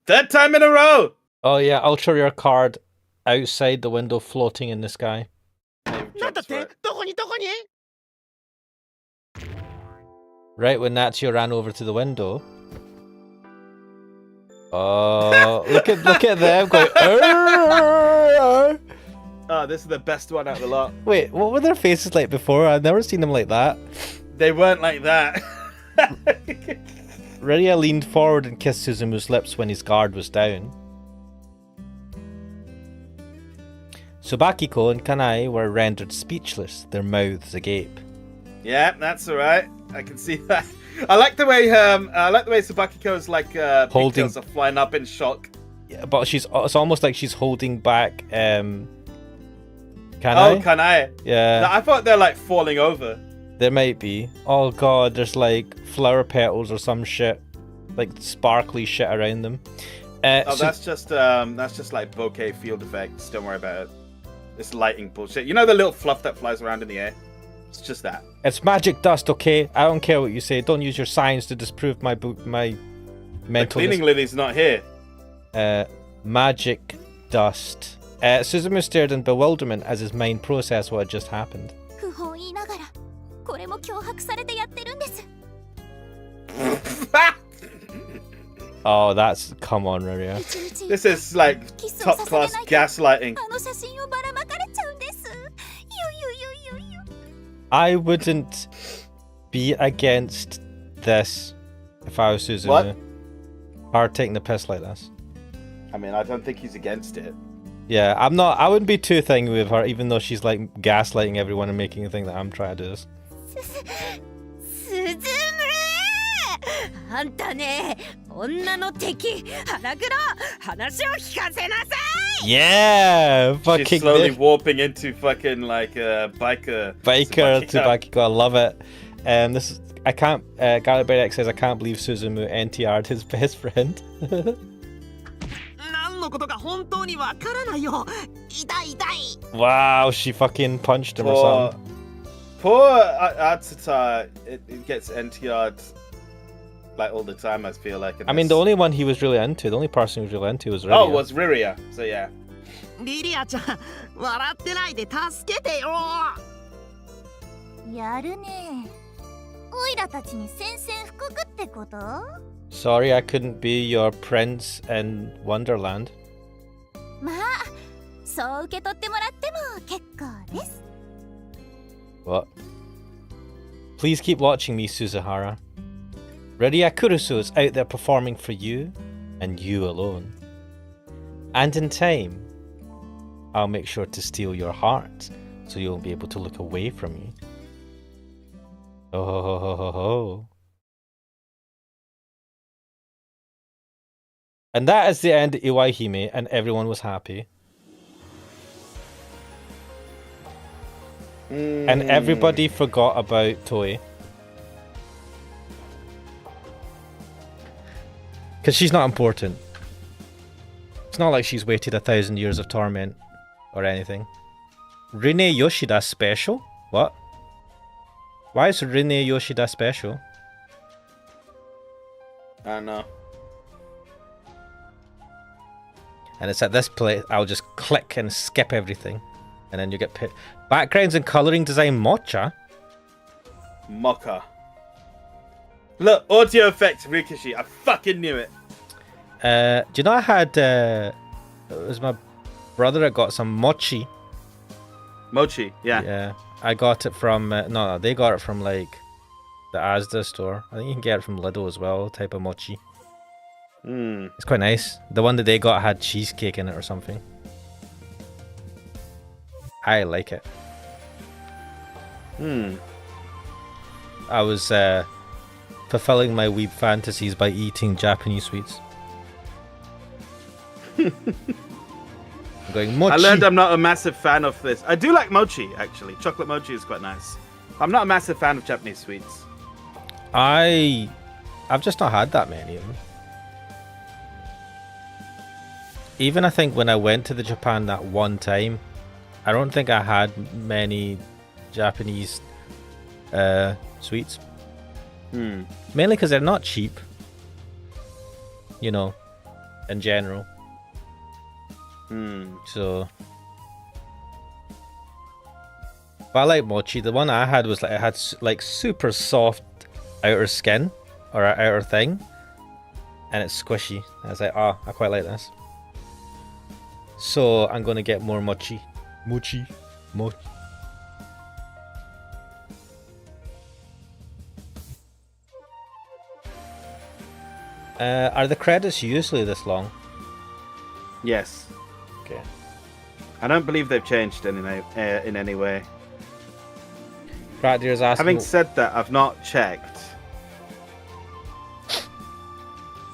Third time in a row! Oh yeah, ultra rare card outside the window floating in the sky. なんだって？どこに？ Right when Natsuya ran over to the window. Oh, look at them going. "Arr!" Oh, this is the best one out of the lot. Wait, what were their faces like before? I've never seen them like that. They weren't like that. Riria leaned forward and kissed Suzumu's lips when his guard was down. Subakiko and Kanai were rendered speechless, their mouths agape. Yeah, that's alright. I can see that. I like the way Sabakiko's like Holding- pigtails are flying up in shock. Yeah, but it's almost like she's holding back Kanai. Oh, Kanai. Yeah, I thought they're like falling over. there might be. Oh god, there's like flower petals or some shit. Like sparkly shit around them. Oh, So- that's just like bokeh field effects. Don't worry about it. It's lighting bullshit. You know the little fluff that flies around in the air? It's just that. It's magic dust, okay? I don't care what you say. Don't use your science to disprove my The mental. cleaning lily's not here. Magic dust. Suzumu stared in bewilderment as his mind processed what had just happened. 不本意ながらこれも脅迫されてやってるんです。 Oh, that's... Come on, Riria. 一日 This is like キスを top させれ class ないと gaslighting. あの写真をばらまかれちゃうんです。ゆゆゆゆゆ。 I wouldn't be against this if I was Suzumu. What? Or taking the piss like this. I mean, I don't think he's against it. Yeah, I wouldn't be too thingy with her, even though she's like gaslighting everyone and making them think that I'm trying to do this. スズムあんたね、女の敵腹黒、話を聞かせなさい。 Yeah! She's Fucking slowly warping into fucking like a biker. Biker Tsubaki. Tsubakiko, I love it. This is... I can't... Garlic Berek says, I can't believe Suzumu NTR'd his best friend. 何のことか本当にわからないよ。痛い痛い。 Wow, she fucking punched him or Poor, something. poor Atsuta, it gets NTR'd like all the time, I feel like. in I mean, this. the only one he was really into, the only person he was really into was Riria. Oh, it was Riria. So yeah. リリアちゃん、笑ってないで助けてよ。やるね。オイラたちに宣戦布告ってこと？ Sorry, I couldn't be your prince in Wonderland. まあ、そう受け取ってもらっても結構です。 What? Please keep watching me, Suzuhara. Rirya Kurusu is out there performing for you, and you alone. And in time, I'll make sure to steal your heart, so you won't be able to look away from me. Oh ho ho ho ho ho. And that is the end of Iwaihime, and everyone was happy. And everybody forgot about Toei. Because she's not important. It's not like she's waited 1,000 years of torment or anything. Rine Yoshida special? What? Why is Rine Yoshida special? I don't know. And it's at this place I'll just click and skip everything. And then you get backgrounds and colouring design Mocha? Mocha. Look, audio effects Rikishi. I fucking knew it. Do you know I had it was my brother that got some mochi. Mochi, yeah. Yeah. I got it from no, they got it from like the Asda store. I think you can get it from Lidl as well, type of mochi. It's quite nice. The one that they got had cheesecake in it or something. I like it. I was fulfilling my weeb fantasies by eating Japanese sweets. I'm going mochi. I learned I'm not a massive fan of this. I do like mochi, actually. Chocolate mochi is quite nice. I'm not a massive fan of Japanese sweets. I've just not had that many of them. Even I think when I went to Japan that one time, I don't think I had many Japanese sweets. Mainly because they're not cheap. You know, in general. So, but I like mochi. The one I had was like it had like super soft outer skin or outer thing, and it's squishy. I was like, oh, I quite like this. So I'm gonna get more mochi. Mochi. Are the credits usually this long? Yes. Okay. I don't believe they've changed in any way. Crackdeer's asking. Having said that, I've not checked.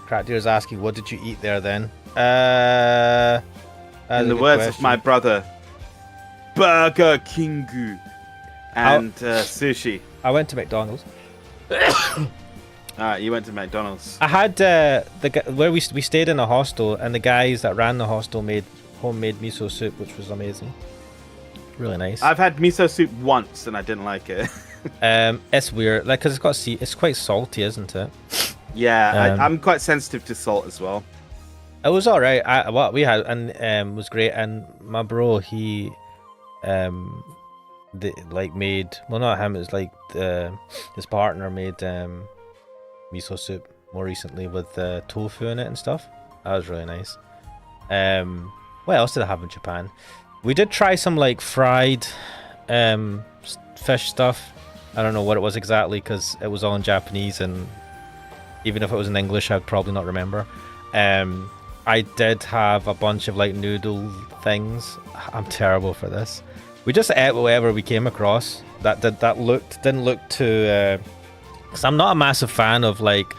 Crackdeer's asking, what did you eat there then? In the words of my brother, Burger Kingu and sushi. I went to McDonald's. You went to McDonald's. I had where we stayed in a hostel, and the guys that ran the hostel made homemade miso soup, which was amazing. Really nice. I've had miso soup once and I didn't like it. It's weird, like, because it's quite salty, isn't it? Yeah, I'm quite sensitive to salt as well. It was all right. What we had and was great, and my bro he made, well, not him, it's like his partner made miso soup more recently with tofu in it and stuff. That was really nice. What else did I have in Japan? We did try some like fried fish stuff. I don't know what it was exactly because it was all in Japanese, and even if it was in English I'd probably not remember. I did have a bunch of like noodle things. I'm terrible for this. We just ate whatever we came across that didn't look too because I'm not a massive fan of like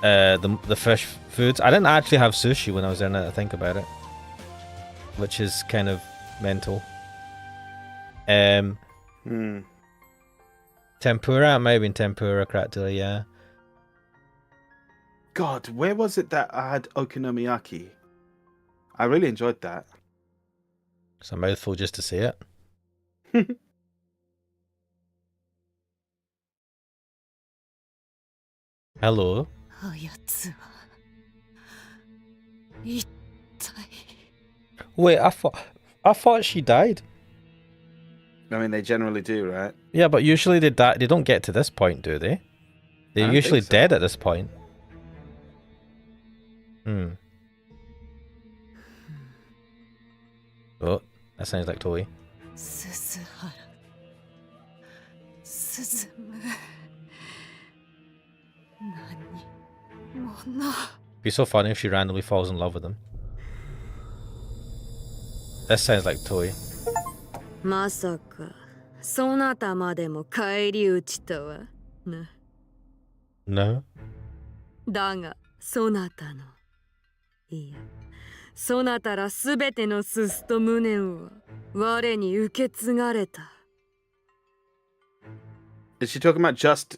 the fish foods. I didn't actually have sushi when I was there, now that I think about it, which is kind of mental. Tempura, it might have been tempura, crackdilla, yeah. God, where was it that I had okonomiyaki? I really enjoyed that. It's a mouthful just to say it. Hello. Wait, I thought she died. I mean, they generally do, right? Yeah, but usually they die. They don't get to this point, do they? They're usually dead at this point. Oh, that sounds like Toei. 鈴原鈴夢もうな。 Be so funny if she randomly falls in love with him. This sounds like Toy. まさかそなたまでも返り討ちとはな。 No? だがそなたのいやそなたらすべてのすすと無念は我に受け継がれた。 Is she talking about just?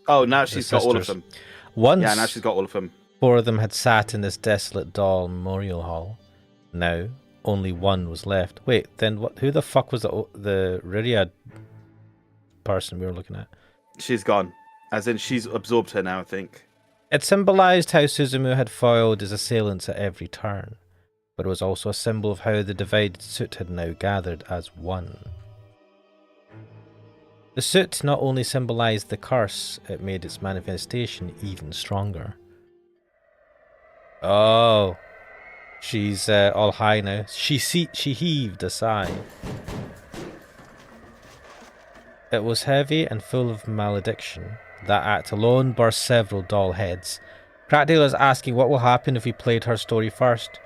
Oh, now she's got all of sisters. them. Once, Yeah, now she's got all of them. 4 of them had sat in this desolate doll memorial hall. Now, only 1 was left. Wait, then what? Who the fuck was the Ryriad person we were looking at? She's gone. As in, she's absorbed her now, I think. It symbolised how Suzumu had foiled his assailants at every turn, but it was also a symbol of how the divided suit had now gathered as one. The suit not only symbolised the curse, it made its manifestation even stronger. Oh, she's all high now. She heaved a sigh. It was heavy and full of malediction. That act alone burst several doll heads. Crackdale is asking what will happen if we played her story first.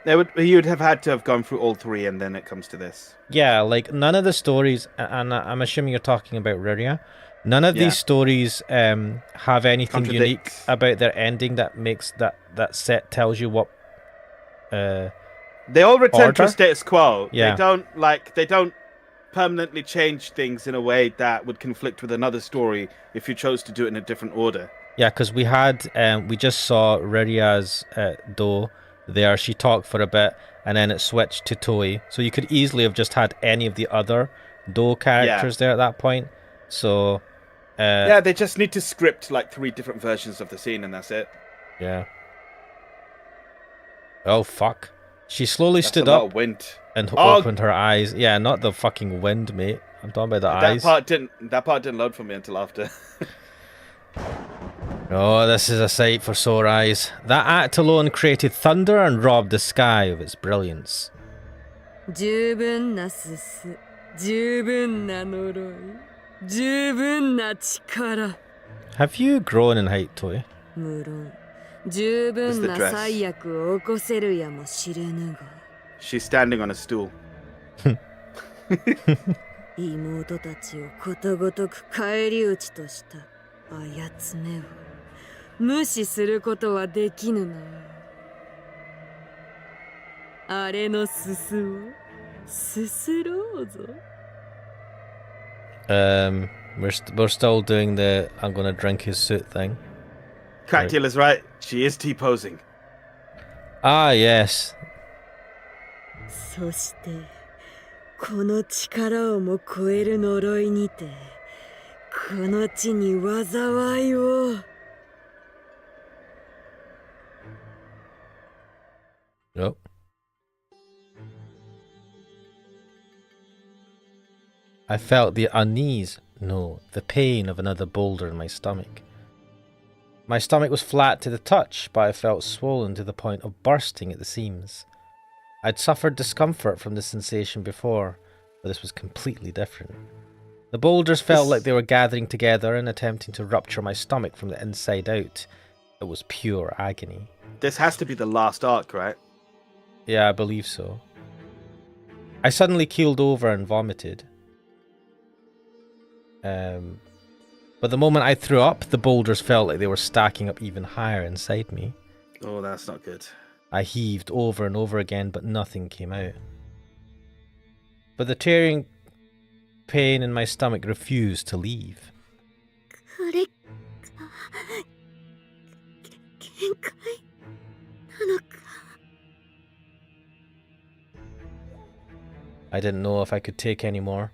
He would have had to have gone through all 3, and then it comes to this. Yeah, like none of the stories, and I'm assuming you're talking about Ryria. None of these stories have anything unique about their ending that makes that set tells you what. They all return to status quo. Yeah. They don't permanently change things in a way that would conflict with another story if you chose to do it in a different order. Yeah, because we just saw Ryria's Do there. She talked for a bit, and then it switched to Toei. So you could easily have just had any of the other Do characters there at that point. So yeah, they just need to script like 3 different versions of the scene, and that's it. Yeah. Oh fuck! She slowly stood up and opened her eyes. Yeah, not the fucking wind, mate. I'm talking about the eyes. That part didn't load for me until after. Oh, this is a sight for sore eyes. That act alone created thunder and robbed the sky of its brilliance. 十分なすす、十分な呪い、十分な力。 Have you grown in height, Toy? 無論、十分な災厄を起こせるやもしれぬが。 She's standing on a stool. 妹たちをことごとく返り討ちとしたあやつめを無視することはできぬな。あれのすすをすすろうぞ。We're still doing the I'm gonna drink his suit thing. Cracktail is right. She is T-posing. Ah, yes. そしてこの力をも超える呪いにてこの地に災いを。 Nope. I felt the unease, no, the pain of another boulder in my stomach. My stomach was flat to the touch, but I felt swollen to the point of bursting at the seams. I'd suffered discomfort from this sensation before, but this was completely different. The boulders felt like they were gathering together and attempting to rupture my stomach from the inside out. It was pure agony. This has to be the last arc, right? Yeah, I believe so. I suddenly keeled over and vomited. But the moment I threw up, the boulders felt like they were stacking up even higher inside me. Oh, that's not good. I heaved over and over again, but nothing came out. But the tearing pain in my stomach refused to leave. I didn't know if I could take any more.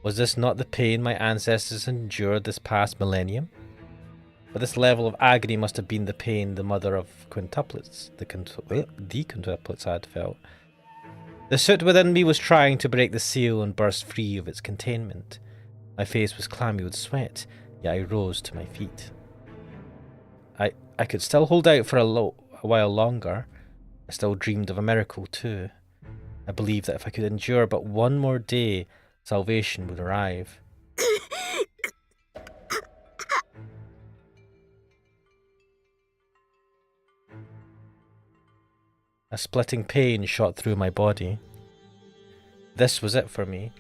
Was this not the pain my ancestors endured this past millennium? But this level of agony must have been the pain the mother of quintuplets, the quintuplets had felt. The suit within me was trying to break the seal and burst free of its containment. My face was clammy with sweat, yet I rose to my feet. I could still hold out for a while longer. I still dreamed of a miracle too. I believed that if I could endure but one more day, salvation would arrive. A splitting pain shot through my body. This was it for me.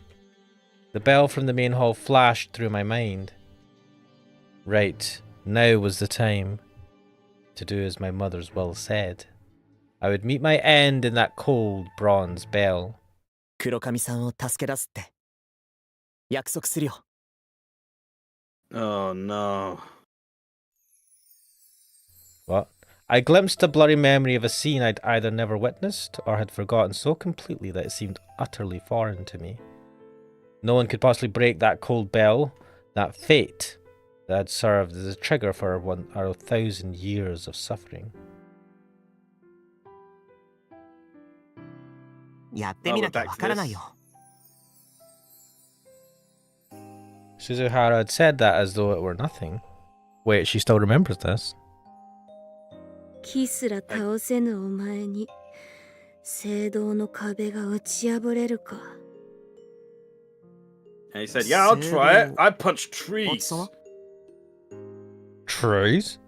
The bell from the main hall flashed through my mind. Right, now was the time to do as my mother's will said. I would meet my end in that cold bronze bell. 黒髪さんを助け出すって約束するよ。 Oh no. What? I glimpsed a blurry memory of a scene I'd either never witnessed or had forgotten so completely that it seemed utterly foreign to me. No one could possibly break that cold bell, that fate that had served as a trigger for 1,000 years of suffering. やってみなきゃわからないよ。 Suzuhara had said that as though it were nothing. Wait, she still remembers this? 木すら倒せぬお前に聖堂の壁が打ち破れるか。 And he said, yeah, I'll try it. I punch trees. Trees?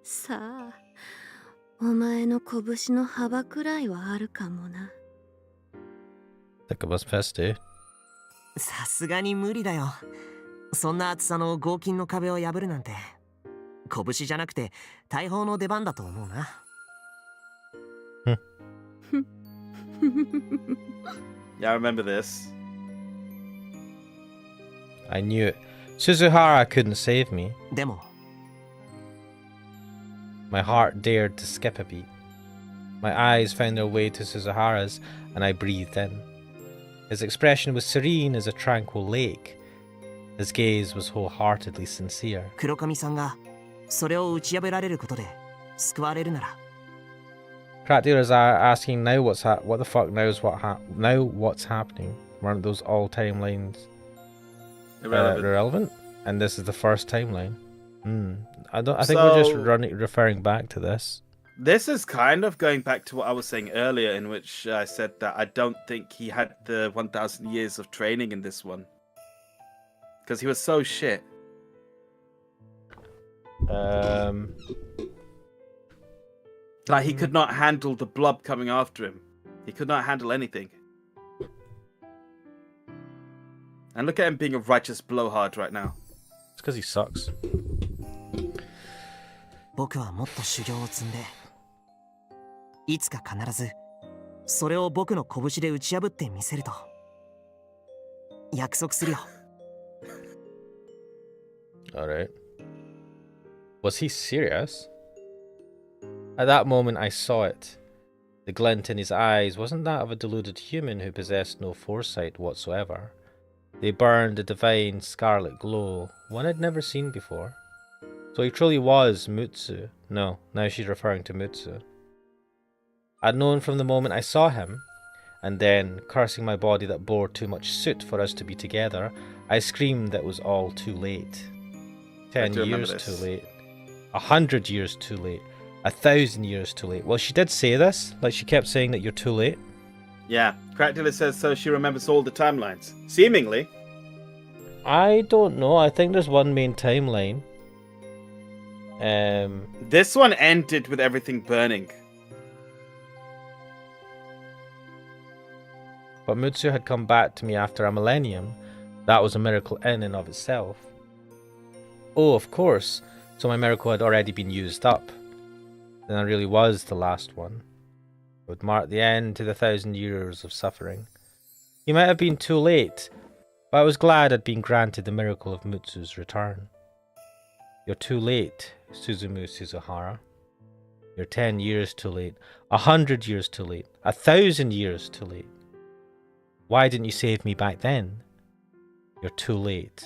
さあ、お前の拳の幅くらいはあるかもな。 Think it was pissed, eh? さすがに無理だよ。そんな厚さの合金の壁を破るなんて。拳じゃなくて大砲の出番だと思うな。Yeah, I remember this. I knew it. Suzuhara couldn't save me. でも My heart dared to skip a beat. My eyes found their way to Suzuhara's, and I breathed in. His expression was serene as a tranquil lake. His gaze was wholeheartedly sincere. 黒髪さんがそれを打ち破られることで救われるなら。 Crackdealer is asking now what the fuck now what's happening? Weren't those all timelines irrelevant? And this is the first timeline. I think we're just referring back to this. This is kind of going back to what I was saying earlier, in which I said that I don't think he had the 1,000 years of training in this one. Because he was so shit. Like, he could not handle the blob coming after him. He could not handle anything. And look at him being a righteous blowhard right now. It's because he sucks. 僕はもっと修行を積んで、いつか必ずそれを僕の拳で打ち破ってみせると約束するよ。 Alright. Was he serious? At that moment I saw it. The glint in his eyes wasn't that of a deluded human who possessed no foresight whatsoever. They burned a divine scarlet glow, one I'd never seen before. So he truly was Mutsu. No, now she's referring to Mutsu. I'd known from the moment I saw him, and then, cursing my body that bore too much soot for us to be together, I screamed that it was all too late. 10 years too late. 100 years too late. 1,000 years too late. Well, she did say this. Like, she kept saying that you're too late. Yeah, Crackdealer says so she remembers all the timelines. Seemingly. I don't know. I think there's one main timeline. This one ended with everything burning. But Mutsu had come back to me after a millennium. That was a miracle in and of itself. Oh, of course. So my miracle had already been used up. Then I really was the last one. It would mark the end to the 1,000 years of suffering. He might have been too late, but I was glad I'd been granted the miracle of Mutsu's return. You're too late, Suzumu Suzuhara. You're 10 years too late, 100 years too late, 1,000 years too late. Why didn't you save me back then? You're too late.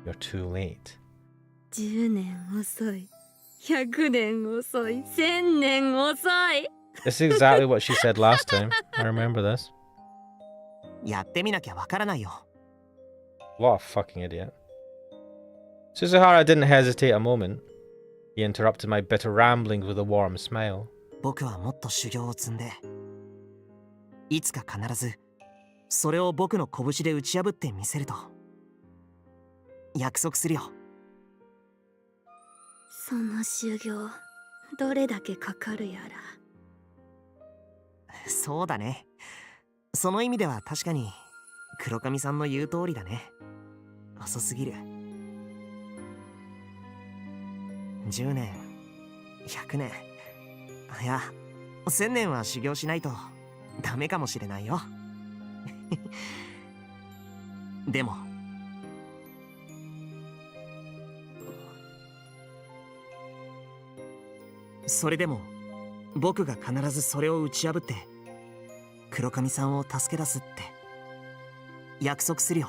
You're too late. 10年遅い。100年遅い。1000年遅い。 This is exactly what she said last time. I remember this. やってみなきゃわからないよ。 What a fucking idiot. Suzuhara didn't hesitate a moment. He interrupted my bitter ramblings with a warm smile. 僕はもっと修行を積んで、いつか必ずそれを僕の拳で打ち破ってみせると約束するよ。その修行、どれだけかかるやら。そうだね。その意味では確かに黒髪さんの言う通りだね。遅すぎる。10年、100年、いや、1000年は修行しないとダメかもしれないよ。でもそれでも僕が必ずそれを打ち破って黒髪さんを助け出すって約束するよ。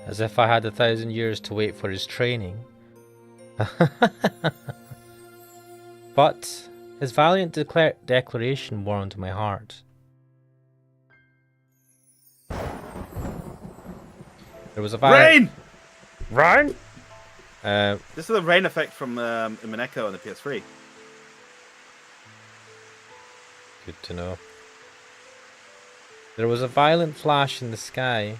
As if I had 1,000 years to wait for his training. But his valiant declaration warmed my heart. There was a Rain! Rain? This is the rain effect from Imaneko on the PS3. Good to know. There was a violent flash in the sky,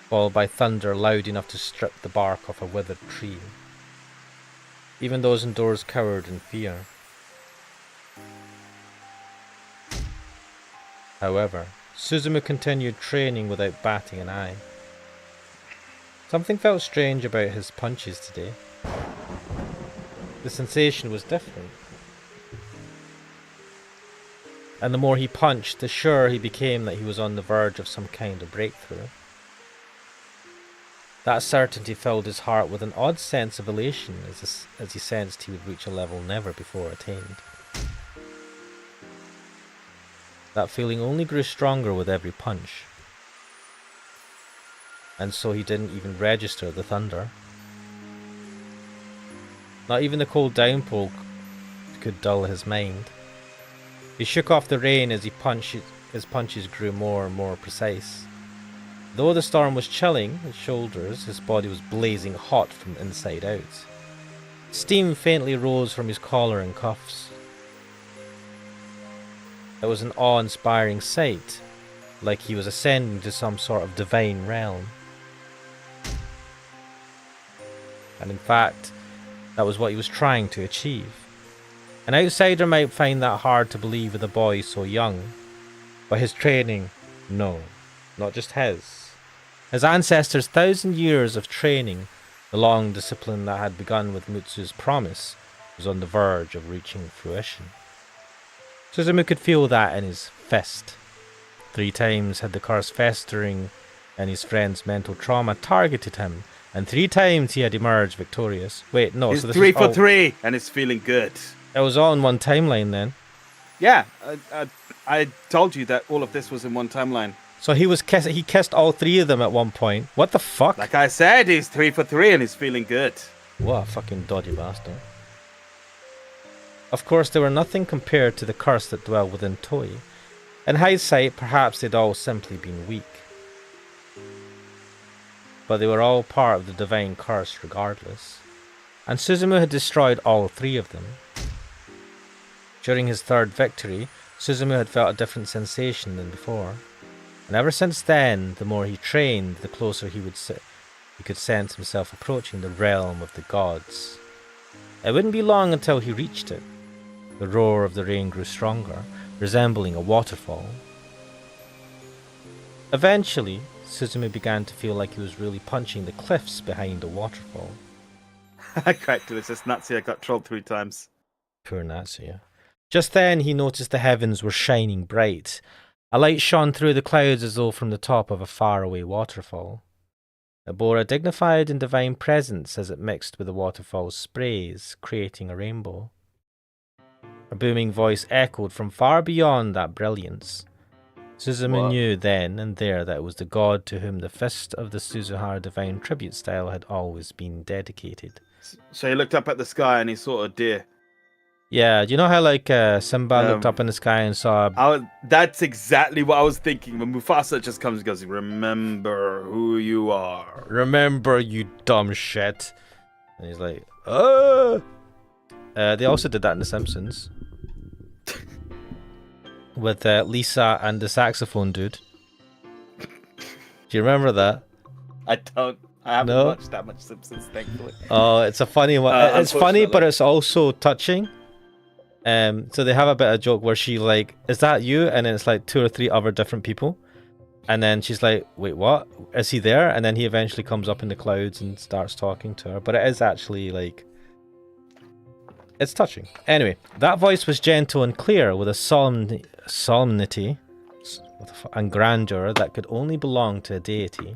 followed by thunder loud enough to strip the bark off a withered tree. Even those indoors cowered in fear. However, Suzumu continued training without batting an eye. Something felt strange about his punches today. The sensation was different. And the more he punched, the surer he became that he was on the verge of some kind of breakthrough. That certainty filled his heart with an odd sense of elation as he sensed he would reach a level never before attained. That feeling only grew stronger with every punch. And so he didn't even register the thunder. Not even the cold downpour could dull his mind. He shook off the rain as his punches grew more and more precise. Though the storm was chilling his shoulders, his body was blazing hot from inside out. Steam faintly rose from his collar and cuffs. It was an awe-inspiring sight, like he was ascending to some sort of divine realm. And in fact, that was what he was trying to achieve. An outsider might find that hard to believe with a boy so young, but his training, no, not just his. His ancestors' 1,000 years of training, the long discipline that had begun with Mutsu's promise, was on the verge of reaching fruition. Suzumu could feel that in his fist. 3 times had the curse festering and his friend's mental trauma targeted him, and 3 times he had emerged victorious. Wait, no, He's so this 3 is for all, 3, and it's feeling good. It was all in one timeline then. Yeah, I told you that all of this was in one timeline. So he kissed all 3 of them at one point. What the fuck? Like I said, he's 3 for 3, and he's feeling good. What a fucking dodgy bastard. Of course, they were nothing compared to the curse that dwelled within Toi. In hindsight, perhaps they'd all simply been weak. But they were all part of the divine curse regardless. And Suzumu had destroyed all 3 of them. During his 3rd victory, Suzumu had felt a different sensation than before. And ever since then, the more he trained, the closer he could sense himself approaching the realm of the gods. It wouldn't be long until he reached it. The roar of the rain grew stronger, resembling a waterfall. Eventually, Suzumu began to feel like he was really punching the cliffs behind the waterfall. I cracked to this. It's Natsuya got trolled 3 times. Poor Natsuya. Just then, he noticed the heavens were shining bright. A light shone through the clouds as though from the top of a faraway waterfall. It bore a dignified and divine presence as it mixed with the waterfall's sprays, creating a rainbow. A booming voice echoed from far beyond that brilliance. Suzumu knew then and there that it was the god to whom the fist of the Suzuhara divine tribute style had always been dedicated. So he looked up at the sky and he saw a deer. Yeah, do you know how Senpai looked up in the sky and saw that's exactly what I was thinking when Mufasa just comes and goes, remember who you are. Remember, you dumb shit. And he's like, oh. They also did that in The Simpsons. With Lisa and the saxophone dude. Do you remember that? I haven't watched that much Simpsons, thankfully. Oh, it's a funny one. It's funny, but it's also touching. So they have a bit of joke where she like, is that you? And then it's like 2 or 3 other different people. And then she's like, wait, what? Is he there? And then he eventually comes up in the clouds and starts talking to her. But it is actually like, it's touching. Anyway, that voice was gentle and clear with a solemnity and grandeur that could only belong to a deity.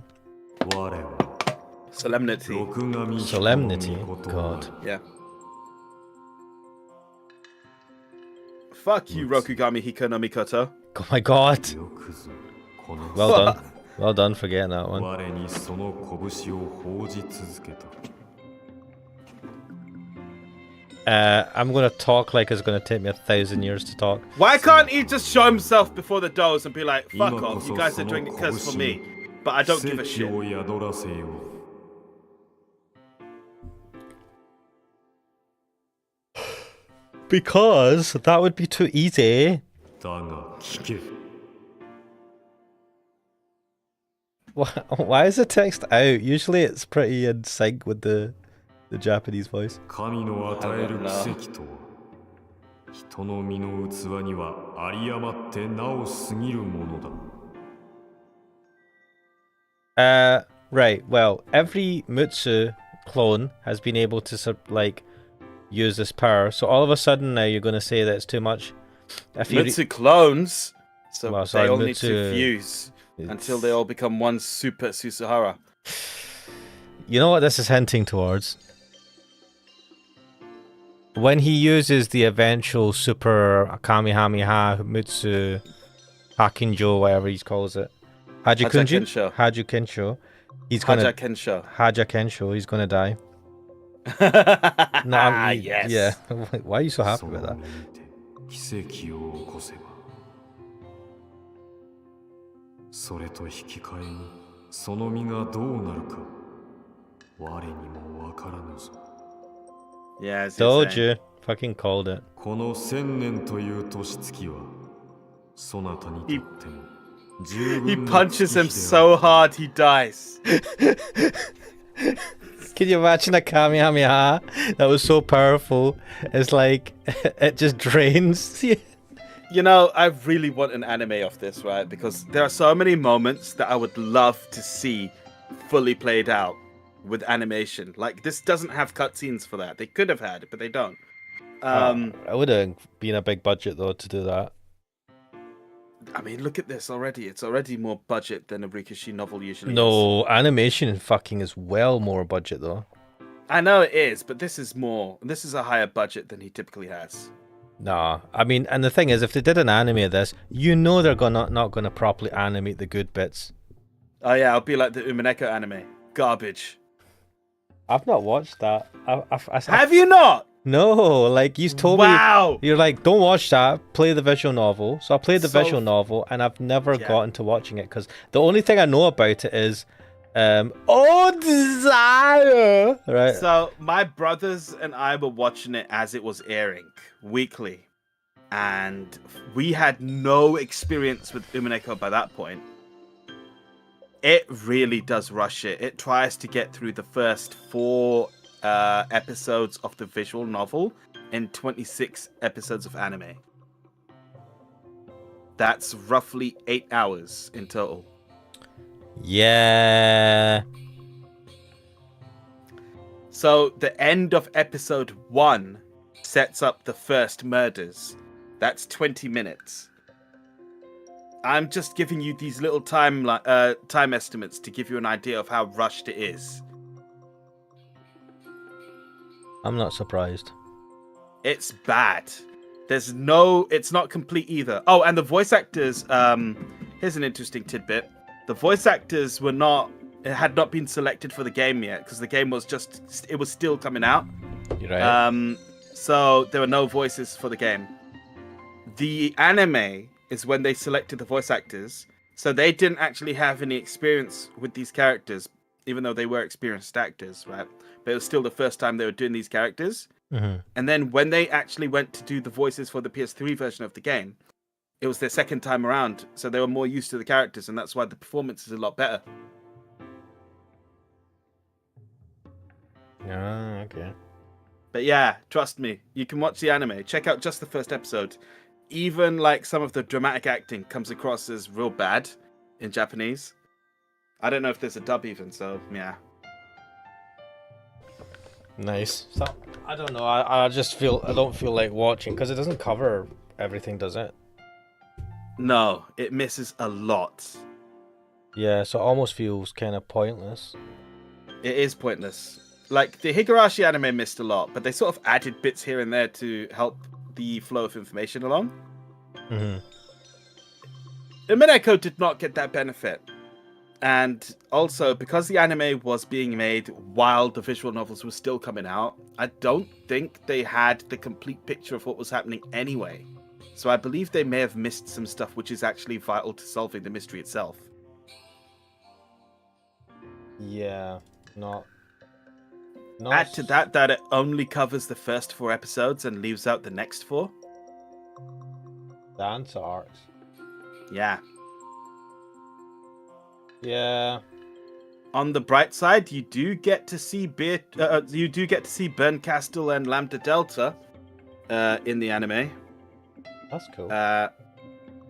Solemnity. Solemnity, God. Yeah. Fuck you, Rokugami Hiko no Mikoto. Oh my God. Well done. Well done for getting that one. I'm going to talk like it's going to take me 1,000 years to talk. Why can't he just show himself before the doors and be like, fuck off, you guys are doing it because for me, but I don't give a shit. Because that would be too easy. Why is the text out? Usually it's pretty in sync with the Japanese voice. Right, well, every Mutsu clone has been able to like use this power, so all of a sudden now you're going to say that it's too much. Mutsu clones, so well, sorry, they all Mutsu, need to fuse until they all become one super Susuhara. You know what this is hinting towards? When he uses the eventual super Kamehameha Mutsu Hakinjo, whatever he calls it, Haju Kensho, he's gonna Haja Kensho, he's gonna die. No, yes. Yeah. Why are you so happy about that? Yeah, told you. Fucking called it. He punches him so hard he dies. Can you imagine a Kamehameha that was so powerful? It's like, it just drains. You know, I really want an anime of this, right? Because there are so many moments that I would love to see fully played out with animation. Like, this doesn't have cutscenes for that. They could have had it, but they don't. It would have been a big budget, though, to do that. I mean, look at this already. It's already more budget than a Rikishi novel usually is. No, animation fucking is well more budget, though. I know it is, but this is more. This is a higher budget than he typically has. Nah, I mean, and the thing is, if they did an anime of this, you know they're not gonna properly animate the good bits. Oh yeah, it'll be like the Umineko anime. Garbage. I've not watched that. Have you not? No, like you told me. You're like, don't watch that. Play the visual novel. So I played the visual novel, and I've never gotten to watching it because the only thing I know about it is, oh desire. Right. So my brothers and I were watching it as it was airing weekly, and we had no experience with Umineko by that point. It really does rush it. It tries to get through the first 4 episodes of the visual novel in 26 episodes of anime. That's roughly 8 hours in total. Yeah. So the end of episode 1 sets up the first murders. That's 20 minutes. I'm just giving you these little time estimates to give you an idea of how rushed it is. I'm not surprised. It's bad. It's not complete either. Oh, and the voice actors, here's an interesting tidbit. The voice actors had not been selected for the game yet, because the game was still coming out. You're right. So there were no voices for the game. The anime is when they selected the voice actors, so they didn't actually have any experience with these characters, even though they were experienced actors, right? But it was still the first time they were doing these characters. Mm-hmm. And then when they actually went to do the voices for the PS3 version of the game, it was their second time around, so they were more used to the characters, and that's why the performance is a lot better. Ah, okay. But yeah, trust me, you can watch the anime. Check out just the first episode. Even like some of the dramatic acting comes across as real bad in Japanese. I don't know if there's a dub even, so yeah. Nice. So I don't know. I don't feel like watching because it doesn't cover everything, does it? No, it misses a lot. Yeah, so it almost feels kind of pointless. It is pointless. Like, the Higurashi anime missed a lot, but they sort of added bits here and there to help the flow of information along. Mm-hmm. Umineko did not get that benefit. And also, because the anime was being made while the visual novels were still coming out, I don't think they had the complete picture of what was happening anyway. So I believe they may have missed some stuff which is actually vital to solving the mystery itself. Yeah, not Add to that it only covers the first 4 episodes and leaves out the next 4. the answer arcs. Yeah. Yeah. On the bright side, you do get to see Berncastle and Lambda Delta in the anime. That's cool.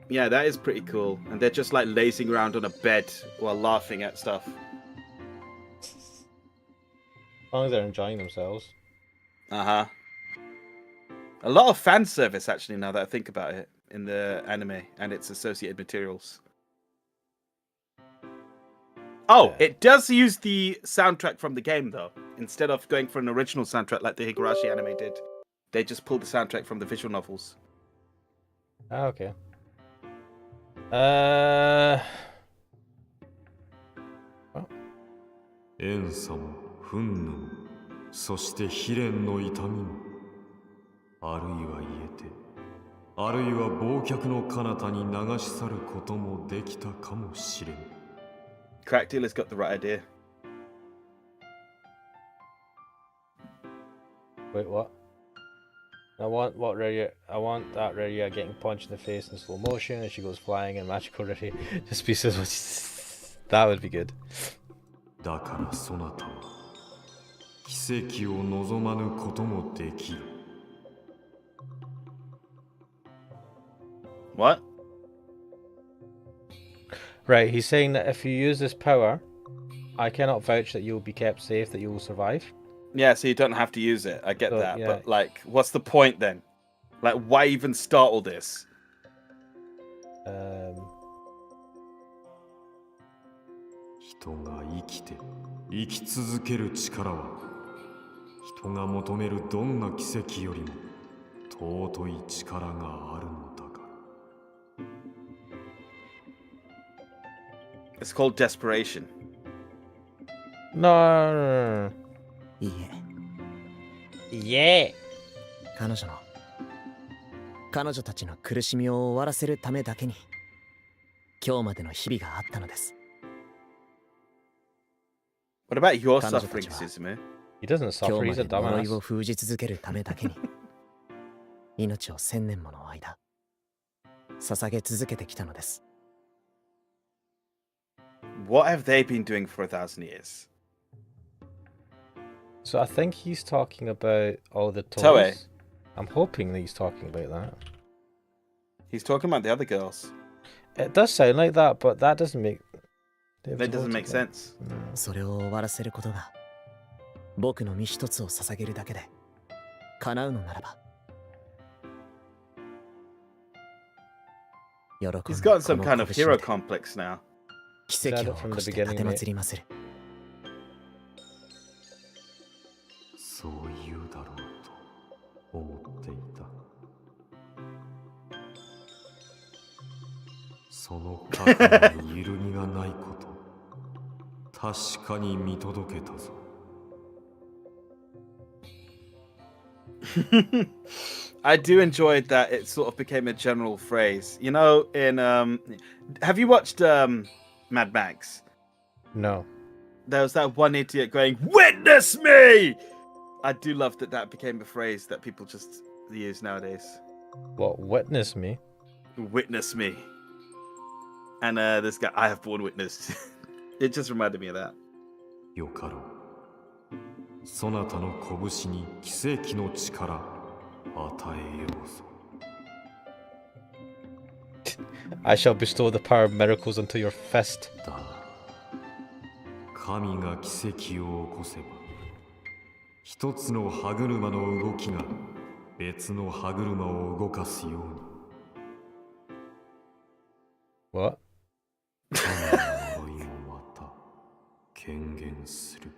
Yeah, that is pretty cool. And they're just like lazing around on a bed while laughing at stuff. As long as they're enjoying themselves. Uh-huh. A lot of fan service, actually, now that I think about it, in the anime and its associated materials. Oh, Yeah. it does use the soundtrack from the game, though. Instead of going for an original soundtrack like the Higurashi anime did, they just pulled the soundtrack from the visual novels. Ah, okay. 怨嗟も憤怒もそして悲恋の痛みもあるいは言えてあるいは忘却の彼方に流し去ることもできたかもしれん。 Crack Dealer's got the right idea. Wait, what? I want that Reria getting punched in the face in slow motion and she goes flying and magical Reria just pieces. That would be good. だからそなたは奇跡を望まぬこともできる。 What? Right, he's saying that if you use this power, I cannot vouch that you will be kept safe, that you will survive. Yeah, so you don't have to use it. I get So, that. yeah. But, like, what's the point then? Like, why even start all this? 人が生きて生き続ける力は人が求めるどんな奇跡よりも尊い力があるのだから。 It's called desperation. No. いいえ Yeah. 彼女たちの苦しみを終わらせるためだけに今日までの日々があったのです。 What about your 彼女た suffering, ちは Suzume? He doesn't 今 suffer, 日 he's a まで呪い dumbass. を封じ続けるためだけに命を1000年もの間捧げ続けてきたのです。 What have they been doing for 1,000 years? So I think he's talking about all the toys. Toei. I'm hoping that he's talking about that. He's talking about the other girls. It does sound like that, but that doesn't make... That doesn't make sense. それを終わらせることが僕の身一つを捧げるだけで叶うのならば He's got some kind of hero complex now. 奇跡を起こして立てまつりまする。そう言うだろうと思っていた。その覚悟に揺るぎがないこと、確かに見届けたぞ。I do enjoy that it sort of became a general phrase. You know, in have you watched Mad Max? No. There was that one idiot going, "Witness me!" I do love that that became a phrase that people just use nowadays. What, witness me? Witness me. And this guy, I have borne witness. It just reminded me of that. よかろう。そなたの拳に奇跡の力与えようぞ。 I shall bestow the power of miracles unto your fist. だが神が奇跡を起こせば、一つの歯車の動きが別の歯車を動かすように。 What? 神の呪いもまた権限する。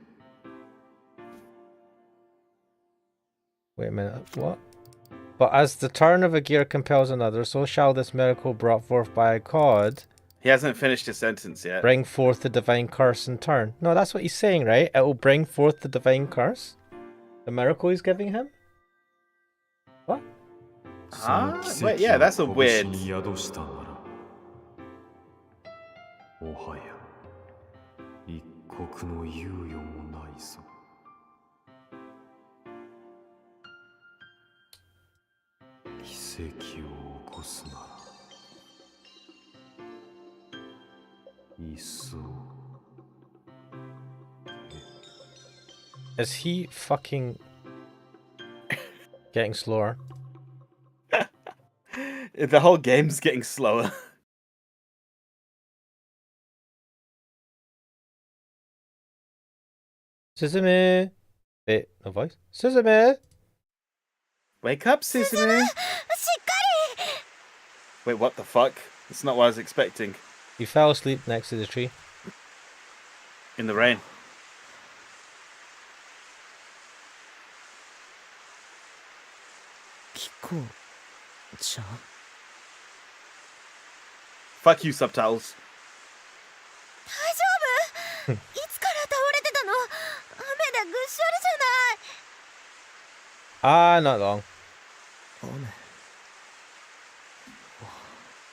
Wait a minute, what? But as the turn of a gear compels another, so shall this miracle brought forth by God He hasn't finished his sentence yet. bring forth the divine curse in turn. No, that's what he's saying, right? It will bring forth the divine curse? The miracle he's giving him? What? その Ah, 奇 wait, yeah, that's a 跡を weird. 拳に宿したなら、もはや一刻の猶予もないぞ。 奇跡を起こすなら、いっそ Is he fucking getting slower? The whole game's getting slower. Suzume! Wait, no voice? Suzume! Wake up, Suzume. Wait, what the fuck? That's not what I was expecting. He fell asleep next to the tree. In the rain. キコちゃん Fuck you, subtitles. 大丈夫いつから倒れてたの雨でぐっしょりじゃない Ah, not long. 雨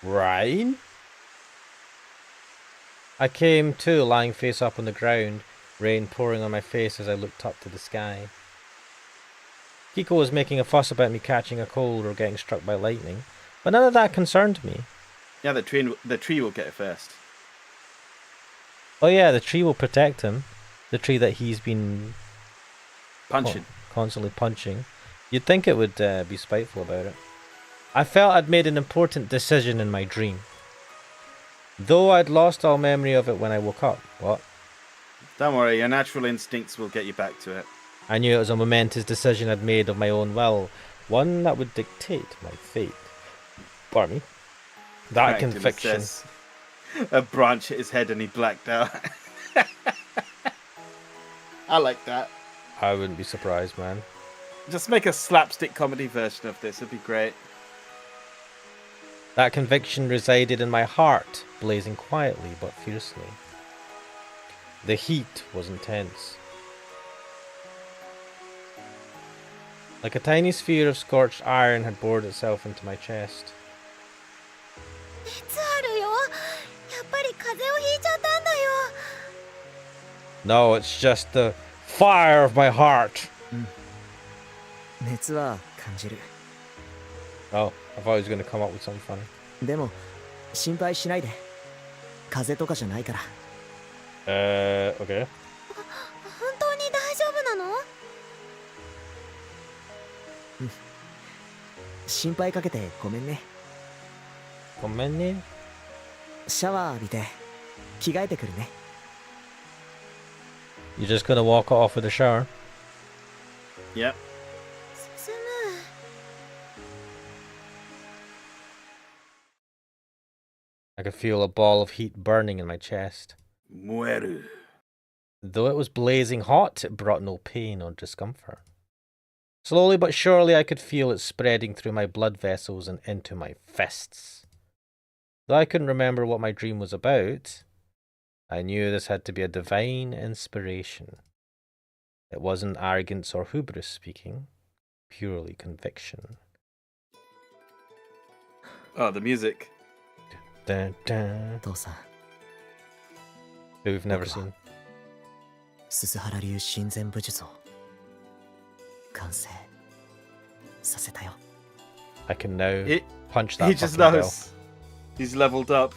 Rain? I came to, lying face up on the ground, rain pouring on my face as I looked up to the sky. Kiko was making a fuss about me catching a cold or getting struck by lightning, but none of that concerned me. Yeah, the tree will get it first. Oh yeah, the tree will protect him. The tree that he's been Punching. constantly punching. You'd think it would be spiteful about it. I felt I'd made an important decision in my dream. Though I'd lost all memory of it when I woke up. What? Don't worry, your natural instincts will get you back to it. I knew it was a momentous decision I'd made of my own will. One that would dictate my fate. Pardon me. That Cracked him, it conviction. says. A branch hit his head and he blacked out. I like that. I wouldn't be surprised, man. Just make a slapstick comedy version of this. It'd be great. That conviction resided in my heart, blazing quietly but fiercely. The heat was intense. Like a tiny sphere of scorched iron had bored itself into my chest. 熱あるよやっぱり風邪をひいちゃったんだよ No, it's just the fire of my heart. 熱は感じる Oh, I thought he was going to come up with something funny. でも心配しないで風邪とかじゃないから Okay. 本当に大丈夫なの心配かけてごめんね Komeni? シャワー浴びて着替えてくるね You're just going to walk off with a shower? Yep. 進む I could feel a ball of heat burning in my chest. Mueru. Though it was blazing hot, it brought no pain or discomfort. Slowly but surely I could feel it spreading through my blood vessels and into my fists. Though I couldn't remember what my dream was about, I knew this had to be a divine inspiration. It wasn't arrogance or hubris speaking, purely conviction. Oh, the music. Dun, dun. 父さん Who we've never seen. 鈴原流親善武術を完成させたよ I can now He, punch that he just fucking bell. knows. He's leveled up.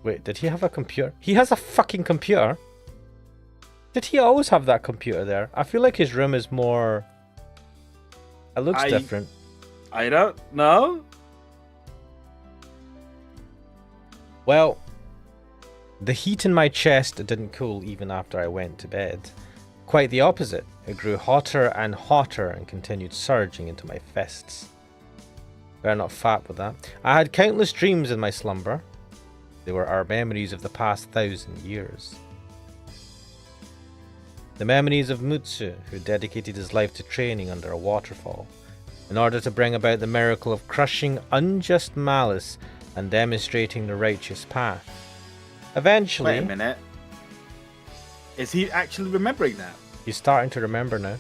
Wait, did he have a computer? He has a fucking computer? Did he always have that computer there? I feel like his room is more... It looks different. I don't know. Well, the heat in my chest didn't cool even after I went to bed. Quite the opposite. It grew hotter and hotter and continued surging into my fists. Better not fap with that. I had countless dreams in my slumber. They were our memories of the past 1,000 years. The memories of Mutsu, who dedicated his life to training under a waterfall, in order to bring about the miracle of crushing unjust malice and demonstrating the righteous path. Eventually... Wait a minute. Is he actually remembering that? He's starting to remember now.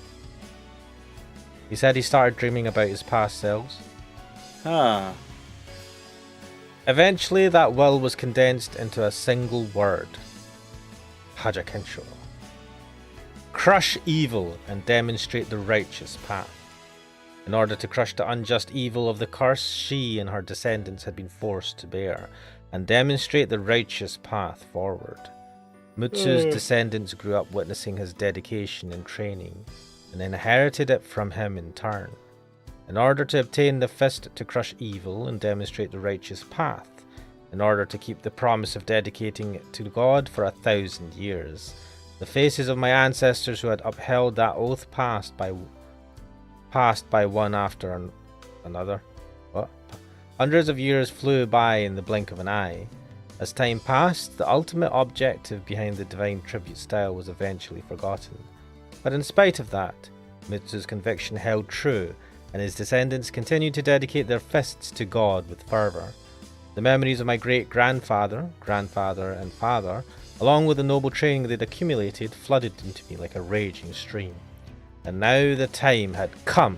He said he started dreaming about his past selves. Huh. Eventually, that will was condensed into a single word. Hajakensho. Crush evil and demonstrate the righteous path. In order to crush the unjust evil of the curse she and her descendants had been forced to bear, and demonstrate the righteous path forward. Mutsu's descendants grew up witnessing his dedication and training, and inherited it from him in turn. In order to obtain the fist to crush evil and demonstrate the righteous path, in order to keep the promise of dedicating it to God for 1,000 years, the faces of my ancestors who had upheld that oath passed by one after another. What? Hundreds of years flew by in the blink of an eye. As time passed, the ultimate objective behind the divine tribute style was eventually forgotten. But in spite of that, Mutsu's conviction held true, and his descendants continued to dedicate their fists to God with fervour. The memories of my great-grandfather, grandfather, and father, along with the noble training they'd accumulated, flooded into me like a raging stream. And now the time had come.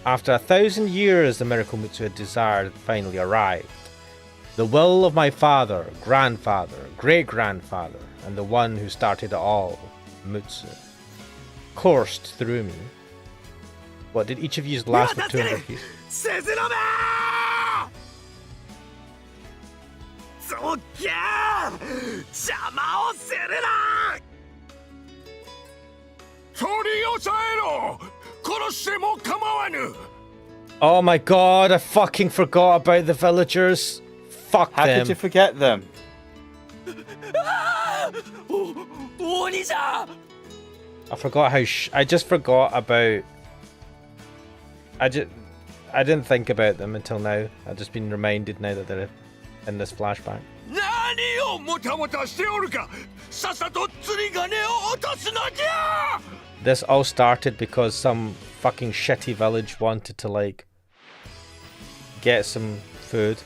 After 1,000 years, the miracle Mutsu had desired had finally arrived. The will of my father, grandfather, great-grandfather, and the one who started it all, Mutsu, coursed through me. What, did each of you last for 200 years? Oh my god, I fucking forgot about the villagers. Fuck How them. could you forget them? I forgot how I just forgot about... I didn't think about them until now. I've just been reminded now that they're in this flashback. This all started because some fucking shitty village wanted to, like, get some food.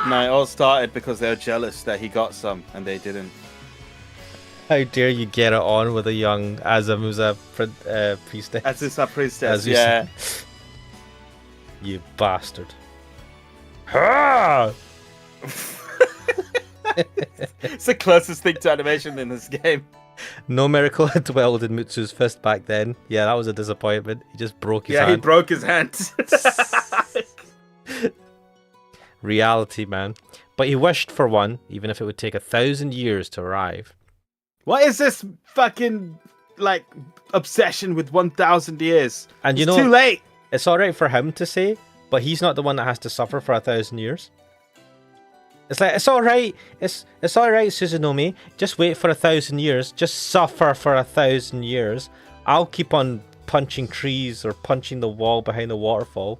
No, it all started because they were jealous that he got some and they didn't. How dare you get it on with a young Azamusa priestess? Azusa priestess, Azusa. yeah. You bastard. Ha! It's the closest thing to animation in this game. No miracle had dwelled in Mutsu's fist back then. Yeah, that was a disappointment. He just broke his hand. Yeah, he broke his hand. Reality, man. But he wished for one, even if it would take 1,000 years to arrive. What is this fucking, like, obsession with 1,000 years? And you It's know, too late. It's alright for him to say, but he's not the one that has to suffer for 1,000 years. It's like, it's alright, it's alright, Suzunomi. Just wait for 1,000 years. Just suffer for 1,000 years. I'll keep on punching trees or punching the wall behind the waterfall.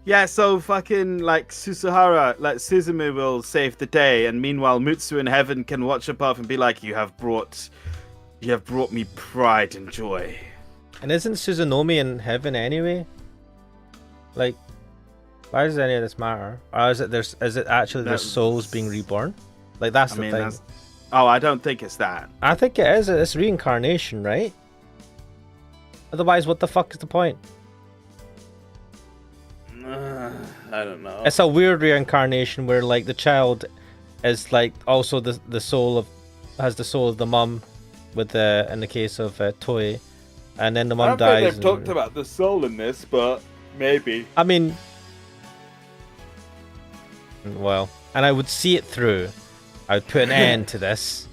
Yeah, so fucking, like, Suzuhara, like, Suzumu will save the day, and meanwhile Mutsu in heaven can watch above and be like, you have brought me pride and joy. And isn't Suzunomi in heaven anyway? Like, why does any of this matter? Or is it actually their souls being reborn? Like, that's the thing. Oh, I don't think it's that. I think it is. It's reincarnation, right? Otherwise, what the fuck is the point? I don't know. It's a weird reincarnation where, like, the child is, like, also the soul of... has the soul of the mum with the... in the case of Toei. And then the mum dies. I don't think they've talked about the soul in this, but maybe. I mean... Well, and I would see it through I would put an end to this.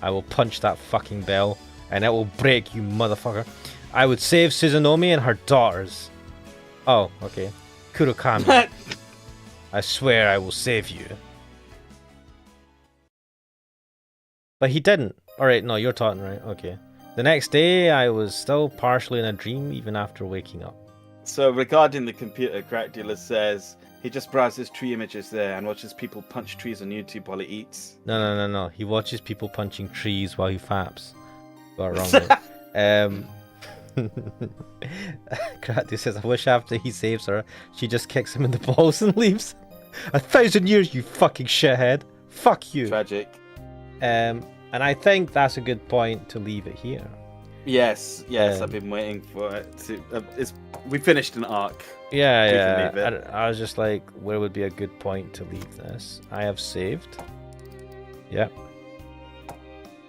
I will punch that fucking bell, and it will break, you motherfucker. I would save Suzunomi and her daughters. Oh, okay. Kurokami. I swear I will save you. But he didn't. Alright, no, you're talking, right? Okay. The next day, I was still partially in a dream even after waking up. So regarding the computer, Crack Dealer says he just browses tree images there and watches people punch trees on YouTube while he eats. No. He watches people punching trees while he faps. Got it wrong there. Crack says, I wish after he saves her, she just kicks him in the balls and leaves. 1,000 years, you fucking shithead. Fuck you. Tragic. And I think that's a good point to leave it here. Yes, I've been waiting for it to. We finished an arc. Yeah. Leave it. I was just like, where would be a good point to leave this? I have saved. Yep.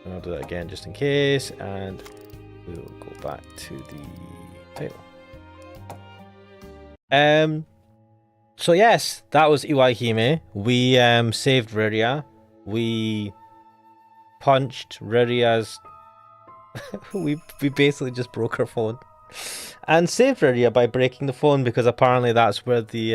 And I'll do that again just in case, and we'll go back to the title. So yes, that was Iwaihime. We saved Riria. We punched Riria's. we basically just broke her phone and saved Riria by breaking the phone, because apparently that's where the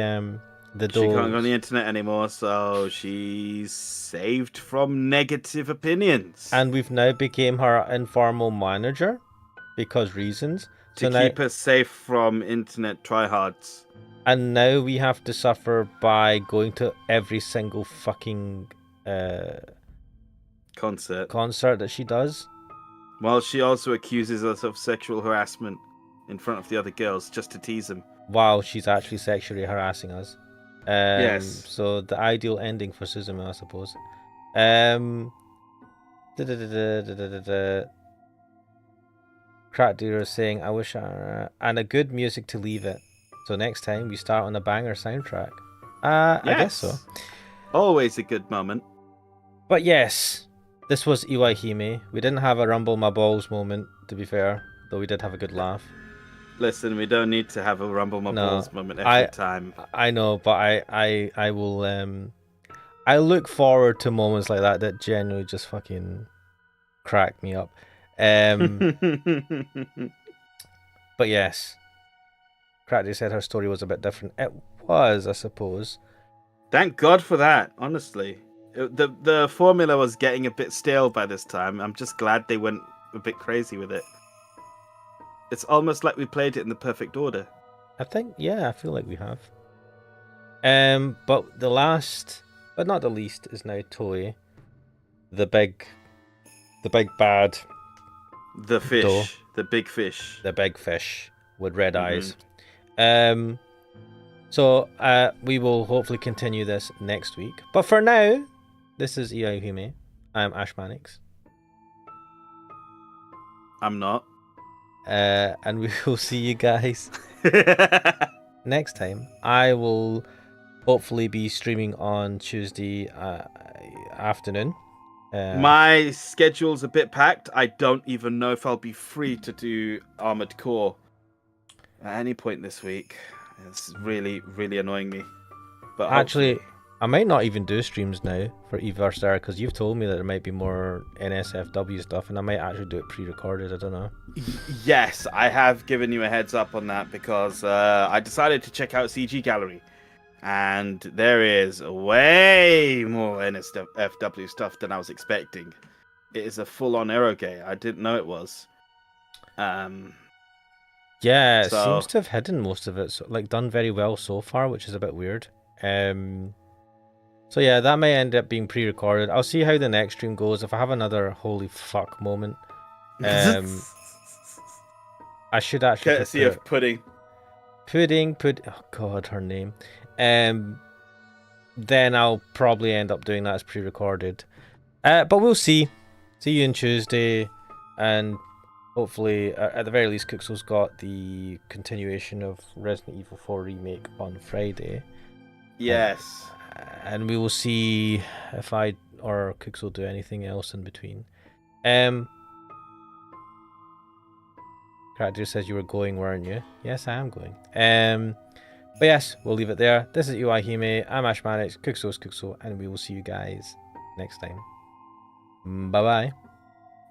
door. She can't go on the internet anymore, so she's saved from negative opinions. And we've now became her informal manager because reasons. To So keep her safe from internet tryhards. And now we have to suffer by going to every single fucking concert that she does. Well, she also accuses us of sexual harassment in front of the other girls just to tease them. Wow, she's actually sexually harassing us. Yes. So the ideal ending for Suzume, I suppose. Crack Dealer is saying, I wish and a good music to leave it. So next time we start on a banger soundtrack. I guess so. Always a good moment. But yes, this was Iwaihime. We didn't have a rumble my balls moment, to be fair, though we did have a good laugh. Listen, we don't need to have a rumble my balls moment every time. I know, but I will I look forward to moments like that genuinely just fucking crack me up. But yes, Cracky said her story was a bit different. It was, I suppose. Thank God for that, honestly. The formula was getting a bit stale by this time. I'm just glad they went a bit crazy with it. It's almost like we played it in the perfect order. I think, yeah, I feel like we have. But the last, but not the least, is now Toei, the big bad, the fish, the big fish, with red eyes. So we will hopefully continue this next week. But for now, this is Iwaihime. I'm Ash Mannix. I'm not. And we will see you guys next time. I will hopefully be streaming on Tuesday afternoon. My schedule's a bit packed. I don't even know if I'll be free to do Armored Core at any point this week. It's really, really annoying me. But actually, I might not even do streams now for Everse there, because you've told me that there might be more NSFW stuff, and I might actually do it pre-recorded. I don't know. Yes, I have given you a heads up on that, because I decided to check out CG Gallery, and there is way more NSFW stuff than I was expecting. It is a full-on eroge. I didn't know it was. Yeah, it seems to have hidden most of it, so, like, done very well so far, which is a bit weird. So yeah, that may end up being pre-recorded. I'll see how the next stream goes. If I have another holy fuck moment, I should actually courtesy of Pudding. Oh god, her name. Then I'll probably end up doing that as pre-recorded. But we'll see. See you on Tuesday, and hopefully, at the very least, Kuxel's got the continuation of Resident Evil 4 Remake on Friday. Yes. And we will see if I or Kuxel do anything else in between. Character says you were going, weren't you? Yes, I am going. But yes, we'll leave it there. This is Iwaihime. I'm Ash Mannix. Kuxel's Kuxel, and we will see you guys next time. Bye bye.